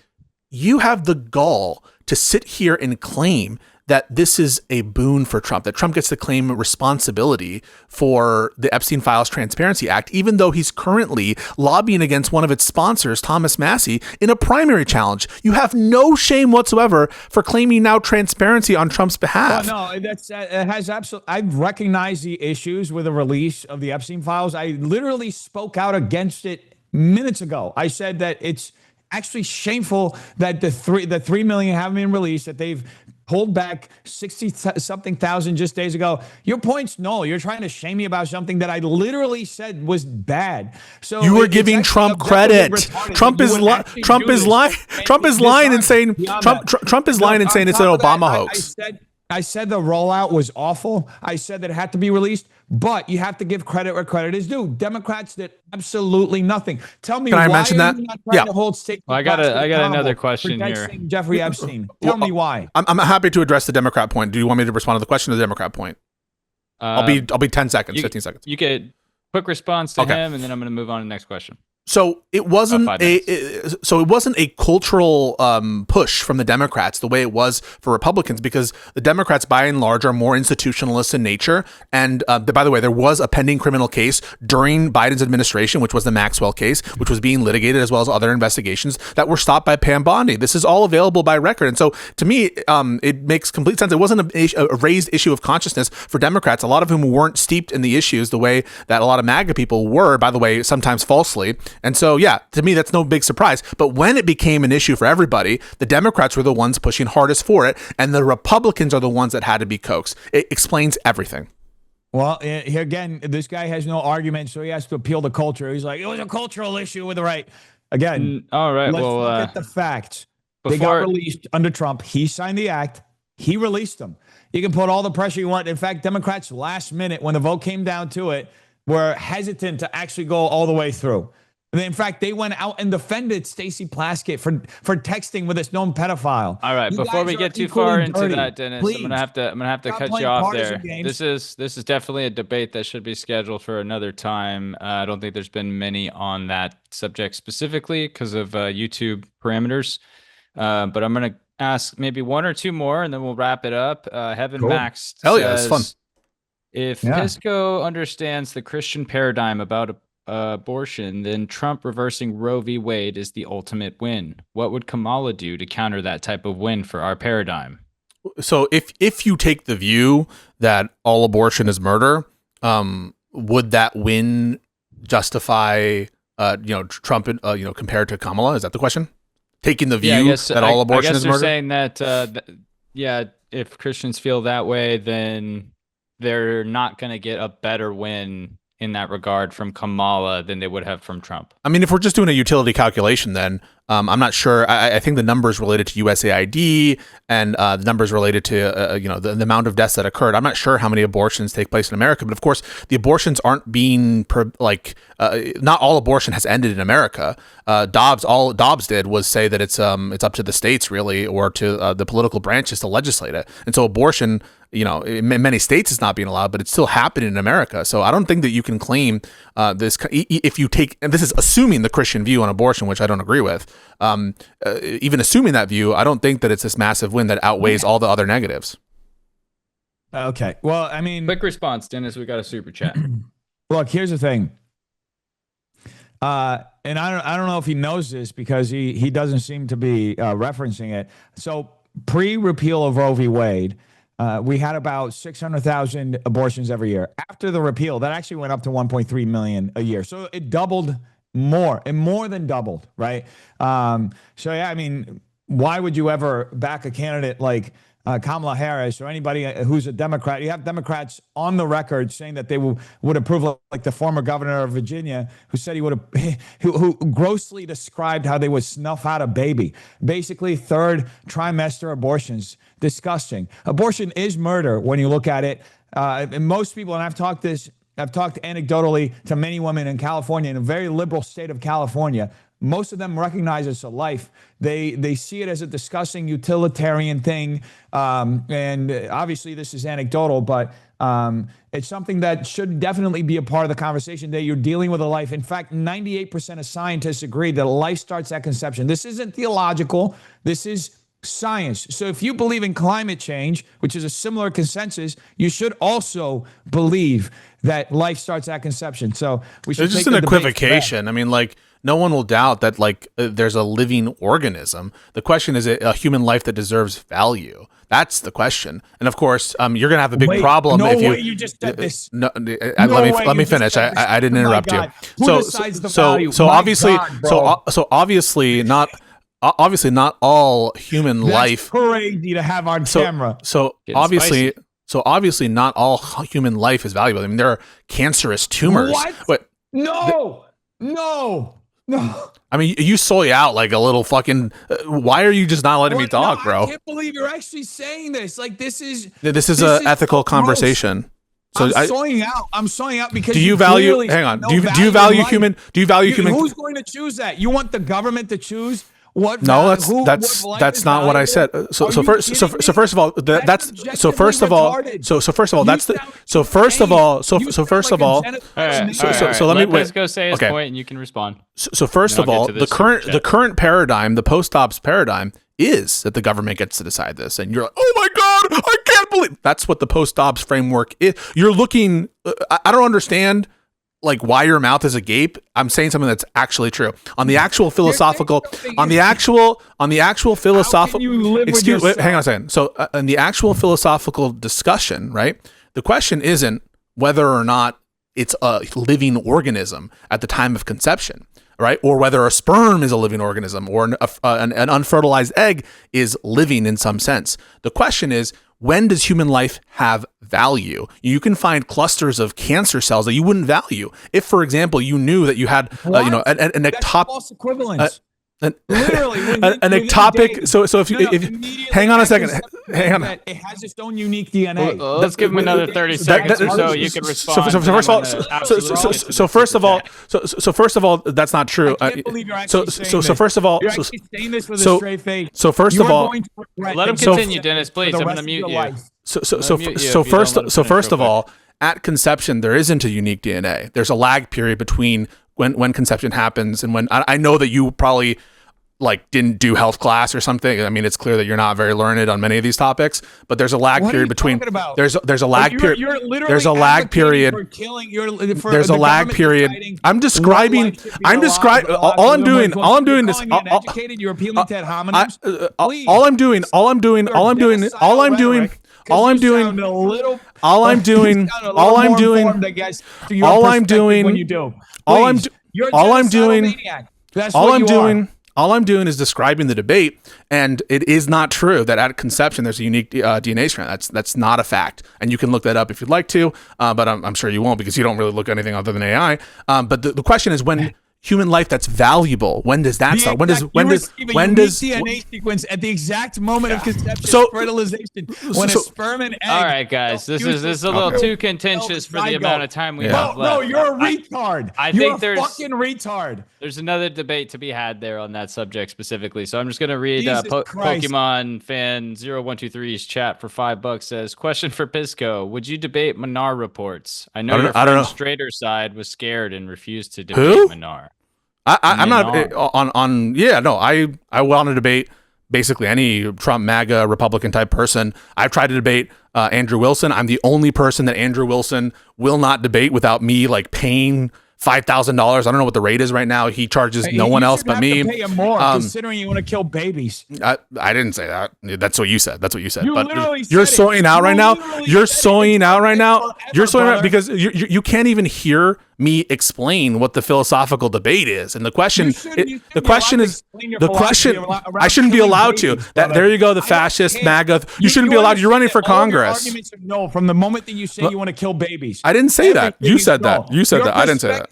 you have the gall to sit here and claim that this is a boon for Trump, that Trump gets to claim responsibility for the Epstein Files Transparency Act, even though he's currently lobbying against one of its sponsors, Thomas Massie, in a primary challenge. You have no shame whatsoever for claiming now transparency on Trump's behalf. Well, no, it has absolutely. I've recognized the issues with the release of the Epstein files. I literally spoke out against it minutes ago. I said that it's actually shameful that the 3 million haven't been released, that they've pulled back 60-something thousand just days ago. Your point's null. You're trying to shame me about something that I literally said was bad. So you were giving Trump credit. Trump is lying. Trump is lying and saying Trump is lying and saying it's an Obama hoax. I said the rollout was awful. I said that it had to be released, but you have to give credit where credit is due. Democrats did absolutely nothing. Tell me, can I why mention that? Are you not trying to hold state? Well, I got another question here. Jeffrey Epstein. Tell me why. I'm happy to address the Democrat point. Do you want me to respond to the question or the Democrat point? I'll be 10 seconds, 15 seconds. You get quick response to him, and then I'm going to move on to the next question. So it wasn't a cultural push from the Democrats the way it was for Republicans, because the Democrats, by and large, are more institutionalist in nature. And by the way, there was a pending criminal case during Biden's administration, which was the Maxwell case, which was being litigated, as well as other investigations that were stopped by Pam Bondi. This is all available by record. And so to me, it makes complete sense. It wasn't a raised issue of consciousness for Democrats, a lot of whom weren't steeped in the issues the way that a lot of MAGA people were, by the way, sometimes falsely. And so, yeah, to me, that's no big surprise. But when it became an issue for everybody, the Democrats were the ones pushing hardest for it, and the Republicans are the ones that had to be coaxed. It explains everything. Well, here again, this guy has no argument, so he has to appeal to culture. He's like, it was a cultural issue with the right. Again, all right. Let's Well, look at the facts. They got released under Trump. He signed the act. He released them. You can put all the pressure you want. In fact, Democrats last minute, when the vote came down to it, were hesitant to actually go all the way through. In fact, they went out and defended Stacey Plaskett for texting with this known pedophile. All right, before we get too far into that, Dennis, please, I'm gonna have to cut you off there. This is definitely a debate that should be scheduled for another time. I don't think there's been many on that subject specifically because of YouTube parameters. But I'm gonna ask maybe one or two more, and then we'll wrap it up. Heaven Max Hell yeah, it's fun. If Pisco understands the Christian paradigm about abortion, then Trump reversing Roe v. Wade is the ultimate win. What would Kamala do to counter that type of win for our paradigm? So if you take the view that all abortion is murder, would that win justify Trump compared to Kamala? Is that the question? Taking the view that all abortion is murder? You're saying that if Christians feel that way, then they're not going to get a better win in that regard from Kamala than they would have from Trump. I mean, if we're just doing a utility calculation, then I'm not sure. I think the numbers related to USAID and the numbers related to the amount of deaths that occurred. I'm not sure how many abortions take place in America, but of course, the abortions aren't being not all abortion has ended in America. All Dobbs did was say that it's up to the states really, or to the political branches to legislate it, and so abortion, in many states it's not being allowed, but it's still happening in America. So I don't think that you can claim this if you take, and this is assuming the Christian view on abortion, which I don't agree with. Even assuming that view, I don't think that it's this massive win that outweighs all the other negatives. Okay. Well, I mean, quick response, Dennis. We got a super chat. Look, here's the thing. And I don't know if he knows this because he doesn't seem to be referencing it. So pre-repeal of Roe v. Wade, we had about 600,000 abortions every year. After the repeal, that actually went up to 1.3 million a year. So it doubled more than doubled, right? So yeah, I mean, why would you ever back a candidate like Kamala Harris or anybody who's a Democrat? You have Democrats on the record saying that they would approve, like the former governor of Virginia, who said he would have, who grossly described how they would snuff out a baby. Basically, third trimester abortions. Disgusting. Abortion is murder when you look at it. And most people, and I've talked anecdotally to many women in California, in a very liberal state of California. Most of them recognize it's a life. They see it as a disgusting utilitarian thing. And obviously this is anecdotal, but it's something that should definitely be a part of the conversation, that you're dealing with a life. In fact, 98% of scientists agree that life starts at conception. This isn't theological. This is science. So if you believe in climate change, which is a similar consensus, you should also believe that life starts at conception. So we should. There's just an equivocation. I mean, no one will doubt that there's a living organism. The question is, a human life that deserves value? That's the question. And of course, you're gonna have a big problem if you just said this. Let me finish. I didn't interrupt you. So obviously not all human life. Crazy to have on camera. So obviously not all human life is valuable. I mean, there are cancerous tumors. What? No. I mean, you soy out like a little fucking. Why are you just not letting me talk, bro? I can't believe you're actually saying this. This is an ethical conversation. So I'm soying out because do you value? Hang on. Do you value human? Do you value human? Who's going to choose that? You want the government to choose What? No, who- that's what life that's is not what I said. valuable? So Are so you first so kidding so me? first of all That's so first of all objectively so first of all retarded. that's You the sound so first of insane. all so You so sound first like of all a All right, so let me let wait. Pisco say his Okay. point and you can respond. So first Then of I'll get all, to the this super the chat. current paradigm, the post-ops paradigm, is that the government gets to decide this, and you're like, oh my god, I can't believe that's what the post-ops framework is. You're looking. I don't understand. Like why your mouth is agape. I'm saying something that's actually true. On the actual philosophical, on the actual philosophical. you live with Excuse. Wait, yourself? hang on a second. So, in the actual philosophical discussion, right? The question isn't whether or not it's a living organism at the time of conception, right? Or whether a sperm is a living organism or an unfertilized egg is living in some sense. The question is, when does human life have value? You can find clusters of cancer cells that you wouldn't value. If, for example, you knew that you had, an That's ectop, false equivalence. an, Literally, an ectopic. So if you hang on a second, hang on. It has its own unique DNA. Well, let's give him another 30 seconds or so. You can respond. So first of all, so first of all, that's not true. I can't believe you're actually saying so first of all, You're actually saying this with a so straight face. so first You of are all, going to regret Let him this continue, for Dennis, please. the I'm rest gonna of mute your you. life. At conception, there isn't a unique DNA. There's a lag period between when conception happens and when I know that you probably like didn't do health class or something. I mean, it's clear that you're not very learned on many of these topics, but there's a lag What are period you between talking about? there's a lag period. You're literally There's a lag advocating period. for killing, There's a lag period. I'm describing. I'm describing. All I'm doing is. You're appealing to ad hominems. All I'm doing. All I'm doing. All I'm doing. All I'm doing. All I'm doing. All I'm doing. All I'm doing. All I'm doing. When you do. All I'm. You're All I'm genocidal doing. maniac. That's All what I'm you doing. are. All I'm doing is describing the debate, and it is not true that at conception there's a unique DNA strand. That's not a fact, and you can look that up if you'd like to, but I'm sure you won't because you don't really look at anything other than AI. But the question is when human life that's valuable. When does that start? When does DNA sequence at the exact moment of conception, fertilization, when a sperm and egg. All right, guys, this is a little too contentious for the amount of time we have left. No, you're a retard. I you're think there's a fucking retard. There's another debate to be had there on that subject specifically. So I'm just gonna read Jesus Christ. Pokemon fan 0123's chat for $5 says, question for Pisco: would you debate Manar reports? I know your friend Strader side was scared and refused to debate Manar. I'm not on. Yeah, no, I want to debate basically any Trump MAGA Republican type person. I've tried to debate Andrew Wilson. I'm the only person that Andrew Wilson will not debate without me like paying $5,000. I don't know what the rate is right now. He charges no one else but me. Pay him more, considering you want to kill babies. I didn't say that. That's what you said. That's what you said. You but literally you're said soying out right now. You're soying out right now. You're soying out because you can't even hear me explain what the philosophical debate is. And the question, I shouldn't be allowed to. There you go, the fascist MAGA. You shouldn't be allowed. You're running for Congress. No, from the moment that you say you want to kill babies. I didn't say that. You said that. You said that. I didn't say that.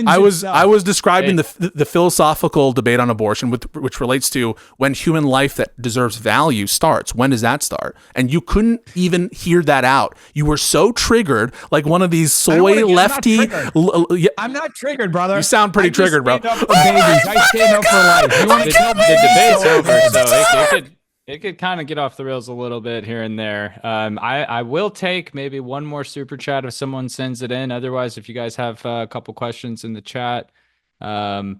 I was describing the philosophical debate on abortion, which relates to when human life that deserves value starts. When does that start? And you couldn't even hear that out. You were so triggered, like one of these soy lefty. I'm not triggered, brother. You sound pretty triggered, bro. I stand up for life. You want to kill the debate's over, so it could kind of get off the rails a little bit here and there. I will take maybe one more super chat if someone sends it in. Otherwise, if you guys have a couple questions in the chat, send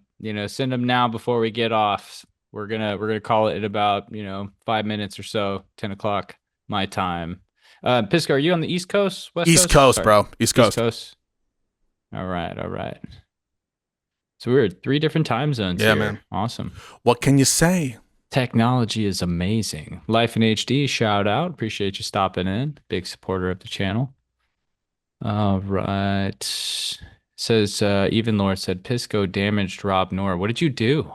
them now before we get off. We're gonna call it at about 5 minutes or so, 10 o'clock my time. Pisco, are you on the East Coast, West Coast? East Coast, bro. East Coast. All right. So we're at 3 different time zones. Yeah, here. man. Awesome. What can you say? Technology is amazing. Life in HD, shout out. Appreciate you stopping in. Big supporter of the channel. All right. Says, Even Lord said, Pisco damaged Rob Noor. What did you do?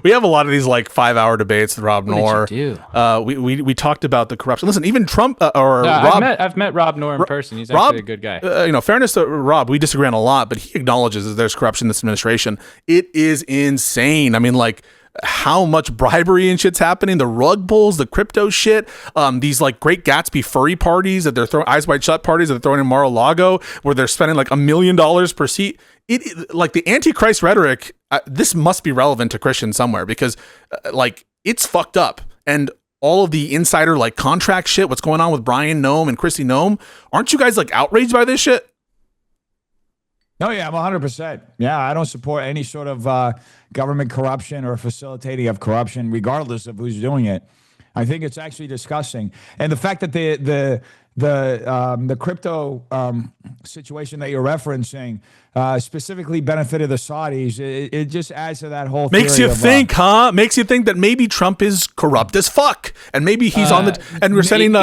We have a lot of these like 5-hour debates with Rob Noor. What did you do? We talked about the corruption. Listen, even Trump Rob. I've met Rob Noor in person. He's actually a good guy. Fairness to Rob, we disagree on a lot, but he acknowledges that there's corruption in this administration. It is insane. I mean, like, how much bribery and shit's happening, the rug pulls, the crypto shit, these like Great Gatsby furry parties that they're throwing, Eyes Wide Shut parties that they're throwing in Mar-a-Lago where they're spending like $1 million per seat. It like the Antichrist rhetoric this must be relevant to Christians somewhere because like it's fucked up. And all of the insider like contract shit, what's going on with Brian Noem and Christy Noem, aren't you guys like outraged by this shit? No, yeah, I'm 100%. Yeah, I don't support any sort of government corruption or facilitating of corruption, regardless of who's doing it. I think it's actually disgusting, and the fact that the crypto situation that you're referencing specifically benefited the Saudis, it just adds to that whole. Makes you think, huh? Makes you think that maybe Trump is corrupt as fuck, and maybe he's on the and we're sending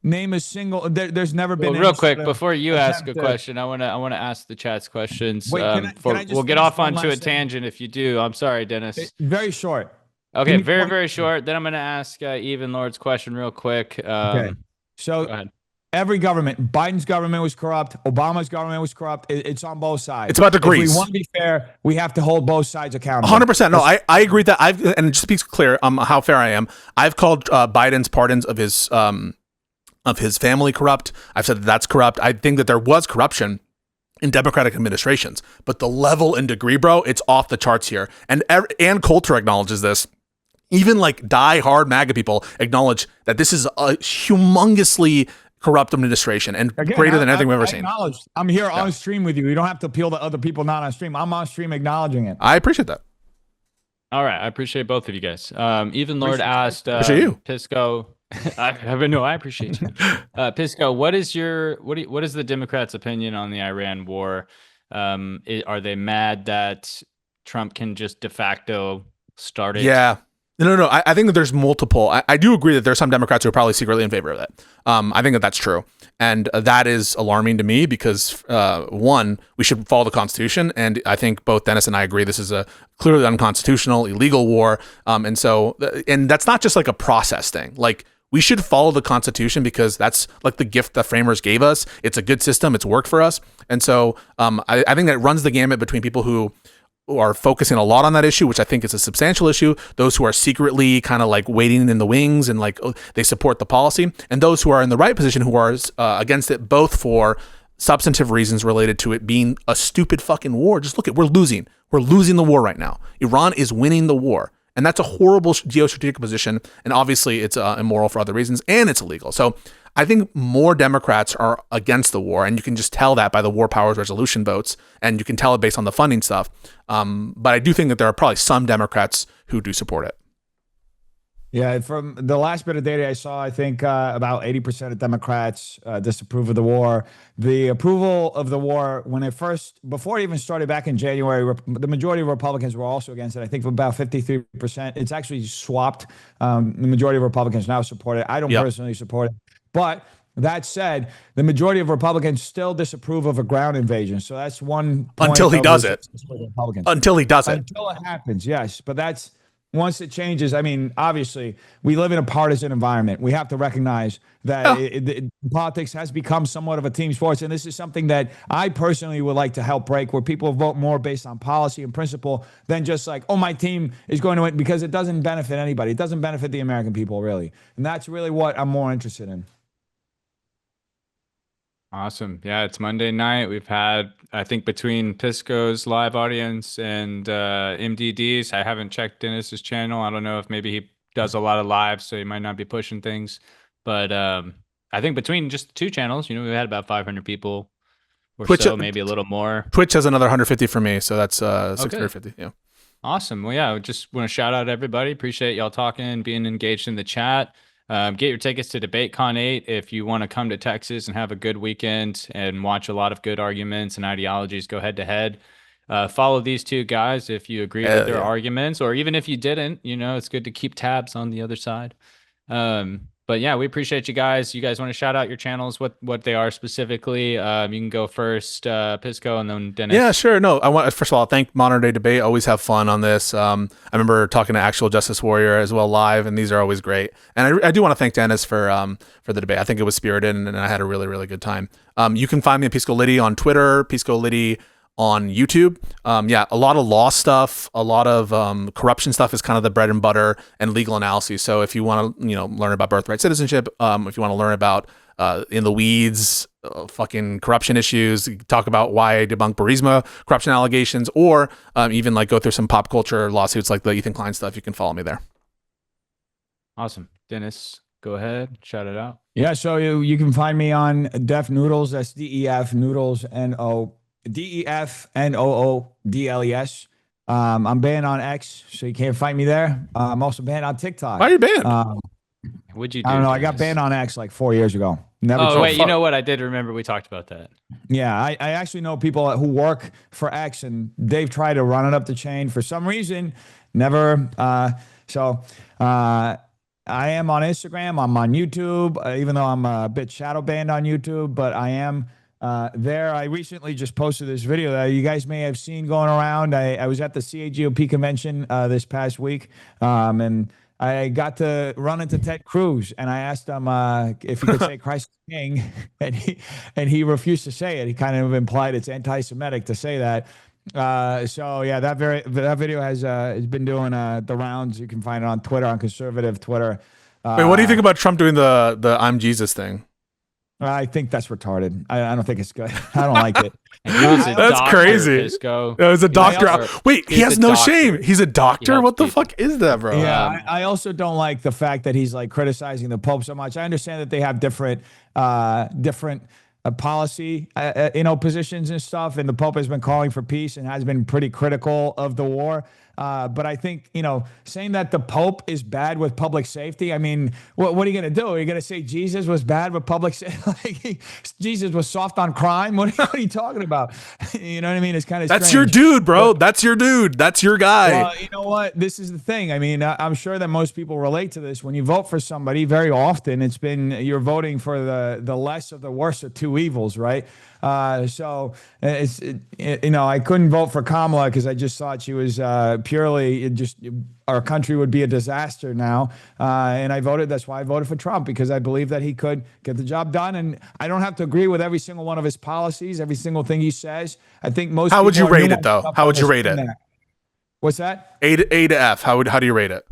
Name a single. There's never been. Well, real quick before you ask a question, I want to ask the chat's questions. Wait, can I we'll get off onto a tangent if you do. I'm sorry, Dennis. Very short. Okay, very short. Then I'm going to ask Even Lord's question real quick. Okay. So every government, Biden's government was corrupt. Obama's government was corrupt. It's on both sides. It's about degrees. If we want to be fair, we have to hold both sides accountable. 100%. No, I agree that and just to be clear, how fair I am. I've called Biden's pardons of his family corrupt. I've said that's corrupt. I think that there was corruption in Democratic administrations, but the level and degree, bro, it's off the charts here. And Ann Coulter acknowledges this. Even like die-hard MAGA people acknowledge that this is a humongously corrupt administration and greater than anything we've ever seen. I'm here on stream with you. You don't have to appeal to other people not on stream. I'm on stream acknowledging it. I appreciate that. All right, I appreciate both of you guys. Even Lord asked Pisco. I appreciate you. Pisco, what is the Democrats' opinion on the Iran war? Are they mad that Trump can just de facto start it? Yeah. No. I think that there's multiple. I do agree that there's some Democrats who are probably secretly in favor of that. I think that that's true. And that is alarming to me because, one, we should follow the Constitution. And I think both Dennis and I agree this is a clearly unconstitutional, illegal war. And that's not just like a process thing. Like, we should follow the Constitution because that's like the gift the framers gave us. It's a good system. It's worked for us. And so I think that runs the gamut between people who are focusing a lot on that issue, which I think is a substantial issue, those who are secretly kind of like waiting in the wings and like they support the policy, and those who are in the right position who are against it, both for substantive reasons related to it being a stupid fucking war. Just look at, we're losing the war right now. Iran is winning the war. And that's a horrible geostrategic position. And obviously it's immoral for other reasons and it's illegal. So I think more Democrats are against the war. And you can just tell that by the war powers resolution votes. And you can tell it based on the funding stuff. But I do think that there are probably some Democrats who do support it. Yeah, from the last bit of data I saw, I think about 80% of Democrats disapprove of the war. The approval of the war, before it even started back in January, the majority of Republicans were also against it. I think about 53%. It's actually swapped. The majority of Republicans now support it. I don't personally support it. But that said, the majority of Republicans still disapprove of a ground invasion. So that's one point. Until he does it. Until he does it. Until it happens, yes. But that's... Once it changes, I mean, obviously, we live in a partisan environment. We have to recognize that politics has become somewhat of a team sport. And this is something that I personally would like to help break, where people vote more based on policy and principle than just like, oh, my team is going to win, because it doesn't benefit anybody. It doesn't benefit the American people, really. And that's really what I'm more interested in. Awesome. Yeah, it's Monday night. We've had, I think, between Pisco's live audience and MDD's, I haven't checked Dennis's channel. I don't know if maybe he does a lot of lives, so he might not be pushing things. But I think between just the two channels, we had about 500 people or Twitch, so, maybe a little more. Twitch has another 150 for me, so that's 650. Yeah. Awesome. Well, yeah, I just want to shout out everybody. Appreciate y'all talking, being engaged in the chat. Get your tickets to DebateCon 8 if you want to come to Texas and have a good weekend and watch a lot of good arguments and ideologies go head to head. Follow these two guys if you agree with their arguments, or even if you didn't, it's good to keep tabs on the other side. But yeah, we appreciate you guys. You guys want to shout out your channels, what they are specifically? You can go first, Pisco, and then Dennis. Yeah, sure. No, I want, first of all, thank Modern Day Debate. Always have fun on this. I remember talking to Actual Justice Warrior as well live, and these are always great. And I do want to thank Dennis for the debate. I think it was spirited, and I had a really, really good time. You can find me at Pisco Liddy on Twitter, Pisco Liddy on YouTube. A lot of law stuff, a lot of corruption stuff is kind of the bread and butter, and legal analysis. So if you want to, learn about birthright citizenship, if you want to learn about in the weeds, fucking corruption issues, talk about why I debunk Burisma corruption allegations, or even like go through some pop culture lawsuits like the Ethan Klein stuff. You can follow me there. Awesome. Dennis, go ahead. Shout it out. Yeah, so you can find me on Def Noodles. That's DEF Noodles DEFNOODLES. I'm banned on X, so you can't find me there. I'm also banned on TikTok. Why are you banned? What'd you do? I don't know. I got Dennis? banned on X like 4 years ago. Never. Oh, wait. You fuck. know what? I did remember we talked about that. Yeah, I actually know people who work for X, and they've tried to run it up the chain for some reason. Never. I am on Instagram. I'm on YouTube, even though I'm a bit shadow banned on YouTube, but I am there. I recently just posted this video that you guys may have seen going around. I was at the CAGOP convention this past week, and I got to run into Ted Cruz, and I asked him if he could say Christ is King, and he refused to say it. He kind of implied it's anti-Semitic to say that. So yeah, that video has been doing the rounds. You can find it on Twitter, on conservative Twitter. Wait, what do you think about Trump doing the I'm Jesus thing? I think that's retarded. I don't think it's good. I don't like it. That's crazy. Pisco. It was a doctor. Wait, he has no shame. He's a doctor? helps What the people. fuck is that, bro? Yeah, I also don't like the fact that he's like criticizing the Pope so much. I understand that they have different policy, positions and stuff, and the Pope has been calling for peace and has been pretty critical of the war. But I think, saying that the Pope is bad with public safety, I mean, what are you going to do? Are you going to say Jesus was bad with public safety? Jesus was soft on crime? What are you talking about? You know what I mean? It's kind of That's your dude, bro. That's your dude. That's your guy. Well, you know what? This is the thing. I mean, I'm sure that most people relate to this. When you vote for somebody, very often you're voting for the less of the worst of two evils, right? So I couldn't vote for Kamala because I just thought she was purely our country would be a disaster now. And that's why I voted for Trump, because I believe that he could get the job done. And I don't have to agree with every single one of his policies, every single thing he says. I think most. How would you people rate it, though? How would you rate it? that. What's that? A to F. How do you rate it?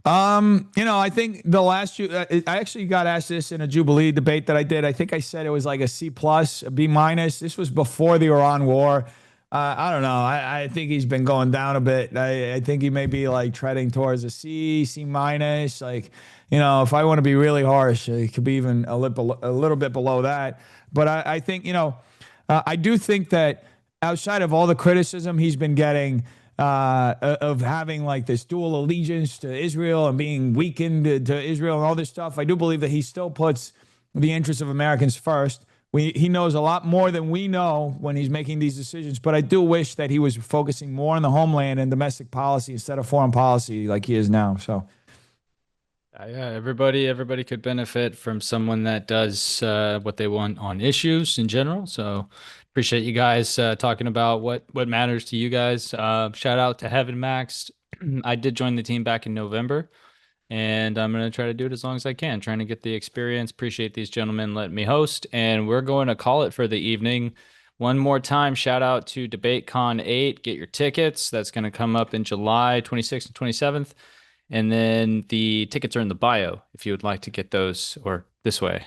I think the last I actually got asked this in a Jubilee debate that I did. I think I said it was like a C+, a B-. This was before the Iran war. I don't know. I think he's been going down a bit. I think he may be like treading towards a C-. Like, if I want to be really harsh, it could be even a little bit below that. But I think, I do think that outside of all the criticism he's been getting, of having like this dual allegiance to Israel and being weakened to Israel and all this stuff, I do believe that he still puts the interests of Americans first. He knows a lot more than we know when he's making these decisions, but I do wish that he was focusing more on the homeland and domestic policy instead of foreign policy like he is now. So Yeah, everybody could benefit from someone that does what they want on issues in general. So appreciate you guys talking about what matters to you guys. Shout out to Heaven Max. I did join the team back in November, and I'm going to try to do it as long as I can, trying to get the experience. Appreciate these gentlemen letting me host, and we're going to call it for the evening. One more time, shout out to DebateCon 8. Get your tickets. That's going to come up in July 26th and 27th. And then the tickets are in the bio if you would like to get those, or this way.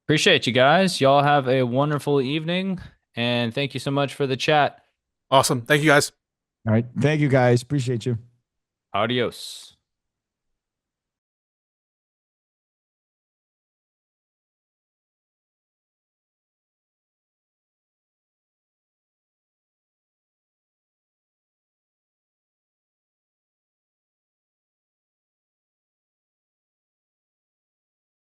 Appreciate you guys. Y'all have a wonderful evening, and thank you so much for the chat. Awesome. Thank you, guys. all right. Thank you guys. Appreciate you. Adios.